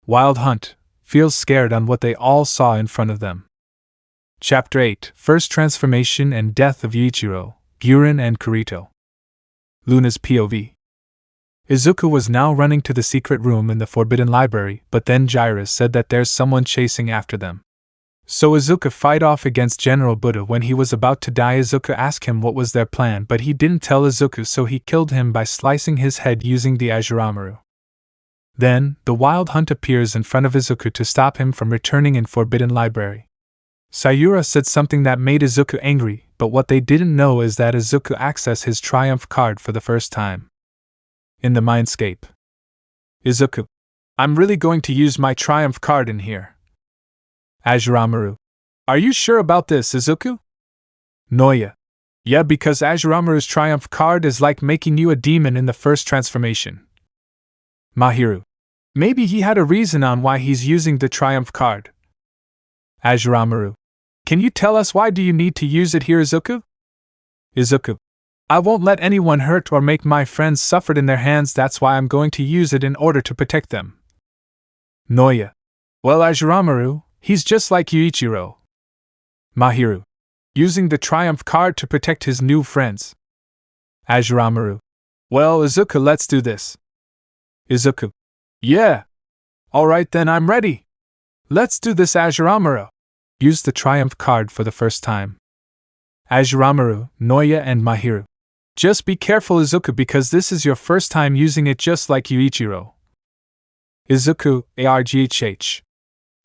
Wild hunt feels scared on what they all saw in front of them. Chapter 8, First Transformation and Death of Yuichiro, Guren and Kirito. Luna's POV. Izuku was now running to the secret room in the Forbidden Library, but then Jiraiya said that there's someone chasing after them. So Izuku fight off against General Buddha. When he was about to die, Izuku asked him what was their plan, but he didn't tell Izuku, so he killed him by slicing his head using the Ajuramaru. Then, the Wild Hunt appears in front of Izuku to stop him from returning in Forbidden Library. Sayura said something that made Izuku angry, but what they didn't know is that Izuku accessed his triumph card for the first time. In the mindscape. Izuku, I'm really going to use my triumph card in here. Ajuramaru, are you sure about this, Izuku? Noya, yeah, because Ajuramaru's triumph card is like making you a demon in the first transformation. Mahiru, maybe he had a reason on why he's using the triumph card. Ajuramaru, can you tell us why do you need to use it here, Izuku? Izuku, I won't let anyone hurt or make my friends suffer in their hands, that's why I'm going to use it in order to protect them. Noya, well, Ajuramaru, he's just like Yuichiro. Mahiru, using the triumph card to protect his new friends. Ajuramaru, well, Izuku, let's do this. Izuku, yeah. Alright then, I'm ready. Let's do this, Ajuramaru. Use the triumph card for the first time. Ajuramaru, Noya and Mahiru. Just be careful, Izuku, because this is your first time using it, just like Yuichiro. Izuku, ARGHH.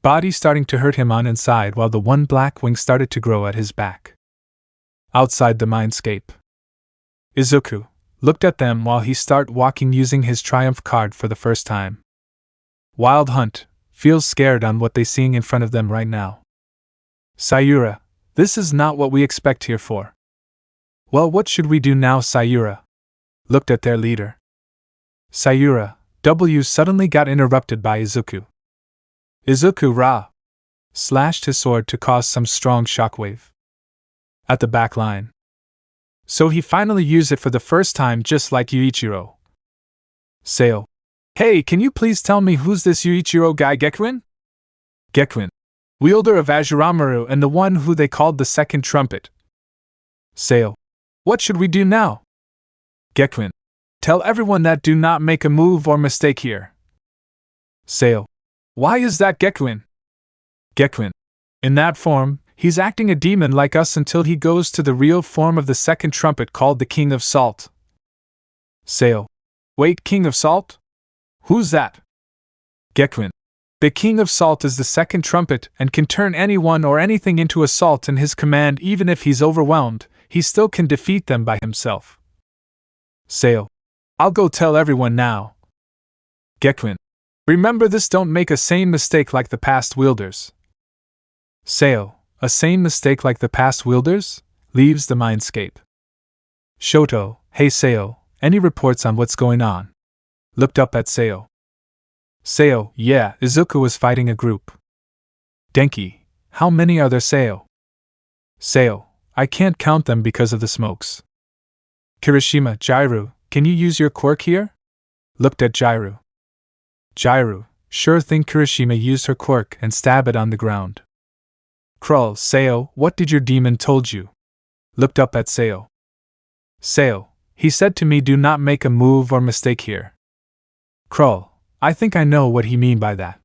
Body starting to hurt him on inside while the one black wing started to grow at his back. Outside the mindscape. Izuku looked at them while he start walking using his triumph card for the first time. Wild Hunt feels scared on what they seeing in front of them right now. Sayura, this is not what we expect here for. Well, what should we do now, Sayura? Looked at their leader. Sayura, W suddenly got interrupted by Izuku. Izuku slashed his sword to cause some strong shockwave at the back line. So he finally used it for the first time, just like Yuichiro. Seo. Hey, can you please tell me who's this Yuichiro guy, Gekuin? Gekuin. Wielder of Azuramaru and the one who they called the second trumpet. Seo. What should we do now? Gekuin. Tell everyone that do not make a move or mistake here. Seo. Why is that, Gekuin? Gekuin. In that form, he's acting a demon like us until he goes to the real form of the second trumpet called the King of Salt. Seo. Wait, King of Salt? Who's that? Gekuin. The King of Salt is the second trumpet and can turn anyone or anything into a salt in his command. Even if he's overwhelmed, he still can defeat them by himself. Seo. I'll go tell everyone now. Gekuin. Remember this, don't make a same mistake like the past wielders. Seo. A same mistake like the past wielders? Leaves the mindscape. Shoto. Hey Seo, any reports on what's going on? Looked up at Seo. Seo. Yeah, Izuku was fighting a group. Denki. How many are there, Seo? Seo. I can't count them because of the smokes. Kirishima. Jairu, can you use your quirk here? Looked at Jairu. Jairu. Sure thing. Kirishima used her quirk and stabbed it on the ground. Krull. Seo, what did your demon told you? Looked up at Seo. Seo. He said to me, do not make a move or mistake here. Krull. I think I know what he mean by that.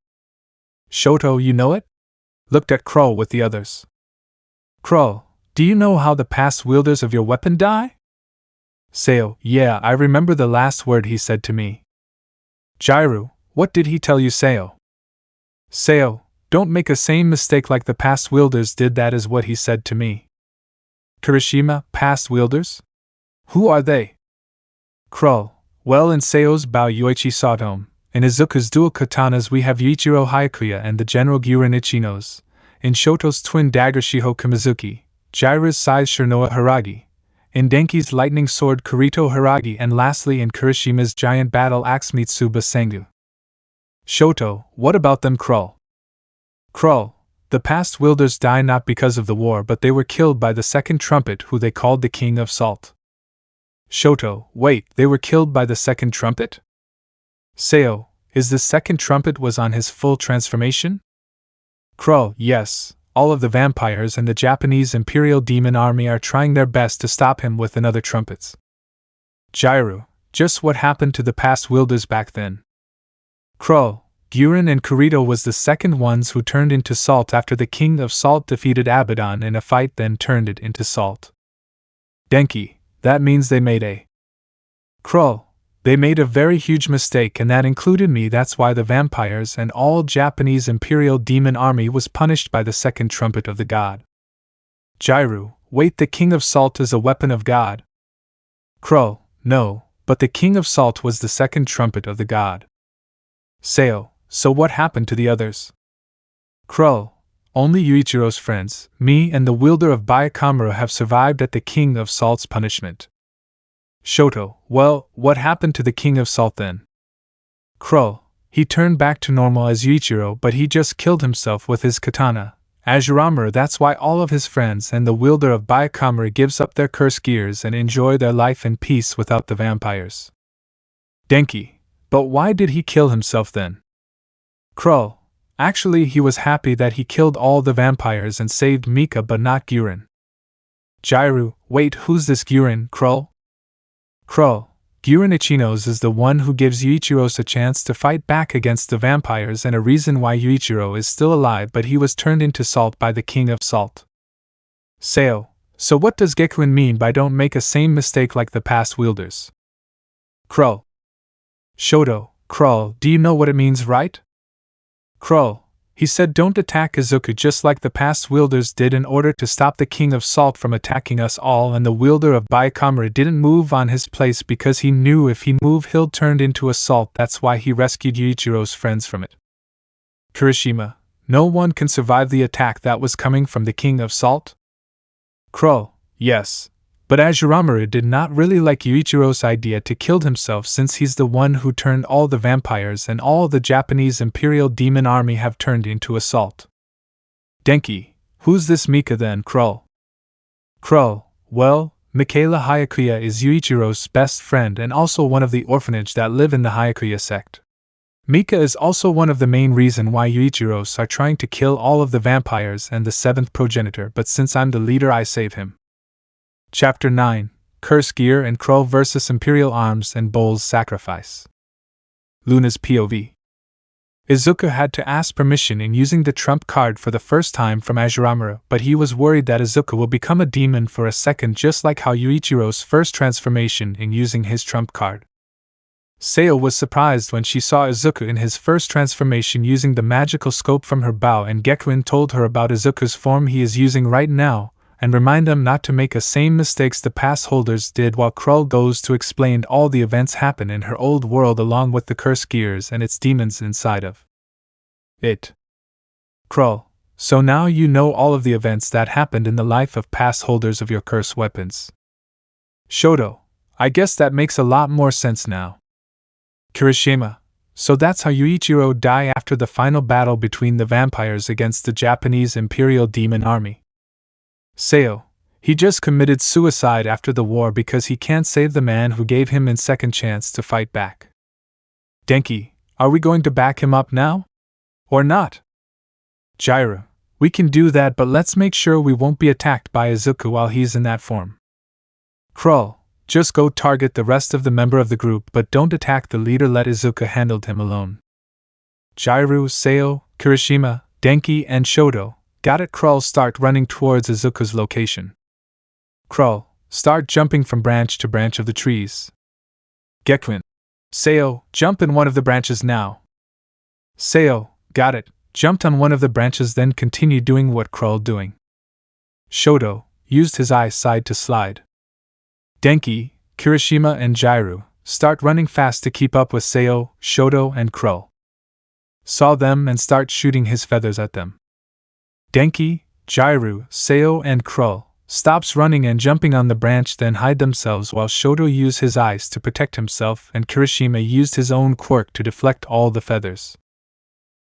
Shoto, you know it? Looked at Krull with the others. Krull. Do you know how the past wielders of your weapon die? Seo. Yeah, I remember the last word he said to me. Jairu. What did he tell you, Seo? Seo. Don't make a same mistake like the past wielders did, that is what he said to me. Kirishima. Past wielders? Who are they? Krull. Well, in Seo's Bao Yoichi Sotome, in Izuku's dual katanas we have Yuichiro Hyakuya and the General Gyuren Ichinos, in Shoto's twin dagger Shiho Kamizuki, Jiraiya's size Shirnoa Haragi, in Denki's lightning sword Kurito Haragi, and lastly in Kirishima's giant battle axe Mitsuba Sengu. Shoto. What about them, Krull? Krull. The past wielders die not because of the war, but they were killed by the second trumpet who they called the King of Salt. Shoto. Wait, they were killed by the second trumpet? Seo. Is the second trumpet was on his full transformation? Krull. Yes, all of the vampires and the Japanese Imperial Demon Army are trying their best to stop him with another trumpets. Jairu. Just what happened to the past wielders back then? Krull. Gyuren and Kurito was the second ones who turned into salt after the King of Salt defeated Abaddon in a fight, then turned it into salt. Denki. That means they made a... Krull. They made a very huge mistake, and that included me. That's why the vampires and all Japanese Imperial Demon Army was punished by the second trumpet of the god. Jairu. Wait, the King of Salt is a weapon of God? Krull. No, but the King of Salt was the second trumpet of the god. Seo. So what happened to the others? Krull. Only Yuichiro's friends, me and the wielder of Bakugou have survived at the King of Salt's punishment. Shoto. Well, what happened to the King of Salt then? Krull. He turned back to normal as Yuichiro, but he just killed himself with his katana, Azuramaru. That's why all of his friends and the wielder of Bakugou gives up their curse gears and enjoy their life in peace without the vampires. Denki. But why did he kill himself then? Krull. Actually, he was happy that he killed all the vampires and saved Mika but not Gyuren. Jairu. Wait, who's this Gyuren, Krull? Krull. Gyuren Ichinos is the one who gives Yuichiro a chance to fight back against the vampires and a reason why Yuichiro is still alive, but he was turned into salt by the King of Salt. Seo. So what does Gekuin mean by don't make a same mistake like the past wielders? Krull. Shoto. Krull, do you know what it means, right? Krull. He said don't attack Izuku just like the past wielders did in order to stop the King of Salt from attacking us all, and the wielder of Bakugou didn't move on his place because he knew if he moved he'll turn into a salt. That's why he rescued Yuichiro's friends from it. Kirishima. No one can survive the attack that was coming from the King of Salt? Krull. Yes, But Azuramuru did not really like Yuichiro's idea to kill himself since he's the one who turned all the vampires and all the Japanese Imperial Demon Army have turned into assault. Denki, who's this Mika then, Krull? Krull, well, Michaela Hayakuya is Yuichiro's best friend and also one of the orphanage that live in the Hayakuya sect. Mika is also one of the main reason why Yuichiros are trying to kill all of the vampires and the seventh progenitor, but since I'm the leader I save him. Chapter 9, Curse Gear and Krull vs. Imperial Arms and Bull's Sacrifice. Luna's POV. Izuku had to ask permission in using the trump card for the first time from Azuramuru, but he was worried that Izuku will become a demon for a second, just like how Yuichiro's first transformation in using his trump card. Sayo was surprised when she saw Izuku in his first transformation using the magical scope from her bow, and Gekuin told her about Izuku's form he is using right now, and remind them not to make the same mistakes the pass holders did, while Krull goes to explain all the events happen in her old world along with the curse gears and its demons inside of it. Krull, so now you know all of the events that happened in the life of pass holders of your curse weapons. Shoto, I guess that makes a lot more sense now. Kirishima, so that's how Yuichiro died after the final battle between the vampires against the Japanese Imperial Demon Army. Sayo, he just committed suicide after the war because he can't save the man who gave him a second chance to fight back. Denki, are we going to back him up now? Or not? Jiraiya, we can do that, but let's make sure we won't be attacked by Izuku while he's in that form. Krull, just go target the rest of the member of the group, but don't attack the leader, let Izuku handle him alone. Jiraiya, Sayo, Kirishima, Denki, and Shoto, got it. Krull, start running towards Izuku's location. Krull, start jumping from branch to branch of the trees. Gekuin, Sayo, jump in one of the branches now. Sayo, got it, jumped on one of the branches, then continue doing what Krull doing. Shoto, used his eyesight to slide. Denki, Kirishima, and Jiraiya, start running fast to keep up with Sayo, Shoto, and Krull. Saw them and start shooting his feathers at them. Denki, Jiraiya, Sayo, and Krull stops running and jumping on the branch, then hide themselves while Shoto used his eyes to protect himself and Kirishima used his own quirk to deflect all the feathers.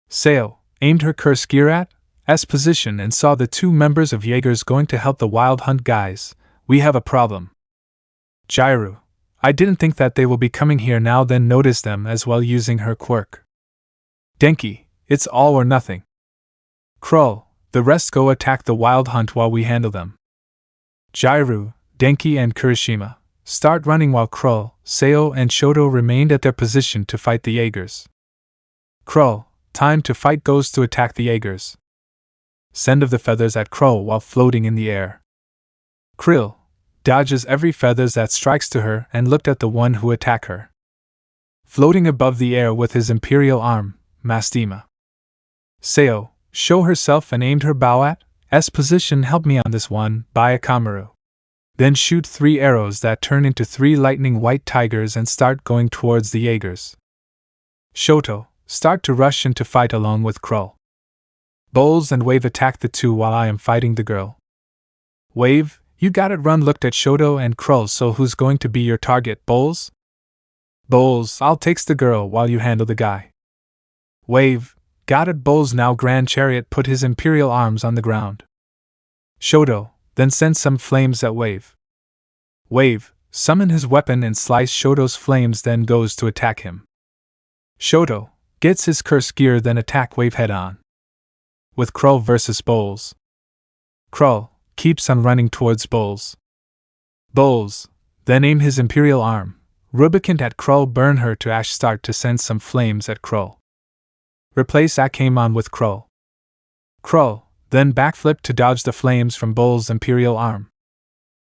Sayo aimed her curse gear at S position and saw the two members of Jaegers going to help the Wild Hunt guys. We have a problem. Jiraiya, I didn't think that they will be coming here now, then noticed them as well using her quirk. Denki, it's all or nothing. Krull, the rest go attack the Wild Hunt while we handle them. Jiraiya, Denki, and Kirishima start running while Krull, Sayo, and Shoto remained at their position to fight the Jaegers. Krull, time to fight, goes to attack the Jaegers. Send of the feathers at Krull while floating in the air. Krill dodges every feather that strikes to her and looked at the one who attack her. Floating above the air with his imperial arm, Mastema. Sayo, show herself and aimed her bow at S position, help me on this one, by Akamaru. Then shoot 3 arrows that turn into 3 lightning white tigers and start going towards the Jaegers. Shoto, start to rush in to fight along with Krull. Bowls and Wave attack the two while I am fighting the girl. Wave, you got it, run, looked at Shoto and Krull, so who's going to be your target, Bowls? Bowls, I'll takes the girl while you handle the guy. Wave, got it, Bowls, now Grand Chariot put his imperial arms on the ground. Shoto, then send some flames at Wave. Wave, summon his weapon and slice Shoto's flames, then goes to attack him. Shoto, gets his curse gear, then attack Wave head on. With Krull versus Bowls. Krull keeps on running towards Bowls. Bowls then aim his imperial arm, Rubicant at Krull, burn her to ash, start to send some flames at Krull. Replace Akame on with Krull. Krull then backflip to dodge the flames from Bowls' imperial arm.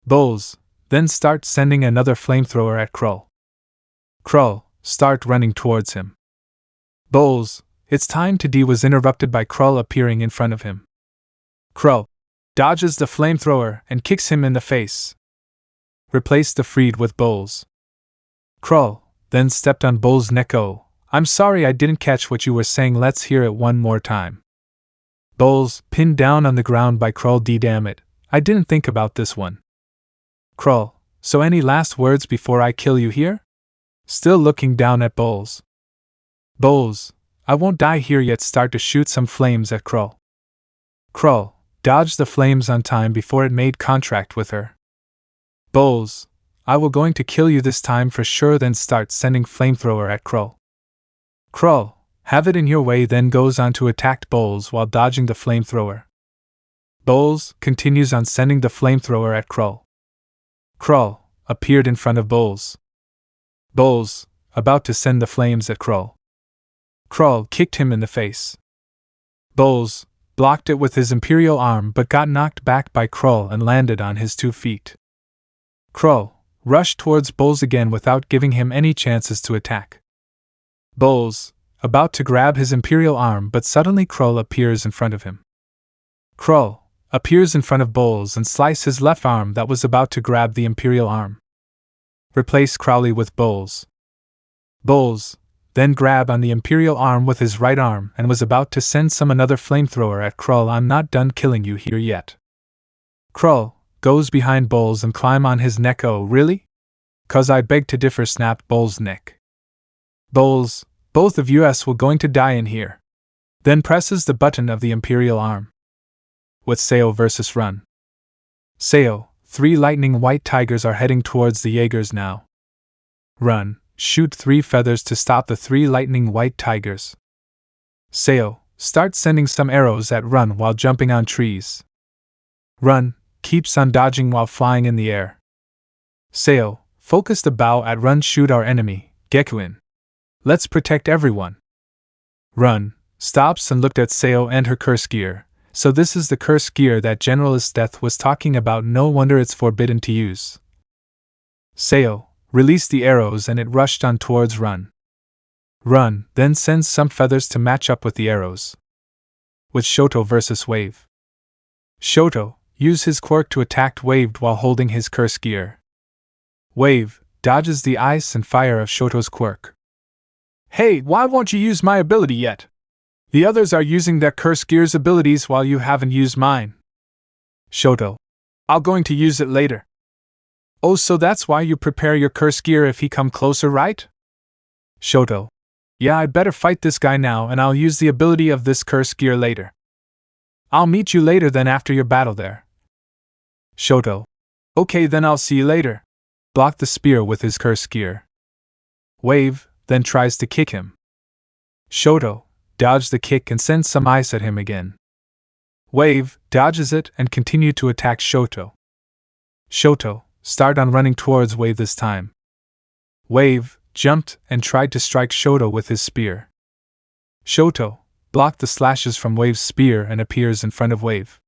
Bowls then start sending another flamethrower at Krull. Krull start running towards him. Bowls, it's time to D, was interrupted by Krull appearing in front of him. Krull dodges the flamethrower and kicks him in the face. Replaced the freed with Bowls. Krull then stepped on Bowls' neck. Oh, I'm sorry, I didn't catch what you were saying, let's hear it one more time. Bowls pinned down on the ground by Krull. D, damn it, I didn't think about this one. Krull, so any last words before I kill you here? Still looking down at Bowles. Bowles, I won't die here yet. Start to shoot some flames at Krull. Krull, dodged the flames on time before it made contact with her. Bowles, I will going to kill you this time for sure. Then start sending flamethrower at Krull. Krull, have it in your way, then goes on to attack Bowles while dodging the flamethrower. Bowles continues on sending the flamethrower at Krull. Krull appeared in front of Bowles. Bowles, about to send the flames at Krull. Krull kicked him in the face. Bowles blocked it with his imperial arm but got knocked back by Krull and landed on his 2 feet. Krull rushed towards Bowles again without giving him any chances to attack. Bowles about to grab his imperial arm, but suddenly Krull appears in front of him. Krull appears in front of Bowles and slices his left arm that was about to grab the imperial arm. Replace Crowley with Bowles. Bowles then grabbed on the imperial arm with his right arm and was about to send another flamethrower at Krull. I'm not done killing you here yet. Krull goes behind Bowles and climb on his neck. Oh really? 'Cause I beg to differ, snapped Bowles' neck. Bowles, both of us will going to die in here. Then presses the button of the imperial arm. With Sao versus Run. Sao, 3 lightning white tigers are heading towards the Jaegers now. Run, shoot 3 feathers to stop the 3 lightning white tigers. Sao, start sending some arrows at Run while jumping on trees. Run, keeps on dodging while flying in the air. Sao, focus the bow at Run, shoot our enemy, Gekuin. Let's protect everyone. Run stops and looked at Sao and her curse gear. So this is the curse gear that Generalist Death was talking about. No wonder it's forbidden to use. Sao released the arrows and it rushed on towards Run. Run then sends some feathers to match up with the arrows. With Shoto versus Wave. Shoto used his quirk to attack Wave while holding his curse gear. Wave dodges the ice and fire of Shoto's quirk. Hey, why won't you use my ability yet? The others are using their curse gear's abilities while you haven't used mine. Shoto, I'll going to use it later. Oh, so that's why you prepare your curse gear if he come closer, right? Shoto, yeah, I'd better fight this guy now and I'll use the ability of this curse gear later. I'll meet you later then after your battle there. Shoto, okay then I'll see you later. Block the spear with his curse gear. Wave then tries to kick him. Shoto dodged the kick and sends some ice at him again. Wave dodges it and continued to attack Shoto. Shoto started on running towards Wave this time. Wave jumped and tried to strike Shoto with his spear. Shoto blocked the slashes from Wave's spear and appears in front of Wave.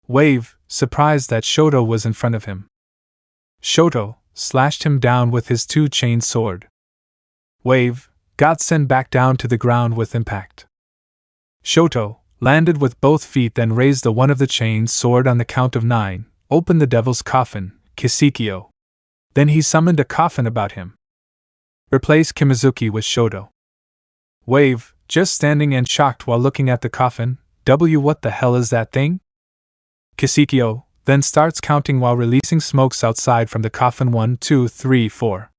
Wave, surprised that Shoto was in front of him. Shoto slashed him down with his 2-chained sword. Wave got sent back down to the ground with impact. Shoto landed with both feet, then raised the one of the chained sword on the count of 9, opened the devil's coffin, Kisikyo. Then he summoned a coffin about him. Replace Kimizuki with Shoto. Wave, just standing and shocked while looking at the coffin. What the hell is that thing? Kisikyo then starts counting while releasing smokes outside from the coffin. 1, 2, 3, 4.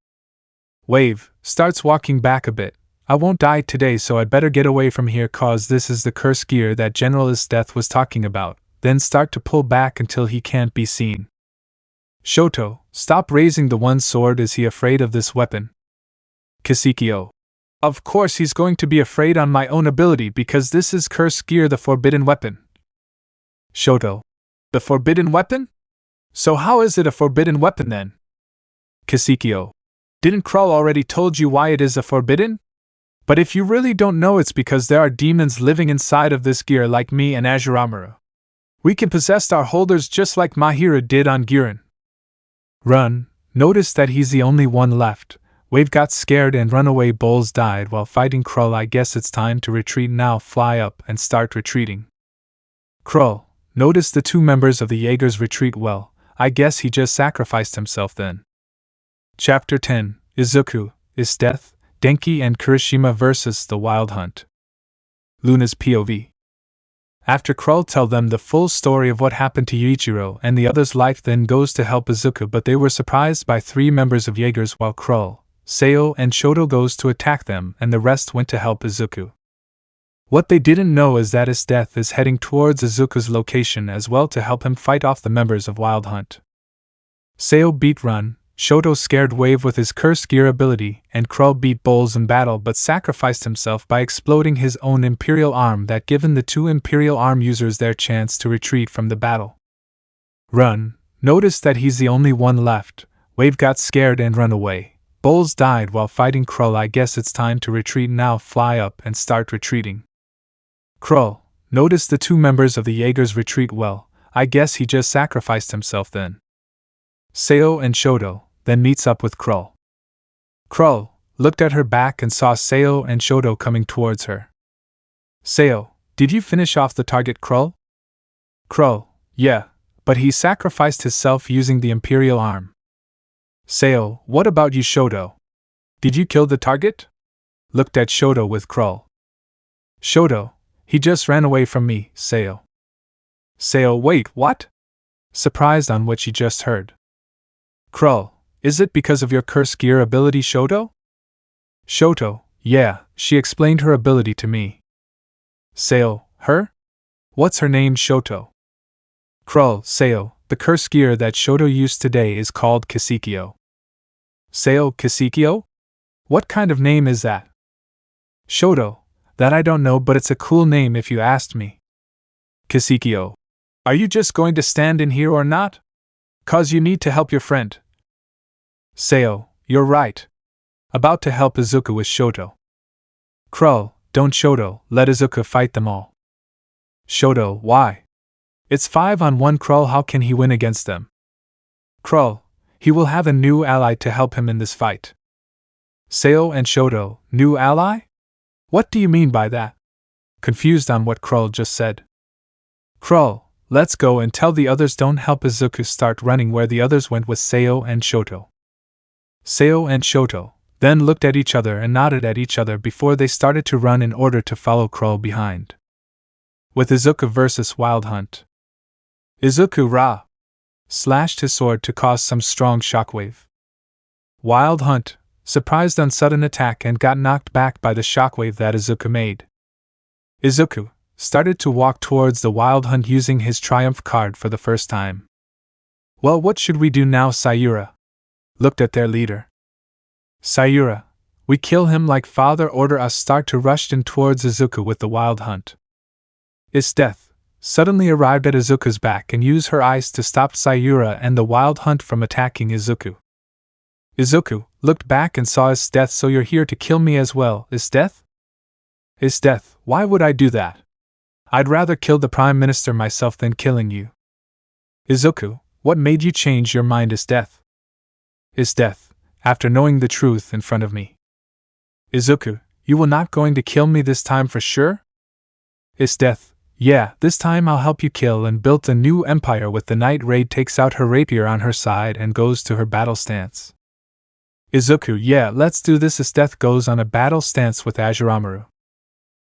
Wave starts walking back a bit. I won't die today, so I'd better get away from here, cause this is the curse gear that Generalist Death was talking about. Then start to pull back until he can't be seen. Shoto, stop raising the one sword. Is he afraid of this weapon? Kisikyo, of course he's going to be afraid on my own ability because this is curse gear, the forbidden weapon. Shoto, the forbidden weapon? So how is it a forbidden weapon then? Kisikyo, didn't Krull already told you why it is a forbidden? But if you really don't know, it's because there are demons living inside of this gear like me and Azuramaru. We can possess our holders just like Mahira did on Giran. Run, notice that he's the only one left. Wave got scared and run away. Bowles died while fighting Krull. I guess it's time to retreat now. Fly up and start retreating. Krull, notice the 2 members of the Jaegers retreat well. I guess he just sacrificed himself then. Chapter 10, Izuku, is Death, Denki and Kirishima versus the Wild Hunt. Luna's POV. After Krull tell them the full story of what happened to Yuichiro and the others, life then goes to help Izuku, but they were surprised by 3 members of Jaegers while Krull, Seo and Shoto goes to attack them and the rest went to help Izuku. What they didn't know is that his death is heading towards Izuku's location as well to help him fight off the members of Wild Hunt. Seo beat Run, Shoto scared Wave with his cursed gear ability, and Krull beat Bulls in battle but sacrificed himself by exploding his own imperial arm that given the 2 imperial arm users their chance to retreat from the battle. Run noticed that he's the only one left, Wave got scared and run away. Bulls died while fighting Krull. I guess it's time to retreat now, fly up and start retreating. Krull noticed the 2 members of the Jaegers retreat well, I guess he just sacrificed himself then. Seo and Shoto then meets up with Krull. Krull looked at her back and saw Seo and Shoto coming towards her. Seo, did you finish off the target, Krull? Krull, yeah, but he sacrificed himself using the imperial arm. Seo, what about you, Shoto? Did you kill the target? Looked at Shoto with Krull. Shoto, he just ran away from me, Seo. Seo, wait, what? Surprised on what she just heard. Krull, is it because of your curse gear ability, Shoto? Shoto, yeah, she explained her ability to me. Seo, her? What's her name, Shoto? Krull, Seo, the curse gear that Shoto used today is called Kisikyo. Seo, Kisikyo? What kind of name is that? Shoto, that I don't know, but it's a cool name if you asked me. Kisikyo, are you just going to stand in here or not? 'Cause you need to help your friend. Seo, you're right. About to help Izuku with Shoto. Krull, don't Shoto, let Izuku fight them all. Shoto, why? It's 5-on-1 Krull, how can he win against them? Krull, he will have a new ally to help him in this fight. Seo and Shoto, new ally? What do you mean by that? Confused on what Krull just said. Krull, let's go and tell the others don't help Izuku start running where the others went with Seo and Shoto. Seo and Shoto then looked at each other and nodded at each other before they started to run in order to follow Krull behind. With Izuku versus Wild Hunt. Izuku slashed his sword to cause some strong shockwave. Wild Hunt surprised on sudden attack and got knocked back by the shockwave that Izuku made. Izuku started to walk towards the Wild Hunt using his triumph card for the first time. Well, what should we do now, Sayura? Looked at their leader. Sayura, we kill him like father, order us start to rush in towards Izuku with the Wild Hunt. Is Death suddenly arrived at Izuku's back and used her eyes to stop Sayura and the Wild Hunt from attacking Izuku. Izuku looked back and saw Is Death, so you're here to kill me as well, Is Death? Is Death, why would I do that? I'd rather kill the Prime Minister myself than killing you. Izuku, what made you change your mind, Is Death? Is Death, after knowing the truth in front of me. Izuku, you will not going to kill me this time for sure? Is Death, yeah, this time I'll help you kill and build a new empire with the Night Raid takes out her rapier on her side and goes to her battle stance. Izuku, yeah, let's do this. Is Death goes on a battle stance with Azuramaru.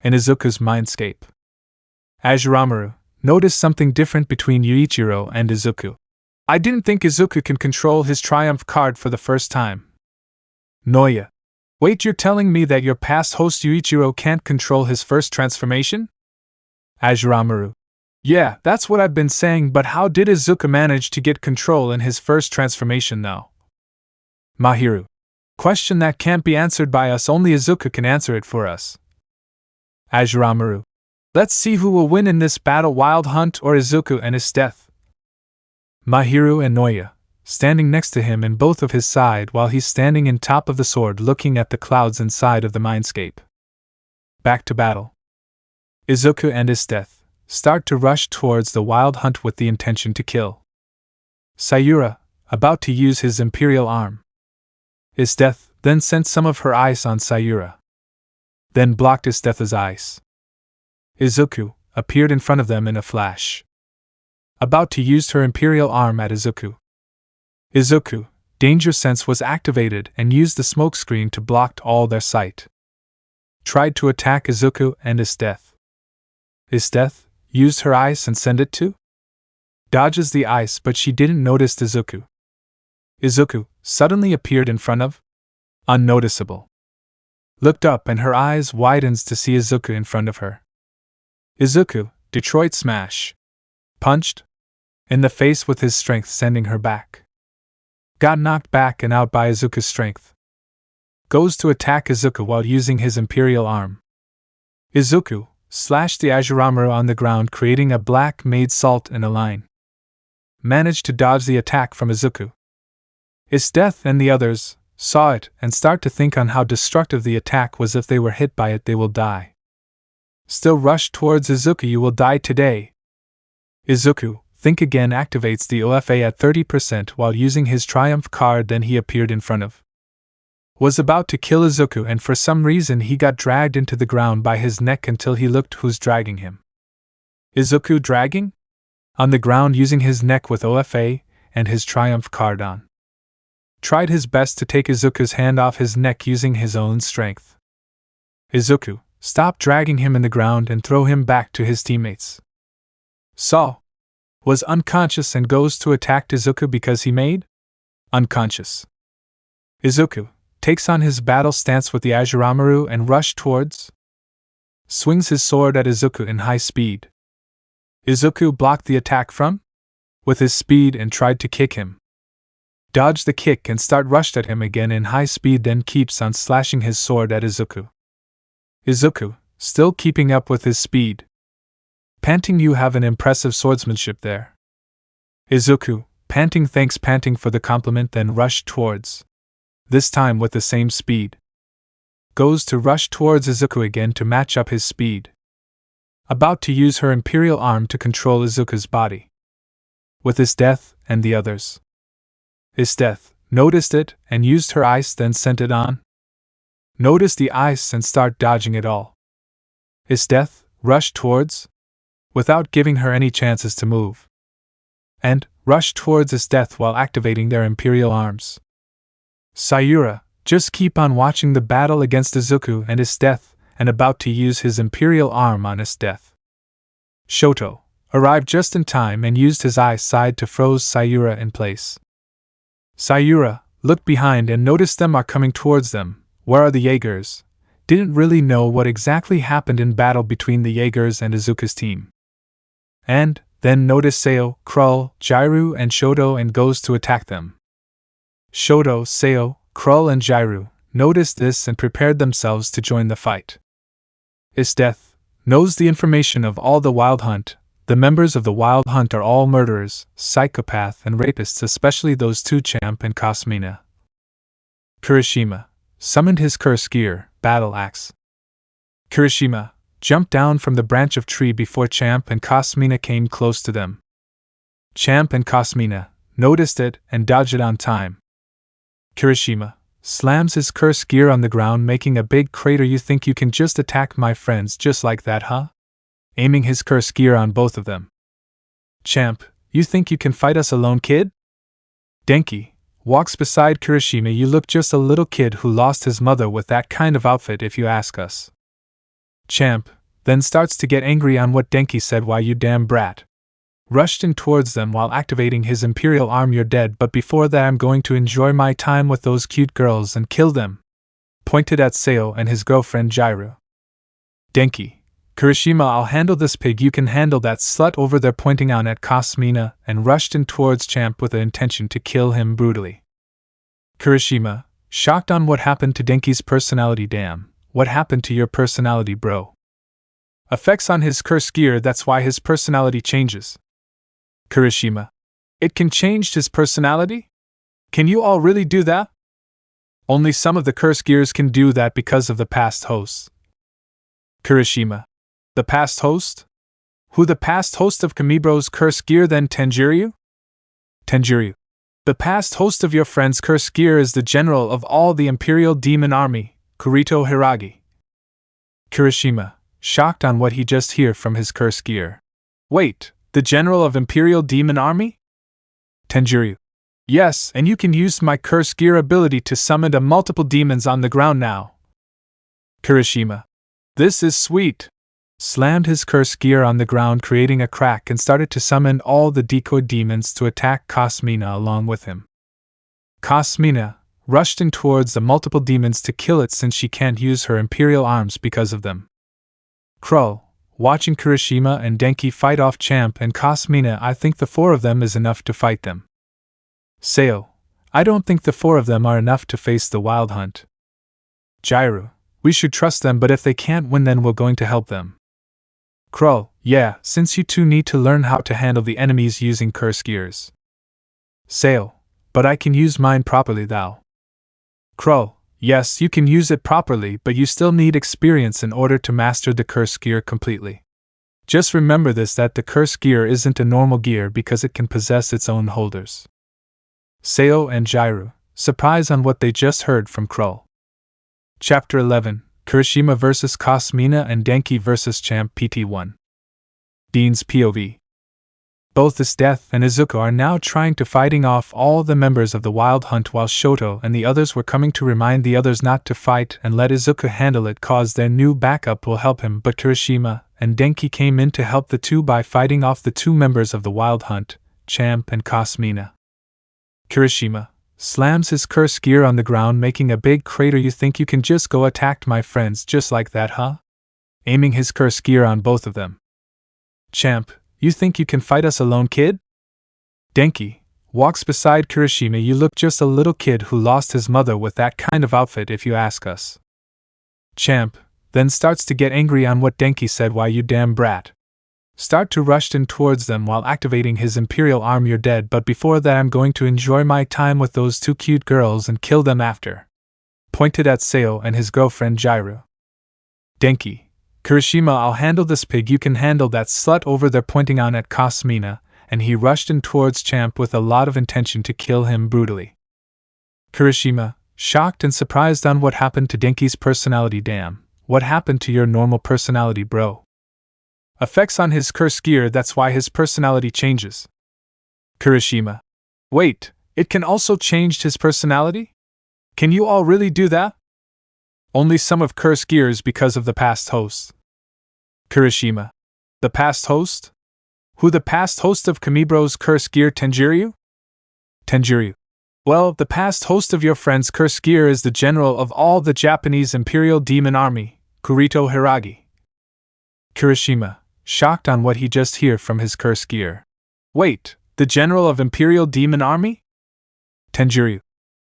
In Izuku's mindscape. Azuramaru noticed something different between Yuichiro and Izuku. I didn't think Izuku can control his triumph card for the first time. Noya. Wait, you're telling me that your past host Yuichiro can't control his first transformation? Azuramaru. Yeah, that's what I've been saying, but how did Izuku manage to get control in his first transformation though? Mahiru. Question that can't be answered by us, only Izuku can answer it for us. Azuramaru. Let's see who will win in this battle, Wild Hunt or Izuku and Is Death. Mahiru and Noya, standing next to him in both of his side while he's standing in top of the sword looking at the clouds inside of the mindscape. Back to battle. Izuku and Is Death start to rush towards the Wild Hunt with the intention to kill. Sayura, about to use his imperial arm. Is Death then sent some of her ice on Sayura. Then blocked Is Death's ice. Izuku appeared in front of them in a flash. About to use her imperial arm at Izuku. Izuku, danger sense was activated and used the smoke screen to block all their sight. Tried to attack Izuku and Is Death. Is Death, Used her ice and send it to? Dodges the ice, but she didn't notice Izuku. Izuku suddenly appeared in front of? Unnoticeable. Looked up and her eyes widens to see Izuku in front of her. Izuku, Detroit smash. Punched? In the face with his strength, sending her back. Got knocked back and out by Izuku's strength. Goes to attack Izuku while using his imperial arm. Izuku slashed the Azuramaru on the ground, creating a black made salt in a line. Managed to dodge the attack from Izuku. His death and the others saw it and start to think on how destructive the attack was. If they were hit by it, they will die. Still rush towards Izuku. You will die today. Izuku, think again, activates the OFA at 30% while using his triumph card. Then he appeared in front of. Was about to kill Izuku, and for some reason he got dragged into the ground by his neck until he looked who's dragging him. Izuku dragging? On the ground using his neck with OFA and his triumph card on. Tried his best to take Izuku's hand off his neck using his own strength. Izuku, stop dragging him in the ground and throw him back to his teammates. Saw. Was unconscious and goes to attack Izuku because he made? Unconscious. Izuku takes on his battle stance with the Azuramaru and rush towards. Swings his sword at Izuku in high speed. Izuku blocked the attack from? With his speed and tried to kick him. Dodged the kick and rushed at him again in high speed, then keeps on slashing his sword at Izuku. Izuku, still keeping up with his speed. Panting, you have an impressive swordsmanship there. Izuku, panting, thanks, panting for the compliment, then rushed towards. This time with the same speed. Goes to rush towards Izuku again to match up his speed. About to use her imperial arm to control Izuku's body. With his death and the others. His death, noticed it and used her ice, then sent it on. Noticed the ice and start dodging it all. His death, rushed towards. Without giving her any chances to move. And rushed towards his death while activating their imperial arms. Sayura, just keep on watching the battle against Izuku and his death, and about to use his imperial arm on his death. Shoto arrived just in time and used his ice side to froze Sayura in place. Sayura looked behind and noticed them are coming towards them. Where are the Jaegers? Didn't really know what exactly happened in battle between the Jaegers and Izuku's team. And then noticed Seo, Krull, Jairu and Shoto and goes to attack them. Shoto, Seo, Krull and Jairu noticed this and prepared themselves to join the fight. His death knows the information of all the Wild Hunt. The members of the Wild Hunt are all murderers, psychopaths and rapists, especially those two, Champ and Cosmina. Kirishima summoned his curse gear, battle axe. Kirishima jumped down from the branch of tree before Champ and Cosmina came close to them. Champ and Cosmina noticed it and dodged it on time. Kirishima slams his curse gear on the ground, making a big crater. You think you can just attack my friends just like that, huh? Aiming his curse gear on both of them. Champ, you think you can fight us alone, kid? Denki walks beside Kirishima. You look just a little kid who lost his mother with that kind of outfit, if you ask us. Champ then starts to get angry on what Denki said. Why, you damn brat. Rushed in towards them while activating his imperial arm. You're dead, but before that I'm going to enjoy my time with those cute girls and kill them. Pointed at Seo and his girlfriend Jairu. Denki, Kirishima, I'll handle this pig, you can handle that slut over there, pointing out at Cosmina, and rushed in towards Champ with the intention to kill him brutally. Kirishima, shocked on what happened to Denki's personality. Damn, what happened to your personality, bro? Effects on his curse gear, that's why his personality changes. Kirishima, it can change his personality? Can you all really do that? Only some of the curse gears can do that because of the past hosts. Kirishima, the past host? Who the past host of Kamibro's curse gear then? Tenjiryu? Tenjiryu, the past host of your friend's curse gear is the general of all the Imperial Demon Army, Kurito Hiragi. Kirishima, shocked on what he just heard from his curse gear. Wait, the general of Imperial Demon Army? Tenjiryu, yes, and you can use my curse gear ability to summon a multiple demons on the ground now. Kirishima, this is sweet. slammed his curse gear on the ground, creating a crack, and started to summon all the decoy demons to attack Cosmina along with him. Cosmina rushed in towards the multiple demons to kill it since she can't use her imperial arms because of them. Krull, watching Kirishima and Denki fight off Champ and Cosmina, I think the 4 of them is enough to fight them. Sayo, I don't think the 4 of them are enough to face the Wild Hunt. Jairu, we should trust them, but if they can't win, then we're going to help them. Krull, yeah, since you two need to learn how to handle the enemies using curse gears. Sayo, but I can use mine properly thou. Krull, yes, you can use it properly, but you still need experience in order to master the curse gear completely. Just remember this, that the curse gear isn't a normal gear because it can possess its own holders. Sayo and Jairu, surprised on what they just heard from Krull. Chapter 11, Kirishima vs. Cosmina and Denki vs. Champ PT1. Dean's POV. Both this Death and Izuku are now trying to fighting off all the members of the Wild Hunt, while Shoto and the others were coming to remind the others not to fight and let Izuku handle it cause their new backup will help him, but Kirishima and Denki came in to help the two by fighting off the 2 members of the Wild Hunt, Champ and Cosmina. Kirishima slams his curse gear on the ground, making a big crater. You think you can just go attack my friends just like that, huh? Aiming his curse gear on both of them. Champ, you think you can fight us alone, kid? Denki walks beside Kirishima. You look just a little kid who lost his mother with that kind of outfit if you ask us. Champ then starts to get angry on what Denki said. Why, you damn brat. Start to rush in towards them while activating his imperial arm. You're dead, but before that I'm going to enjoy my time with those 2 cute girls and kill them after. Pointed at Sayo and his girlfriend Jairu. Denki, Kirishima, I'll handle this pig, you can handle that slut over there, pointing on at Cosmina, and he rushed in towards Champ with a lot of intention to kill him brutally. Kirishima, shocked and surprised on what happened to Denki's personality. Damn, what happened to your normal personality, bro? Effects on his curse gear, that's why his personality changes. Kirishima, wait, it can also change his personality? Can you all really do that? Only some of curse gears because of the past host. Kirishima, the past host? Who, the past host of Kamibro's curse gear? Tenjiryu? Tenjiryu. Well, the past host of your friend's curse gear is the general of all the Japanese Imperial Demon Army, Kurito Hiragi. Kirishima, shocked on what he just heard from his curse gear. Wait, the general of Imperial Demon Army? Tenjiryu.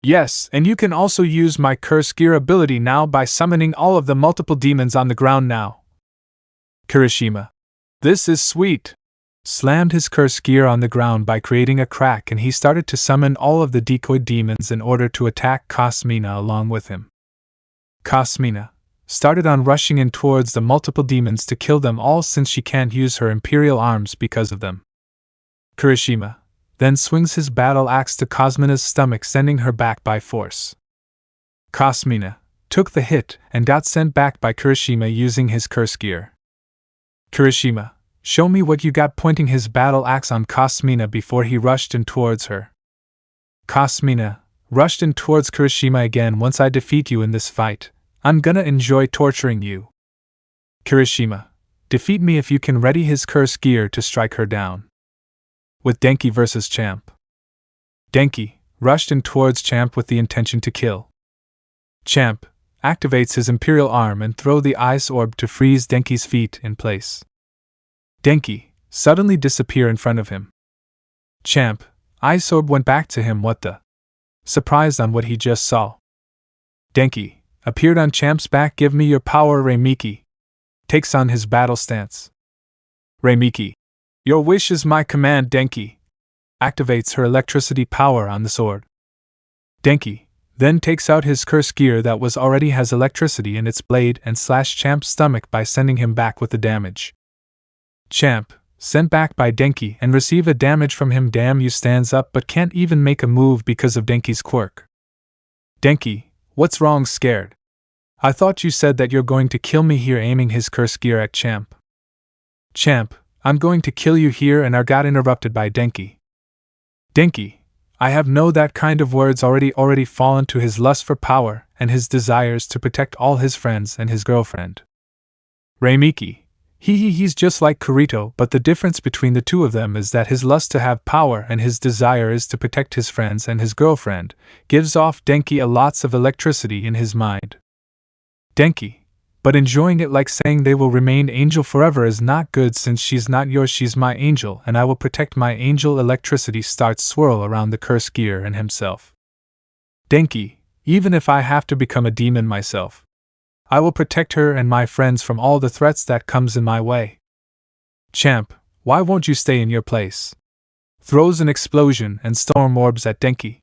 Yes, and you can also use my curse gear ability now by summoning all of the multiple demons on the ground now. Kirishima. This is sweet. Slammed his curse gear on the ground by creating a crack, and he started to summon all of the decoy demons in order to attack Cosmina along with him. Cosmina started on rushing in towards the multiple demons to kill them all since she can't use her imperial arms because of them. Kirishima then swings his battle axe to Cosmina's stomach, sending her back by force. Cosmina took the hit and got sent back by Kirishima using his curse gear. Kirishima, show me what you got, pointing his battle axe on Cosmina before he rushed in towards her. Cosmina rushed in towards Kirishima again. Once I defeat you in this fight, I'm gonna enjoy torturing you. Kirishima, defeat me if you can. Ready his curse gear to strike her down. With Denki vs. Champ. Denki rushed in towards Champ with the intention to kill. Champ activates his imperial arm and throw the ice orb to freeze Denki's feet in place. Denki suddenly disappear in front of him. Champ ice orb went back to him. What the? Surprised on what he just saw. Denki appeared on Champ's back. Give me your power, Reimiki. Takes on his battle stance. Reimiki. Your wish is my command. Denki activates her electricity power on the sword. Denki then takes out his curse gear that was already has electricity in its blade and slash Champ's stomach by sending him back with the damage. Champ sent back by Denki and receive a damage from him. Damn, you stands up but can't even make a move because of Denki's quirk. Denki, what's wrong? Scared? I thought you said that you're going to kill me here, aiming his curse gear at Champ. Champ, I'm going to kill you here, and got interrupted by Denki. Denki, I have no that kind of words. Already fallen to his lust for power and his desires to protect all his friends and his girlfriend. Reimiki, He's just like Kurito, but the difference between the two of them is that his lust to have power and his desire is to protect his friends and his girlfriend, gives off Denki a lots of electricity in his mind. Denki, but enjoying it like saying they will remain angel forever is not good since she's not yours, she's my angel and I will protect my angel. Electricity starts swirl around the cursed gear and himself. Denki, even if I have to become a demon myself, I will protect her and my friends from all the threats that comes in my way. Champ, why won't you stay in your place? Throws an explosion and storm orbs at Denki.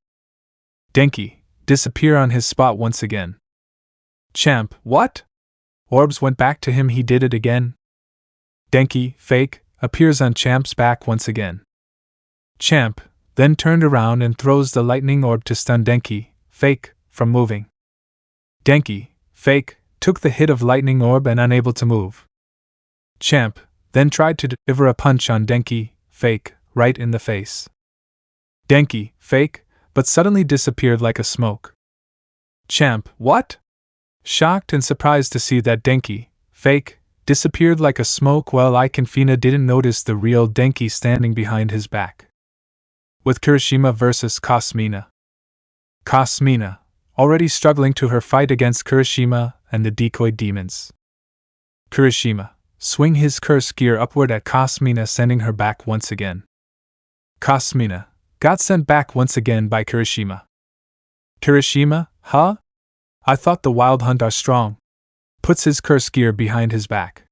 Denki, disappear on his spot once again. Champ, what? Orbs went back to him, he did it again. Denki, fake, appears on Champ's back once again. Champ, then turned around and throws the lightning orb to stun Denki, fake, from moving. Denki, fake, took the hit of lightning orb and unable to move. Champ then tried to deliver a punch on Denki, fake, right in the face. Denki, fake, but suddenly disappeared like a smoke. Champ, what? Shocked and surprised to see that Denki, fake, disappeared like a smoke while Ikenfina didn't notice the real Denki standing behind his back. With Kirishima versus Cosmina. Cosmina, already struggling to her fight against Kirishima and the decoy demons. Kirishima, swing his curse gear upward at Cosmina, sending her back once again. Cosmina, got sent back once again by Kirishima. Kirishima, huh? I thought the Wild Hunt are strong. Puts his curse gear behind his back.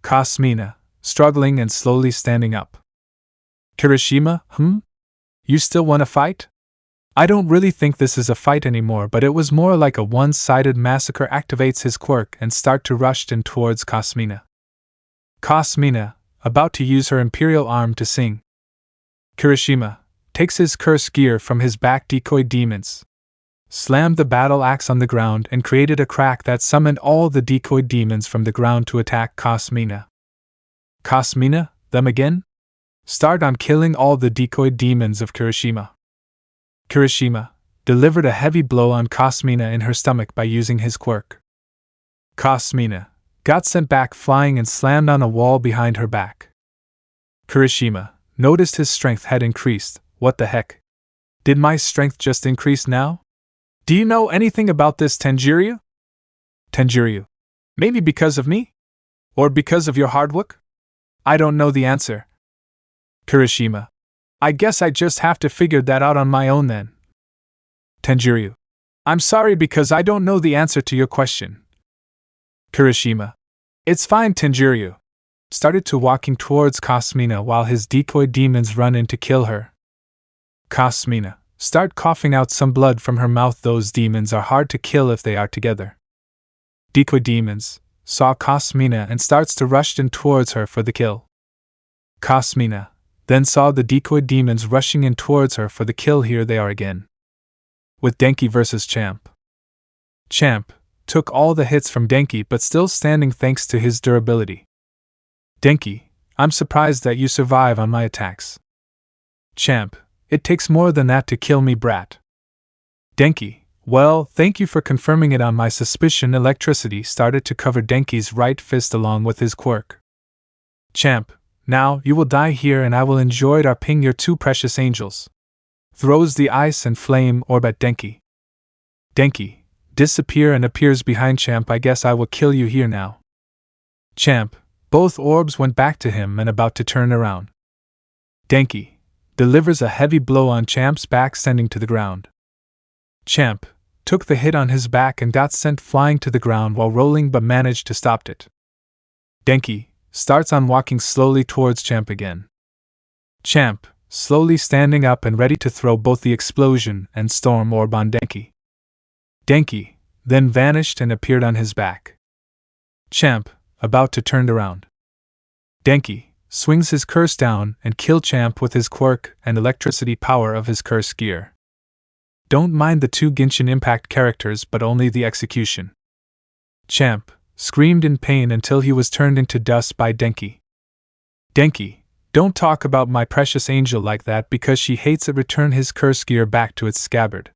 Cosmina, struggling and slowly standing up. Kirishima, You still want to fight? I don't really think this is a fight anymore, but it was more like a one-sided massacre. Activates his quirk and start to rush in towards Cosmina. Cosmina, about to use her imperial arm to sing. Kirishima, takes his curse gear from his back. Decoy demons. Slammed the battle axe on the ground and created a crack that summoned all the decoy demons from the ground to attack Cosmina. Cosmina, them again? Start on killing all the decoy demons of Kirishima. Kirishima delivered a heavy blow on Cosmina in her stomach by using his quirk. Cosmina got sent back flying and slammed on a wall behind her back. Kirishima noticed his strength had increased. What the heck? Did my strength just increase now? Do you know anything about this, Tanjiro? Tanjiro, maybe because of me? Or because of your hard work? I don't know the answer. Kirishima, I guess I just have to figure that out on my own then. Tanjiro, I'm sorry because I don't know the answer to your question. Kirishima, it's fine. Tanjiro started to walking towards Cosmina while his decoy demons run in to kill her. Cosmina, start coughing out some blood from her mouth. Those demons are hard to kill if they are together. Decoy demons saw Cosmina and starts to rush in towards her for the kill. Cosmina then saw the decoy demons rushing in towards her for the kill. Here they are again. With Denki versus Champ. Champ took all the hits from Denki but still standing thanks to his durability. Denki, I'm surprised that you survive on my attacks. Champ, it takes more than that to kill me, brat. Denki, well, thank you for confirming it on my suspicion. Electricity started to cover Denki's right fist along with his quirk. Champ, now you will die here and I will enjoy it. Ping your two precious angels. Throws the ice and flame orb at Denki. Denki, disappear and appears behind Champ. I guess I will kill you here now. Champ, both orbs went back to him and about to turn around. Denki delivers a heavy blow on Champ's back, sending to the ground. Champ took the hit on his back and got sent flying to the ground while rolling but managed to stop it. Denki starts on walking slowly towards Champ again. Champ slowly standing up and ready to throw both the explosion and storm orb on Denki. Denki then vanished and appeared on his back. Champ about to turn around. Denki swings his curse down and kill Champ with his quirk and electricity power of his curse gear. Don't mind the two Genshin Impact characters but only the execution. Champ screamed in pain until he was turned into dust by Denki. Denki, don't talk about my precious angel like that because she hates it. Return his curse gear back to its scabbard.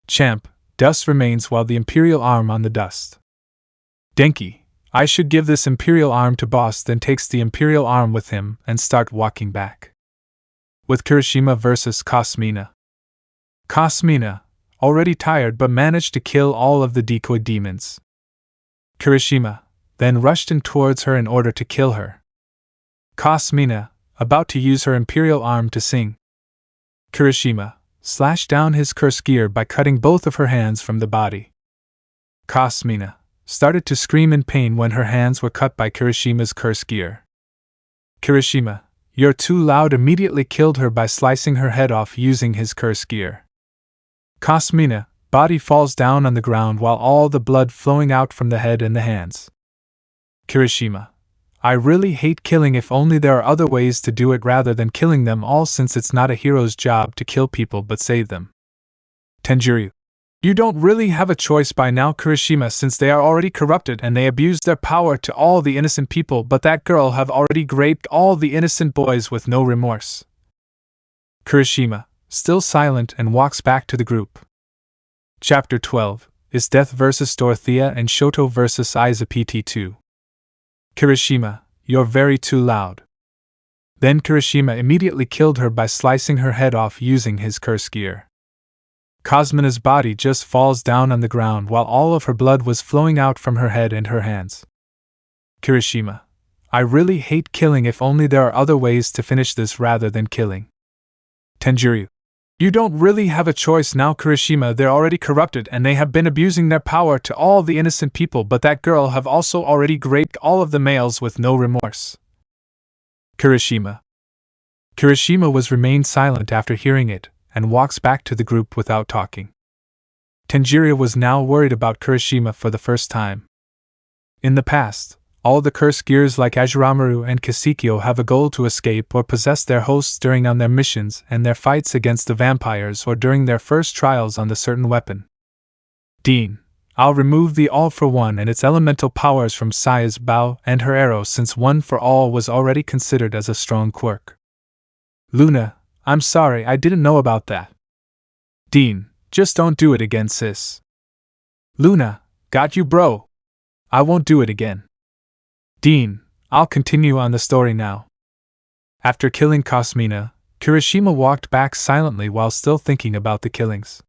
Champ, dust remains while the imperial arm on the dust. Denki, I should give this imperial arm to boss, then takes the imperial arm with him and start walking back. With Kirishima versus Cosmina. Cosmina, already tired but managed to kill all of the decoy demons. Kirishima then rushed in towards her in order to kill her. Cosmina, about to use her imperial arm to sing. Kirishima slashed down his curse gear by cutting both of her hands from the body. Cosmina started to scream in pain when her hands were cut by Kirishima's curse gear. Kirishima, "You're too loud," immediately killed her by slicing her head off using his curse gear. Cosmina body falls down on the ground while all the blood flowing out from the head and the hands. Kirishima, "I really hate killing. If only there are other ways to do it rather than killing them all, since it's not a hero's job to kill people but save them." Tenjiro, "You don't really have a choice by now, Kirishima, since they are already corrupted and they abused their power to all the innocent people, but that girl have already raped all the innocent boys with no remorse." Kirishima, still silent, and walks back to the group. Chapter 12 is Death vs. Dorothea and Shoto vs. Aizawa PT2. Kirishima, "You're very too loud." Then Kirishima immediately killed her by slicing her head off using his curse gear. Cosmina's body just falls down on the ground while all of her blood was flowing out from her head and her hands. Kirishima, "I really hate killing. If only there are other ways to finish this rather than killing." Tenjiro, "You don't really have a choice now, Kirishima. They're already corrupted and they have been abusing their power to all the innocent people, but that girl have also already raped all of the males with no remorse." Kirishima was remained silent after hearing it, and walks back to the group without talking. Tenjiro was now worried about Kirishima for the first time. In the past, all the curse gears like Ajuramaru and Kisikyo have a goal to escape or possess their hosts during on their missions and their fights against the vampires or during their first trials on the certain weapon. Dean, I'll remove the All for One and its elemental powers from Saya's bow and her arrow, since One for All was already considered as a strong quirk. Luna, I'm sorry, I didn't know about that. Dean, just don't do it again, sis. Luna, got you, bro. I won't do it again. Dean, I'll continue on the story now. After killing Cosmina, Kirishima walked back silently while still thinking about the killings.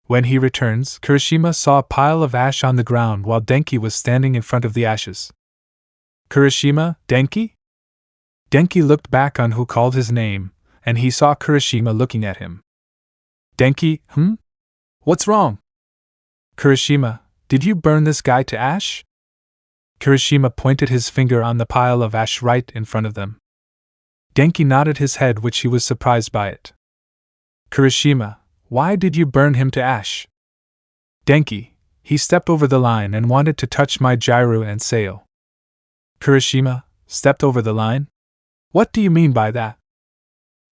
When he returns, Kirishima saw a pile of ash on the ground while Denki was standing in front of the ashes. Kirishima, Denki? Denki looked back on who called his name, and he saw Kirishima looking at him. Denki, What's wrong? Kirishima, did you burn this guy to ash? Kirishima pointed his finger on the pile of ash right in front of them. Denki nodded his head, which he was surprised by it. Kirishima, why did you burn him to ash? Denki, he stepped over the line and wanted to touch my gyro and sail. Kirishima, stepped over the line? What do you mean by that?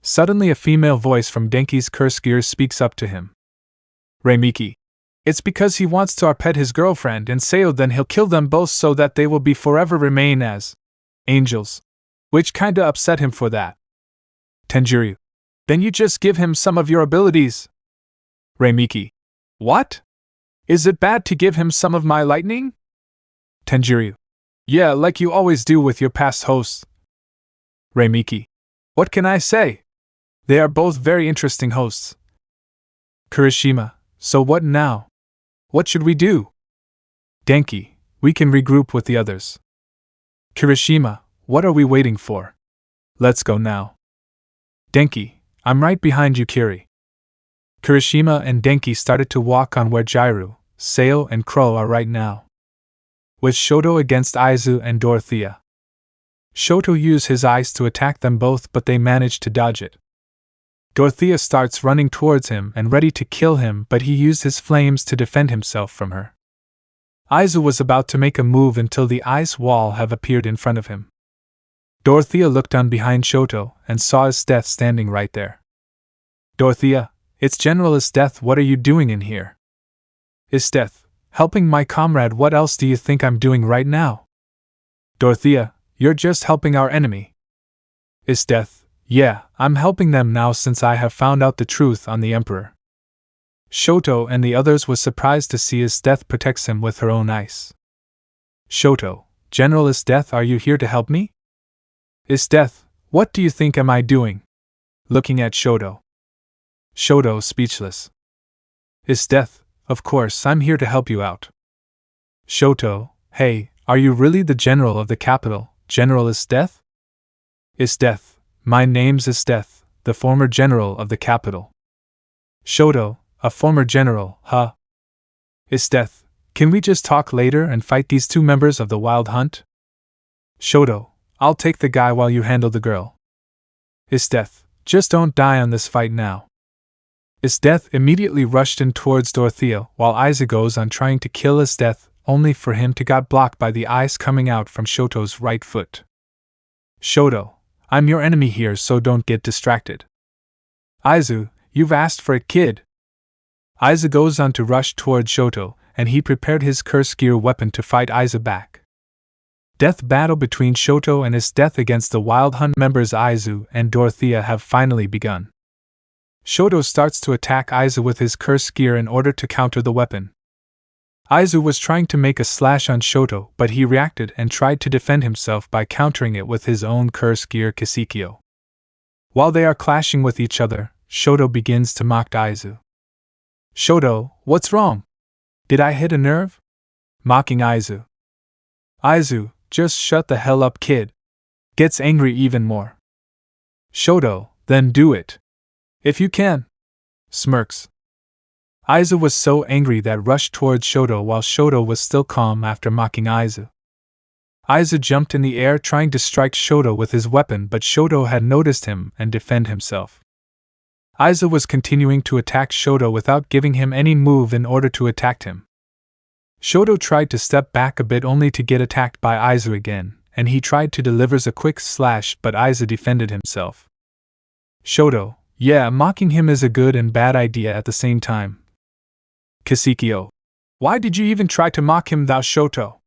Suddenly a female voice from Denki's curse gears speaks up to him. Reimiki. It's because he wants to arped his girlfriend and Sayo, then he'll kill them both so that they will be forever remain as angels. Which kinda upset him for that. Tenjiro. Then you just give him some of your abilities. Reimiki. What? Is it bad to give him some of my lightning? Tenjiro. Yeah, like you always do with your past hosts. Reimiki. What can I say? They are both very interesting hosts. Kirishima. So what now? What should we do? Denki, we can regroup with the others. Kirishima, what are we waiting for? Let's go now. Denki, I'm right behind you, Kiri. Kirishima and Denki started to walk on where Gyru, Sayo, and Crow are right now. With Shoto against Aizu and Dorothea. Shoto used his eyes to attack them both, but they managed to dodge it. Dorothea starts running towards him and ready to kill him, but he used his flames to defend himself from her. Aizu was about to make a move until the ice wall have appeared in front of him. Dorothea looked on behind Shoto and saw his death standing right there. Dorothea, it's General Death, what are you doing in here? Death, helping my comrade, what else do you think I'm doing right now? Dorothea, you're just helping our enemy. Death, yeah, I'm helping them now since I have found out the truth on the Emperor. Shoto and the others was surprised to see his death protects him with her own ice. Shoto, General is Death, are you here to help me? Is Death, what do you think am I doing? Looking at Shoto. Shoto, speechless. Is Death, of course, I'm here to help you out. Shoto, hey, are you really the general of the capital, General is Death? Is Death, my name's Is Death, the former general of the capital. Shoto, a former general, huh? Is Death, can we just talk later and fight these two members of the Wild Hunt? Shoto, I'll take the guy while you handle the girl. Is Death, just don't die on this fight now. Is Death immediately rushed in towards Dorothea while Izuku goes on trying to kill Is Death, only for him to get blocked by the ice coming out from Shoto's right foot. Shoto, I'm your enemy here, so don't get distracted. Izuku, you've asked for it, kid. Izuku goes on to rush towards Shoto, and he prepared his curse gear weapon to fight Izuku back. Death battle between Shoto and Is Death against the Wild Hunt members Izuku and Dorothea have finally begun. Shoto starts to attack Izuku with his curse gear in order to counter the weapon. Izuku was trying to make a slash on Shoto, but he reacted and tried to defend himself by countering it with his own curse gear Kisikyo. While they are clashing with each other, Shoto begins to mock Izuku. Shoto, what's wrong? Did I hit a nerve? Mocking Izuku. Izuku, just shut the hell up, kid. Gets angry even more. Shoto, then do it. If you can. Smirks. Izuku was so angry that rushed towards Shoto while Shoto was still calm after mocking Izuku. Izuku jumped in the air trying to strike Shoto with his weapon, but Shoto had noticed him and defend himself. Izuku was continuing to attack Shoto without giving him any move in order to attack him. Shoto tried to step back a bit only to get attacked by Izuku again, and he tried to deliver a quick slash, but Izuku defended himself. Shoto, yeah, mocking him is a good and bad idea at the same time. Kisikyo, why did you even try to mock him, thou Shoto?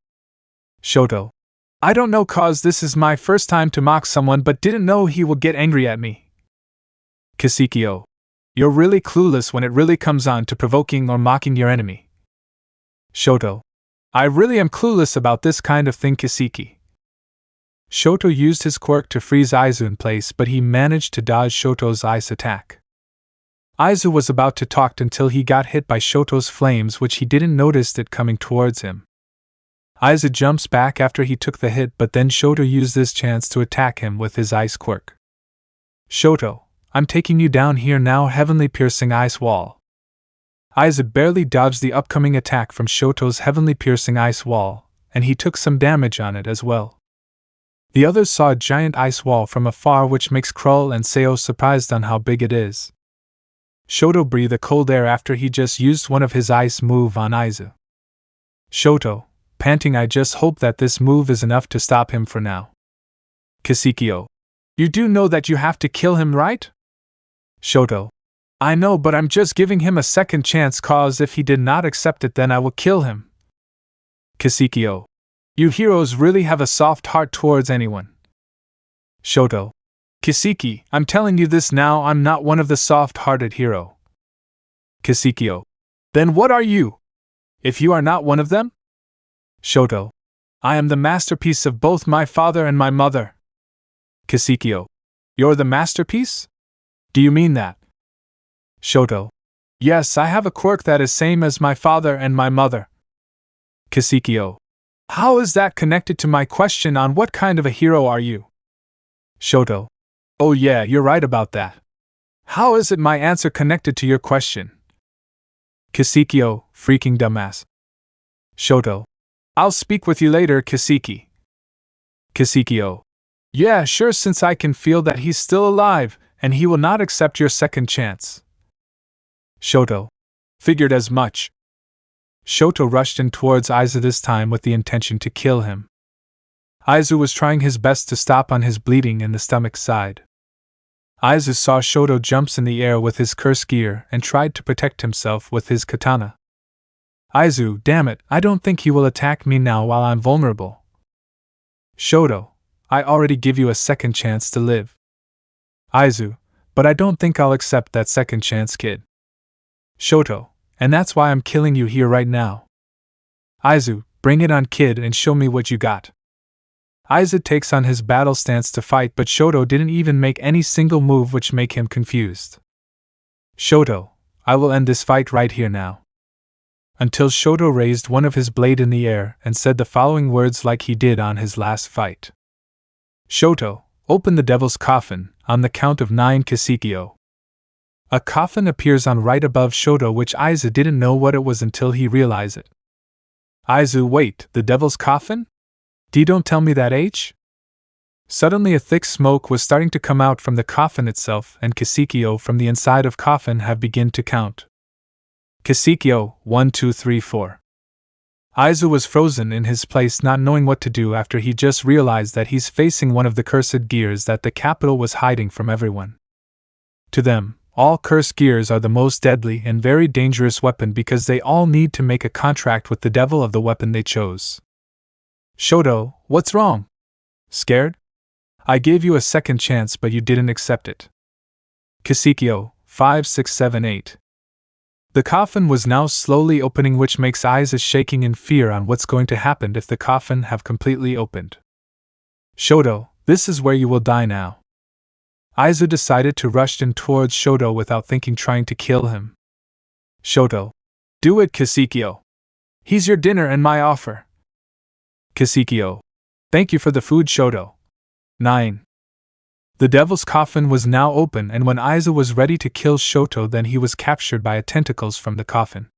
Shoto, I don't know, cause this is my first time to mock someone but didn't know he would get angry at me. Kisikyo, you're really clueless when it really comes on to provoking or mocking your enemy. Shoto, I really am clueless about this kind of thing, Kisiki. Shoto used his quirk to freeze Izuku in place, but he managed to dodge Shoto's ice attack. Izuku was about to talk until he got hit by Shoto's flames, which he didn't notice it coming towards him. Izuku jumps back after he took the hit, but then Shoto used this chance to attack him with his ice quirk. Shoto, I'm taking you down here now, heavenly piercing ice wall. Izuku barely dodged the upcoming attack from Shoto's heavenly piercing ice wall, and he took some damage on it as well. The others saw a giant ice wall from afar, which makes Krull and Seo surprised on how big it is. Shoto breathed a cold air after he just used one of his ice move on Izuku. Shoto, panting, I just hope that this move is enough to stop him for now. Kisikyo, you do know that you have to kill him, right? Shoto, I know, but I'm just giving him a second chance, cause if he did not accept it then I will kill him. Kisikyo, you heroes really have a soft heart towards anyone. Shoto, Kisiki, I'm telling you this now, I'm not one of the soft-hearted hero. Kisikyo, then what are you? If you are not one of them? Shoto, I am the masterpiece of both my father and my mother. Kisikyo, you're the masterpiece? Do you mean that? Shoto, yes, I have a quirk that is same as my father and my mother. Kisikyo, how is that connected to my question on what kind of a hero are you? Shoto, oh yeah, you're right about that. How is it my answer connected to your question? Kisikyo, freaking dumbass. Shoto, I'll speak with you later, Kisiki. Kisikyo, yeah, sure, since I can feel that he's still alive, and he will not accept your second chance. Shoto, figured as much. Shoto rushed in towards Izuku this time with the intention to kill him. Izuku was trying his best to stop on his bleeding in the stomach side. Izuku saw Shoto jumps in the air with his curse gear and tried to protect himself with his katana. Izuku, damn it, I don't think he will attack me now while I'm vulnerable. Shoto, I already give you a second chance to live. Izuku, but I don't think I'll accept that second chance, kid. Shoto, and that's why I'm killing you here right now. Izuku, Bring it on, kid, and show me what you got. Aiza takes on his battle stance to fight, but Shoto didn't even make any single move, which make him confused. Shoto, I will end this fight right here now. Until Shoto raised one of his blade in the air and said the following words like he did on his last fight. Shoto, open the devil's coffin, on the count of 9 Kisikyo. A coffin appears on right above Shoto, which Aizu didn't know what it was until he realized it. Aizu, wait, the devil's coffin? Don't tell me that, H? Suddenly a thick smoke was starting to come out from the coffin itself, and Kisikyo from the inside of coffin have begun to count. Kisikyo, 1, 2, 3, 4. Aizu was frozen in his place, not knowing what to do after he just realized that he's facing one of the cursed gears that the capital was hiding from everyone. To them, all cursed gears are the most deadly and very dangerous weapon because they all need to make a contract with the devil of the weapon they chose. Shoto, what's wrong? Scared? I gave you a second chance, but you didn't accept it. Kisikyo, 5, 6, 7, 8. The coffin was now slowly opening, which makes Aiza shaking in fear on what's going to happen if the coffin have completely opened. Shoto, this is where you will die now. Aizu decided to rush in towards Shoto without thinking, trying to kill him. Shoto, do it, Kisikyo. He's your dinner and my offer. Kisikyo, thank you for the food, Shoto. 9. The devil's coffin was now open, and when Aizu was ready to kill Shoto, then he was captured by tentacles from the coffin.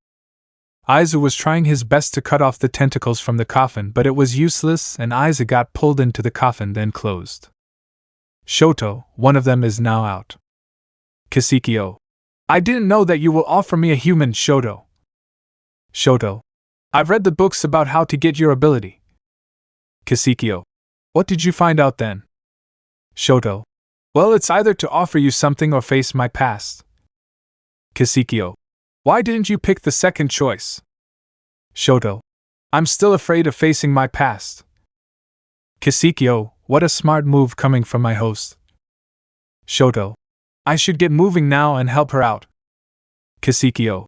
Aizu was trying his best to cut off the tentacles from the coffin, but it was useless, and Aizu got pulled into the coffin, then closed. Shoto, one of them is now out. Kisikyo, I didn't know that you will offer me a human, Shoto. Shoto, I've read the books about how to get your ability. Kisikyo, what did you find out then? Shoto, well, it's either to offer you something or face my past. Kisikyo, why didn't you pick the second choice? Shoto, I'm still afraid of facing my past. Kisikyo, what a smart move coming from my host. Shoto, I should get moving now and help her out. Kisikyo,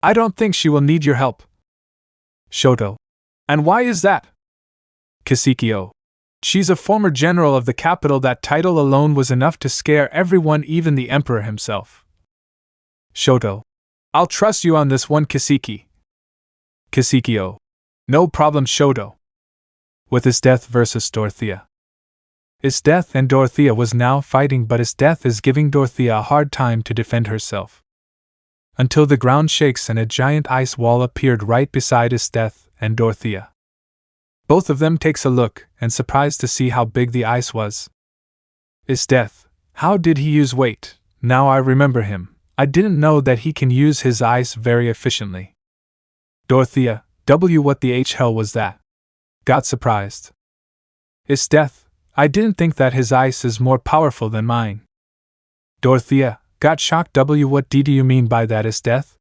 I don't think she will need your help. Shoto, and why is that? Kisikyo, she's a former general of the capital. That title alone was enough to scare everyone, even the emperor himself. Shoto, I'll trust you on this one, Kisiki. Kisikyo, no problem, Shoto. With his death versus Dorothea. His death and Dorothea was now fighting, but his death is giving Dorothea a hard time to defend herself. Until the ground shakes and a giant ice wall appeared right beside his death and Dorothea. Both of them takes a look, and surprised to see how big the ice was. His death, how did he use weight? Now I remember him. I didn't know that he can use his ice very efficiently. Dorothea, what the hell was that? Got surprised. His death, I didn't think that his ice is more powerful than mine. Dorothea, got shocked. What do you mean by that, his death?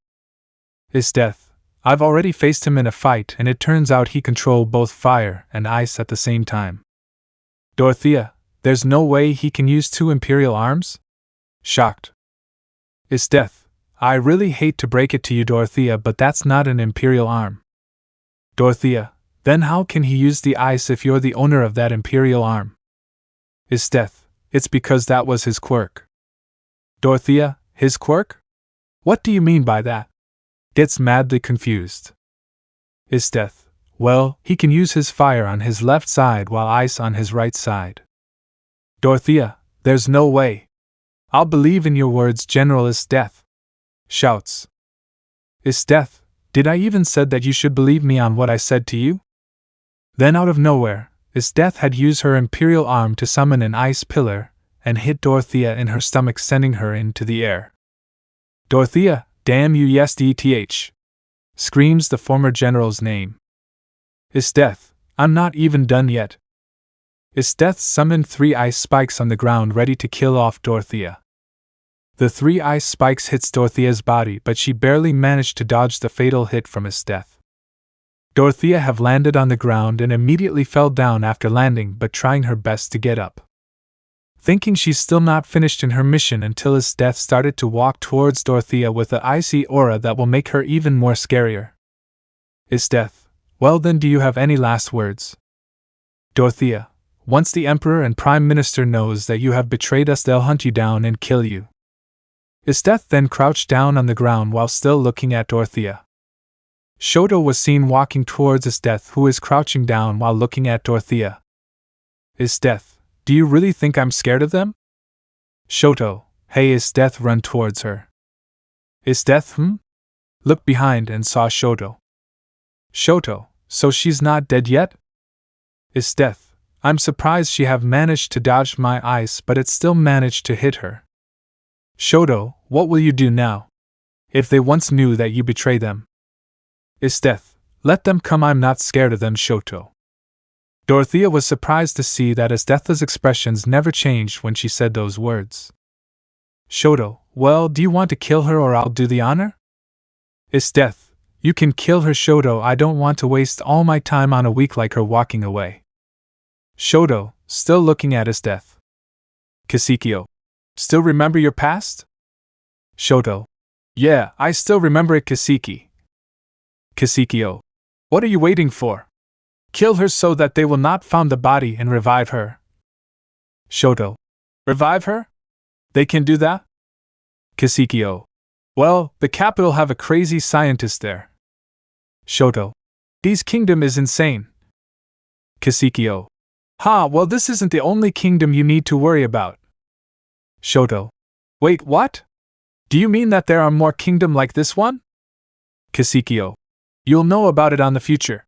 His death. I've already faced him in a fight, and it turns out he controlled both fire and ice at the same time. Dorothea, there's no way he can use 2 imperial arms? Shocked. His death. I really hate to break it to you, Dorothea, but that's not an imperial arm. Dorothea, then how can he use the ice if you're the owner of that imperial arm? His death. It's because that was his quirk. Dorothea, his quirk? What do you mean by that? Gets madly confused. His death. Well, he can use his fire on his left side while ice on his right side. Dorothea, there's no way. I'll believe in your words, General. His death. Shouts. His death. Did I even said that you should believe me on what I said to you? Then out of nowhere, his death had used her imperial arm to summon an ice pillar and hit Dorothea in her stomach, sending her into the air. Dorothea, damn you, yes, DTH! Screams the former general's name. His death, I'm not even done yet. His death summoned 3 ice spikes on the ground, ready to kill off Dorothea. The 3 ice spikes hits Dorothea's body, but she barely managed to dodge the fatal hit from his death. Dorothea have landed on the ground and immediately fell down after landing, but trying her best to get up. Thinking she's still not finished in her mission until his death started to walk towards Dorothea with an icy aura that will make her even more scarier. His death. Well then, do you have any last words? Dorothea, once the Emperor and Prime Minister knows that you have betrayed us, they'll hunt you down and kill you. Death then crouched down on the ground while still looking at Dorothea. Shoto was seen walking towards Death, who is crouching down while looking at Dorothea. Death, do you really think I'm scared of them? Shoto, hey, Death, run towards her. Death, Looked behind and saw Shoto. Shoto, so she's not dead yet? Death, I'm surprised she have managed to dodge my ice, but it still managed to hit her. Shoto, what will you do now? If they once knew that you betray them? Death, let them come, I'm not scared of them, Shoto. Dorothea was surprised to see that Death's expressions never changed when she said those words. Shoto, well, do you want to kill her or I'll do the honor? Death, you can kill her, Shoto, I don't want to waste all my time on a weak like her walking away. Shoto, still looking at Death. Kisukio, still remember your past? Shoto, yeah, I still remember it, Kisuki. Kisukio, what are you waiting for? Kill her so that they will not find the body and revive her. Shoto, revive her? They can do that? Kisukio, well, the capital have a crazy scientist there. Shoto, this kingdom is insane. Kisukio, well, this isn't the only kingdom you need to worry about. Shoto, wait, what? Do you mean that there are more kingdoms like this one? Kisukio, you'll know about it on the future.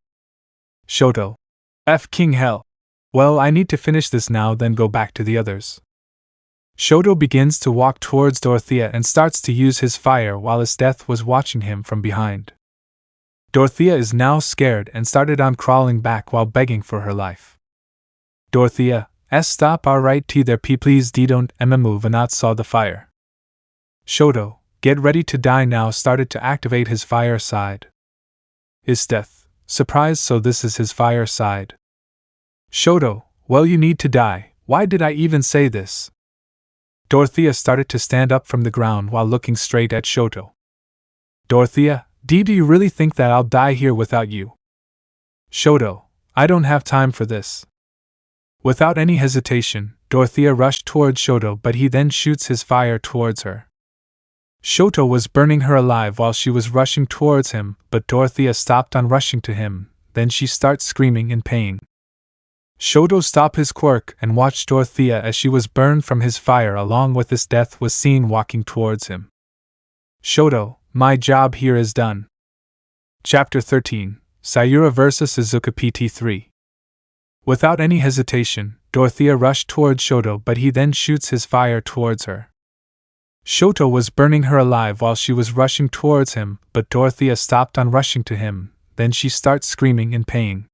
Shoto, King hell. Well, I need to finish this now, then go back to the others. Shoto begins to walk towards Dorothea and starts to use his fire while Death was watching him from behind. Dorothea is now scared and started on crawling back while begging for her life. Dorothea, stop, alright, there, please don't move, and not saw the fire. Shoto, get ready to die now, started to activate his fire side. Death, surprised, so this is his fire side. Shoto, well, you need to die, why did I even say this? Dorothea started to stand up from the ground while looking straight at Shoto. Dorothea, do you really think that I'll die here without you? Shoto, I don't have time for this. Without any hesitation, Dorothea rushed towards Shoto, but he then shoots his fire towards her. Shoto was burning her alive while she was rushing towards him, but Dorothea stopped on rushing to him, then she starts screaming in pain. Shoto stopped his quirk and watched Dorothea as she was burned from his fire, along with Death was seen walking towards him. Shoto, my job here is done. Chapter 13, Sayura vs. Izuku PT3. Without any hesitation, Dorothea rushed towards Shoto, but he then shoots his fire towards her. Shoto was burning her alive while she was rushing towards him, but Dorothea stopped on rushing to him, then she starts screaming in pain.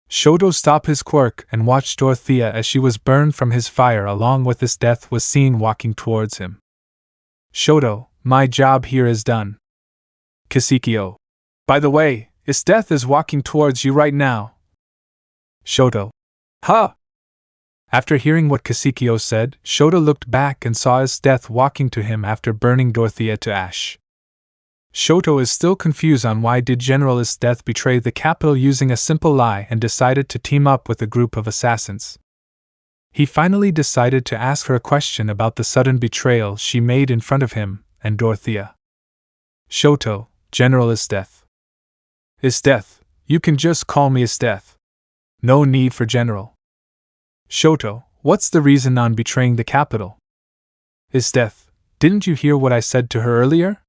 Shoto stopped his quirk and watched Dorothea as she was burned from his fire, along with Death was seen walking towards him. Shoto, my job here is done. Kisukio, by the way, Death is walking towards you right now. Shoto, After hearing what Kisukio said, Shoto looked back and saw Death walking to him after burning Dorothea to ash. Shoto is still confused on why did General Death betray the capital using a simple lie and decided to team up with a group of assassins. He finally decided to ask her a question about the sudden betrayal she made in front of him and Dorothea. Shoto, General Death. Death, you can just call me Death. No need for General. Shoto, what's the reason on betraying the capital? Death, didn't you hear what I said to her earlier?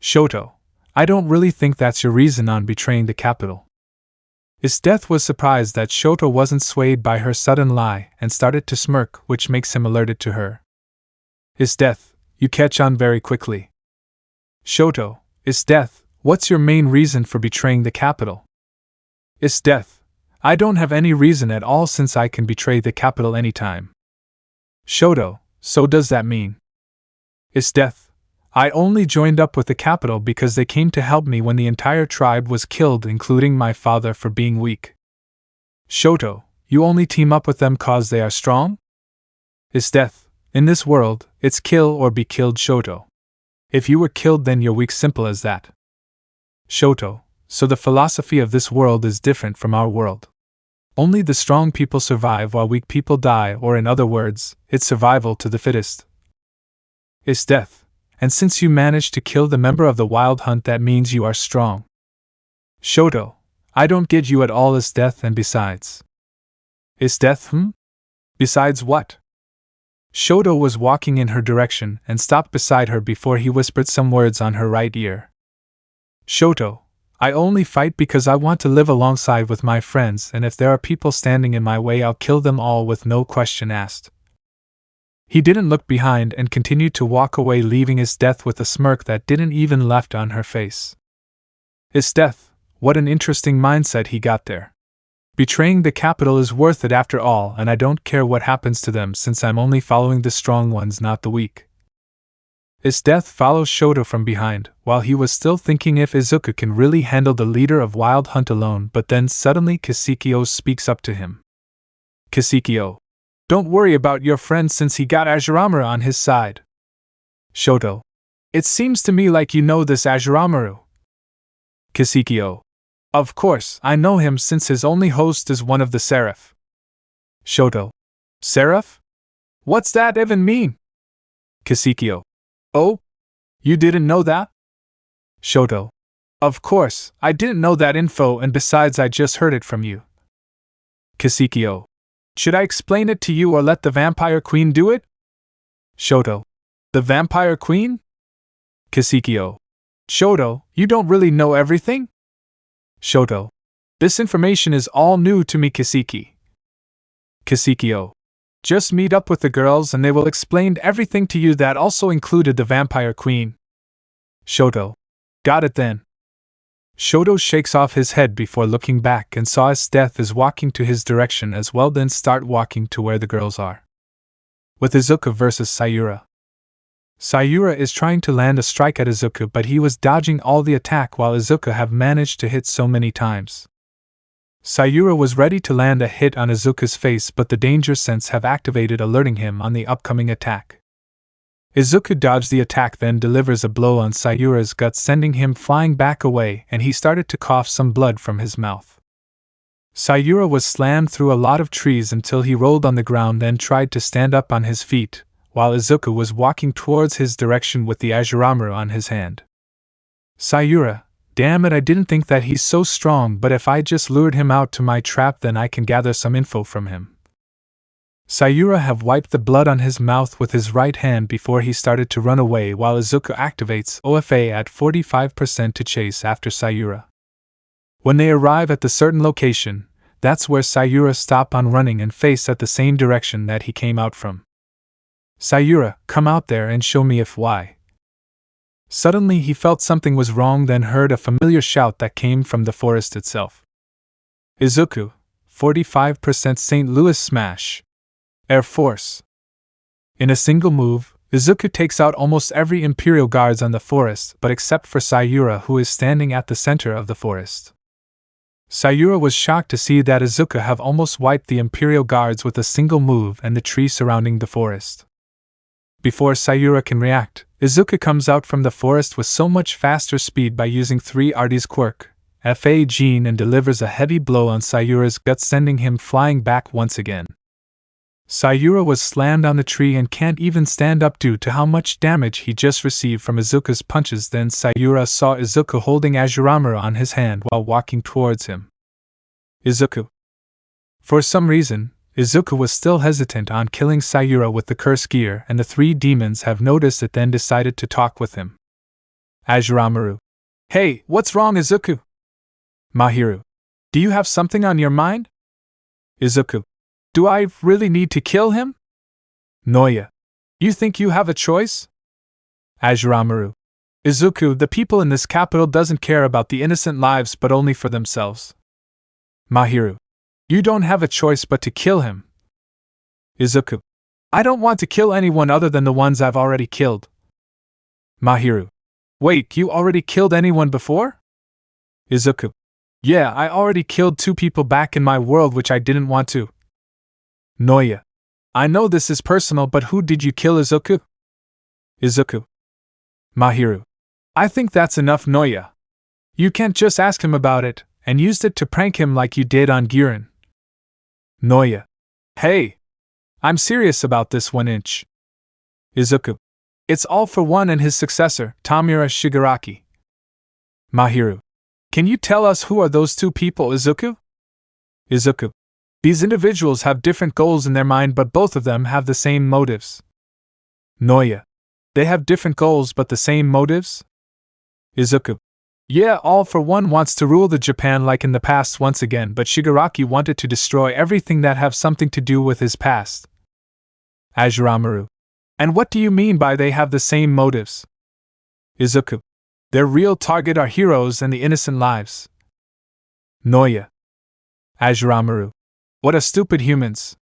Shoto, I don't really think that's your reason on betraying the capital. Death was surprised that Shoto wasn't swayed by her sudden lie and started to smirk, which makes him alerted to her. Death, you catch on very quickly. Shoto, Death, what's your main reason for betraying the capital? Death, I don't have any reason at all since I can betray the capital anytime. Shoto, so does that mean? Death, I only joined up with the capital because they came to help me when the entire tribe was killed, including my father for being weak. Shoto, you only team up with them cause they are strong? Death, in this world, it's kill or be killed, Shoto. If you were killed then you're weak, simple as that. Shoto, so the philosophy of this world is different from our world. Only the strong people survive while weak people die, or in other words, it's survival to the fittest. It's death, and since you managed to kill the member of the Wild Hunt, that means you are strong. Shoto, I don't get you at all. It's death, and besides. It's death, Besides what? Shoto was walking in her direction and stopped beside her before he whispered some words on her right ear. Shoto, I only fight because I want to live alongside with my friends, and if there are people standing in my way, I'll kill them all with no question asked. He didn't look behind and continued to walk away, leaving his death with a smirk that didn't even left on her face. His death, what an interesting mindset he got there. Betraying the capital is worth it after all, and I don't care what happens to them since I'm only following the strong ones, not the weak. His death follows Shoto from behind, while he was still thinking if Izuku can really handle the leader of Wild Hunt alone, but then suddenly Kisukio speaks up to him. Kisukio, don't worry about your friend since he got Ajiramura on his side. Shoto, it seems to me like you know this Ajiramura. Kisukio, of course, I know him since his only host is one of the Seraph. Shoto, Seraph? What's that even mean? Kisukio, oh? You didn't know that? Shoto, of course, I didn't know that info, and besides I just heard it from you. Kisukio, should I explain it to you or let the Vampire Queen do it? Shoto, the Vampire Queen? Kisukio, Shoto, you don't really know everything? Shoto, this information is all new to me. Kisukio, just meet up with the girls and they will explain everything to you. That also included the Vampire Queen. Shoto, got it then. Shoto shakes off his head before looking back and saw his death is walking to his direction as well, then start walking to where the girls are. With Izuku versus Sayura. Sayura is trying to land a strike at Izuku, but he was dodging all the attack while Izuku have managed to hit so many times. Sayura was ready to land a hit on Izuku's face, but the danger sense have activated, alerting him on the upcoming attack. Izuku dodged the attack, then delivers a blow on Sayura's gut, sending him flying back away, and he started to cough some blood from his mouth. Sayura was slammed through a lot of trees until he rolled on the ground and tried to stand up on his feet, while Izuku was walking towards his direction with the Ajiramura on his hand. Sayura, damn it, I didn't think that he's so strong, but if I just lured him out to my trap then I can gather some info from him. Sayura have wiped the blood on his mouth with his right hand before he started to run away, while Izuku activates OFA at 45% to chase after Sayura. When they arrive at the certain location, that's where Sayura stop on running and face at the same direction that he came out from. Sayura, come out there and show me if why. Suddenly he felt something was wrong, then heard a familiar shout that came from the forest itself. Izuku, 45% St. Louis Smash. Air Force. In a single move, Izuku takes out almost every Imperial guards on the forest, but except for Sayura, who is standing at the center of the forest. Sayura was shocked to see that Izuku have almost wiped the Imperial guards with a single move and the tree surrounding the forest. Before Sayura can react, Izuku comes out from the forest with so much faster speed by using 3R's quirk, FA gene, and delivers a heavy blow on Sayura's gut, sending him flying back once again. Sayura was slammed on the tree and can't even stand up due to how much damage he just received from Izuku's punches. Then Sayura saw Izuku holding Ajiramura on his hand while walking towards him. Izuku. For some reason, Izuku was still hesitant on killing Sayura with the curse gear, and the three demons have noticed it, then decided to talk with him. Ajiramura. Hey, what's wrong, Izuku? Mahiru. Do you have something on your mind? Izuku. Do I really need to kill him? Noya. You think you have a choice? Ajiramura. Izuku, the people in this capital doesn't care about the innocent lives but only for themselves. Mahiru. You don't have a choice but to kill him. Izuku. I don't want to kill anyone other than the ones I've already killed. Mahiru. Wait, you already killed anyone before? Izuku. Yeah, I already killed 2 people back in my world which I didn't want to. Noya. I know this is personal, but who did you kill, Izuku? Izuku. Mahiru. I think that's enough, Noya. You can't just ask him about it, and used it to prank him like you did on Girin. Noya. Hey! I'm serious about this 1-inch. Izuku. It's all for one and his successor, Tamura Shigaraki. Mahiru. Can you tell us who are those two people, Izuku? Izuku. These individuals have different goals in their mind, but both of them have the same motives. Noya. They have different goals but the same motives? Izuku. Yeah, All for One wants to rule the Japan like in the past once again, but Shigaraki wanted to destroy everything that have something to do with his past. Azuramaru. And what do you mean by they have the same motives? Izuku. Their real target are heroes and the innocent lives. Noya. Azuramaru. What a stupid humans.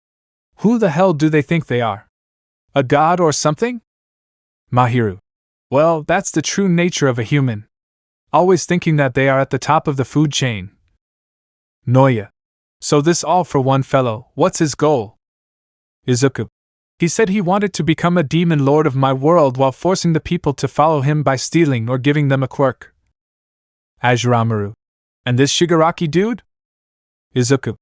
Who the hell do they think they are? A god or something? Mahiru. Well, that's the true nature of a human. Always thinking that they are at the top of the food chain. Noya. So this All for One fellow, what's his goal? Izuku. He said he wanted to become a demon lord of my world while forcing the people to follow him by stealing or giving them a quirk. Azuramaru. And this Shigaraki dude? Izuku.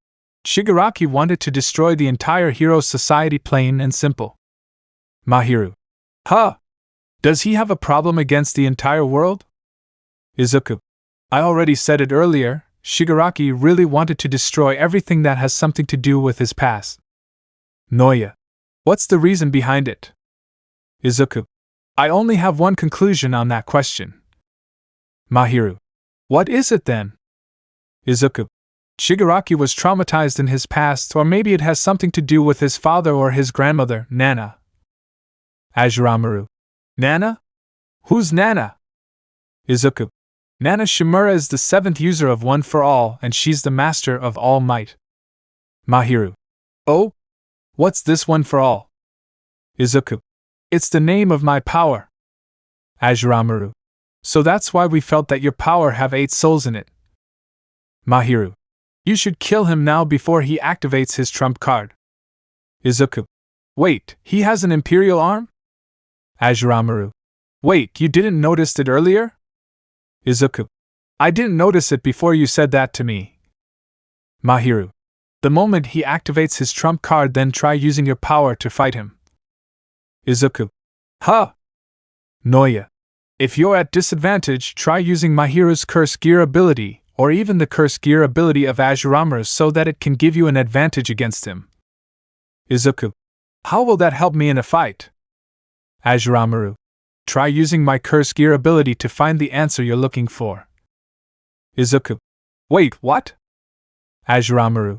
Shigaraki wanted to destroy the entire hero society, plain and simple. Mahiru. Huh? Does he have a problem against the entire world? Izuku. I already said it earlier, Shigaraki really wanted to destroy everything that has something to do with his past. Noya. What's the reason behind it? Izuku. I only have one conclusion on that question. Mahiru. What is it then? Izuku. Shigaraki was traumatized in his past, or maybe it has something to do with his father or his grandmother, Nana. Azuramaru. Nana? Who's Nana? Izuku. Nana Shimura is the 7th user of One for All, and she's the master of all might. Mahiru. Oh? What's this One for All? Izuku. It's the name of my power. Azuramaru. So that's why we felt that your power have 8 souls in it. Mahiru. You should kill him now before he activates his trump card. Izuku. Wait, he has an imperial arm? Azuramaru. Wait, you didn't notice it earlier? Izuku. I didn't notice it before you said that to me. Mahiru. The moment he activates his trump card, then try using your power to fight him. Izuku. Huh? Noya. If you're at disadvantage, try using Mahiru's curse gear ability, or even the curse gear ability of Azuramaru, so that it can give you an advantage against him. Izuku. How will that help me in a fight? Azuramaru. Try using my curse gear ability to find the answer you're looking for. Izuku. Wait, what? Azuramaru.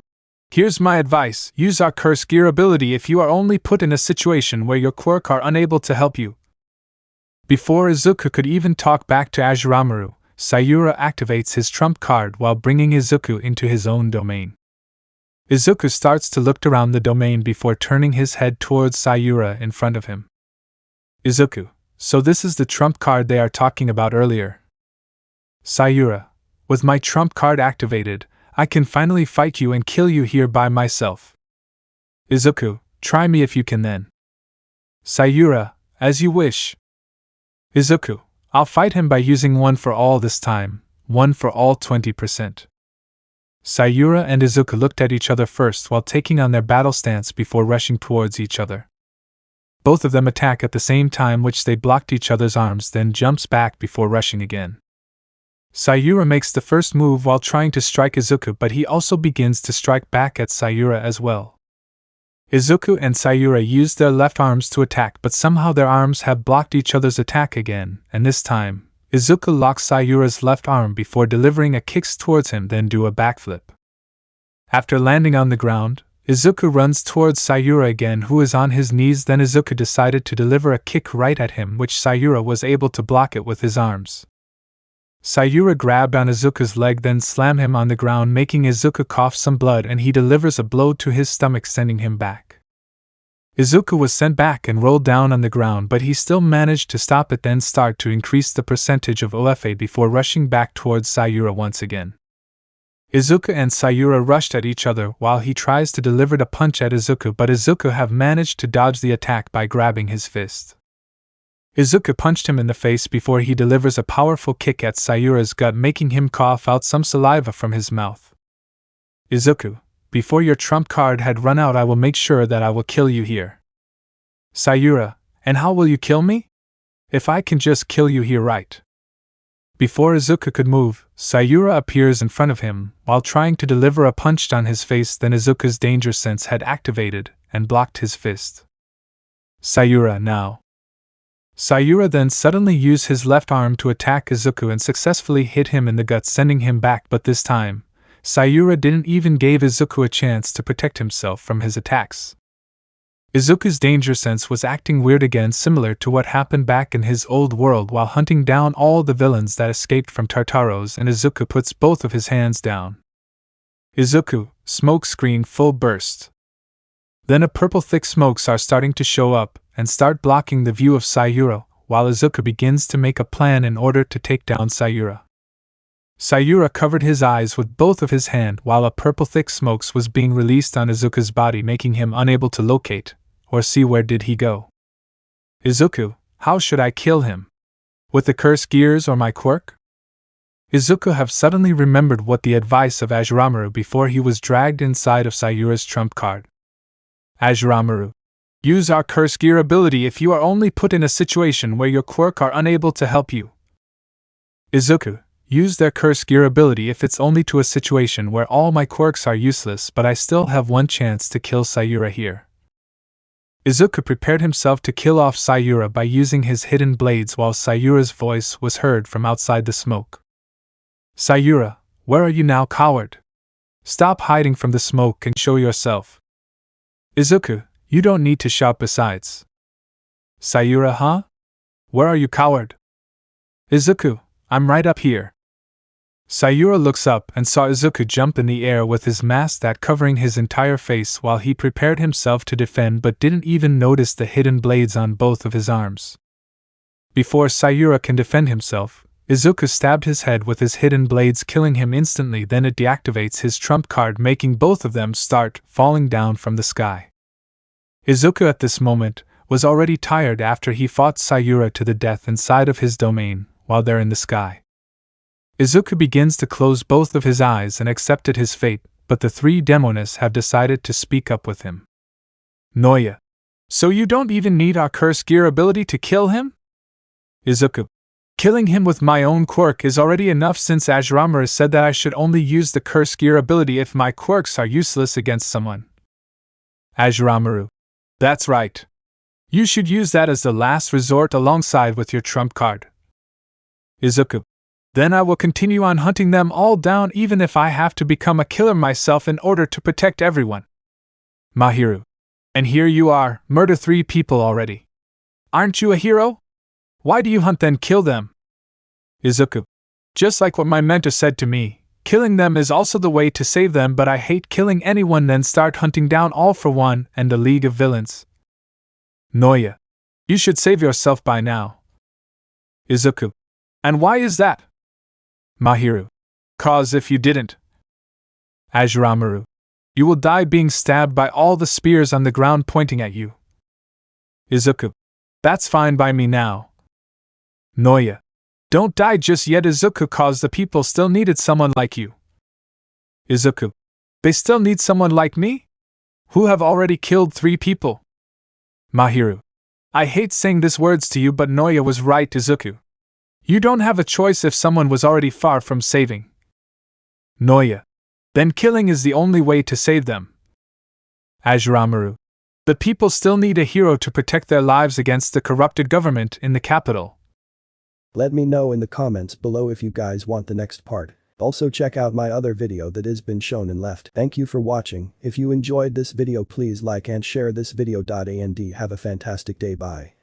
Here's my advice, use our curse gear ability if you are only put in a situation where your quirk are unable to help you. Before Izuku could even talk back to Azuramaru, Sayura activates his trump card while bringing Izuku into his own domain. Izuku starts to look around the domain before turning his head towards Sayura in front of him. Izuku. So this is the trump card they are talking about earlier. Sayura. With my trump card activated, I can finally fight you and kill you here by myself. Izuku. Try me if you can then. Sayura. As you wish. Izuku. I'll fight him by using One for All this time, One for All 20%. Sayura and Izuku looked at each other first while taking on their battle stance before rushing towards each other. Both of them attack at the same time, which they blocked each other's arms, then jumps back before rushing again. Sayura makes the first move while trying to strike Izuku, but he also begins to strike back at Sayura as well. Izuku and Sayura use their left arms to attack, but somehow their arms have blocked each other's attack again, and this time, Izuku locks Sayura's left arm before delivering a kick towards him, then do a backflip. After landing on the ground, Izuku runs towards Sayura again, who is on his knees. Then Izuku decided to deliver a kick right at him, which Sayura was able to block it with his arms. Sayura grabbed on Izuku's leg, then slammed him on the ground, making Izuku cough some blood, and he delivers a blow to his stomach, sending him back. Izuku was sent back and rolled down on the ground, but he still managed to stop it, then start to increase the percentage of OFA before rushing back towards Sayura once again. Izuku and Sayura rushed at each other while he tries to deliver the punch at Izuku, but Izuku have managed to dodge the attack by grabbing his fist. Izuku punched him in the face before he delivers a powerful kick at Sayura's gut, making him cough out some saliva from his mouth. Izuku, before your trump card had run out, I will make sure that I will kill you here. Sayura, and how will you kill me? If I can just kill you here, right? Before Izuku could move, Sayura appears in front of him, while trying to deliver a punch on his face. Then Izuku's danger sense had activated, and blocked his fist. Sayura, now. Sayura then suddenly used his left arm to attack Izuku and successfully hit him in the gut, sending him back, but this time, Sayura didn't even give Izuku a chance to protect himself from his attacks. Izuku's danger sense was acting weird again, similar to what happened back in his old world while hunting down all the villains that escaped from Tartaros, and Izuku puts both of his hands down. Izuku, smoke screen full burst. Then a purple thick smokes are starting to show up and start blocking the view of Sayura, while Izuku begins to make a plan in order to take down Sayura. Sayura covered his eyes with both of his hands while a purple thick smokes was being released on Izuku's body, making him unable to locate or see where did he go. Izuku, how should I kill him? With the curse gears or my quirk? Izuku have suddenly remembered what the advice of Ajuramaru before he was dragged inside of Sayura's trump card. Ajuramaru, use our curse gear ability if you are only put in a situation where your quirk are unable to help you. Izuku, use their curse gear ability if it's only to a situation where all my quirks are useless, but I still have one chance to kill Sayura here. Izuku prepared himself to kill off Sayura by using his hidden blades, while Sayura's voice was heard from outside the smoke. Sayura, where are you now, coward? Stop hiding from the smoke and show yourself. Izuku, you don't need to shout besides. Sayura, huh? Where are you, coward? Izuku, I'm right up here. Sayura looks up and saw Izuku jump in the air with his mask that covering his entire face while he prepared himself to defend, but didn't even notice the hidden blades on both of his arms. Before Sayura can defend himself, Izuku stabbed his head with his hidden blades, killing him instantly. Then it deactivates his trump card, making both of them start falling down from the sky. Izuku at this moment was already tired after he fought Sayura to the death inside of his domain while they're in the sky. Izuku begins to close both of his eyes and accepted his fate, but the three demonists have decided to speak up with him. Noya. So you don't even need our curse gear ability to kill him? Izuku. Killing him with my own quirk is already enough, since Ajuramaru said that I should only use the curse gear ability if my quirks are useless against someone. Ajuramaru. That's right. You should use that as the last resort alongside with your trump card. Izuku. Then I will continue on hunting them all down, even if I have to become a killer myself in order to protect everyone. Mahiru. And here you are, murder 3 people already. Aren't you a hero? Why do you hunt then kill them? Izuku. Just like what my mentor said to me, killing them is also the way to save them, but I hate killing anyone then start hunting down All for One and the League of Villains. Noya. You should save yourself by now. Izuku. And why is that? Mahiru. 'Cause if you didn't. Ajuramaru. You will die being stabbed by all the spears on the ground pointing at you. Izuku. That's fine by me now. Noya. Don't die just yet, Izuku, 'cause the people still needed someone like you. Izuku. They still need someone like me? Who have already killed 3 people. Mahiru. I hate saying these words to you, but Noya was right, Izuku. You don't have a choice if someone was already far from saving. Noya. Then killing is the only way to save them. Ajuramaru. The people still need a hero to protect their lives against the corrupted government in the capital. Let me know in the comments below if you guys want the next part. Also check out my other video that has been shown and left. Thank you for watching. If you enjoyed this video, please like and share this video. And have a fantastic day. Bye.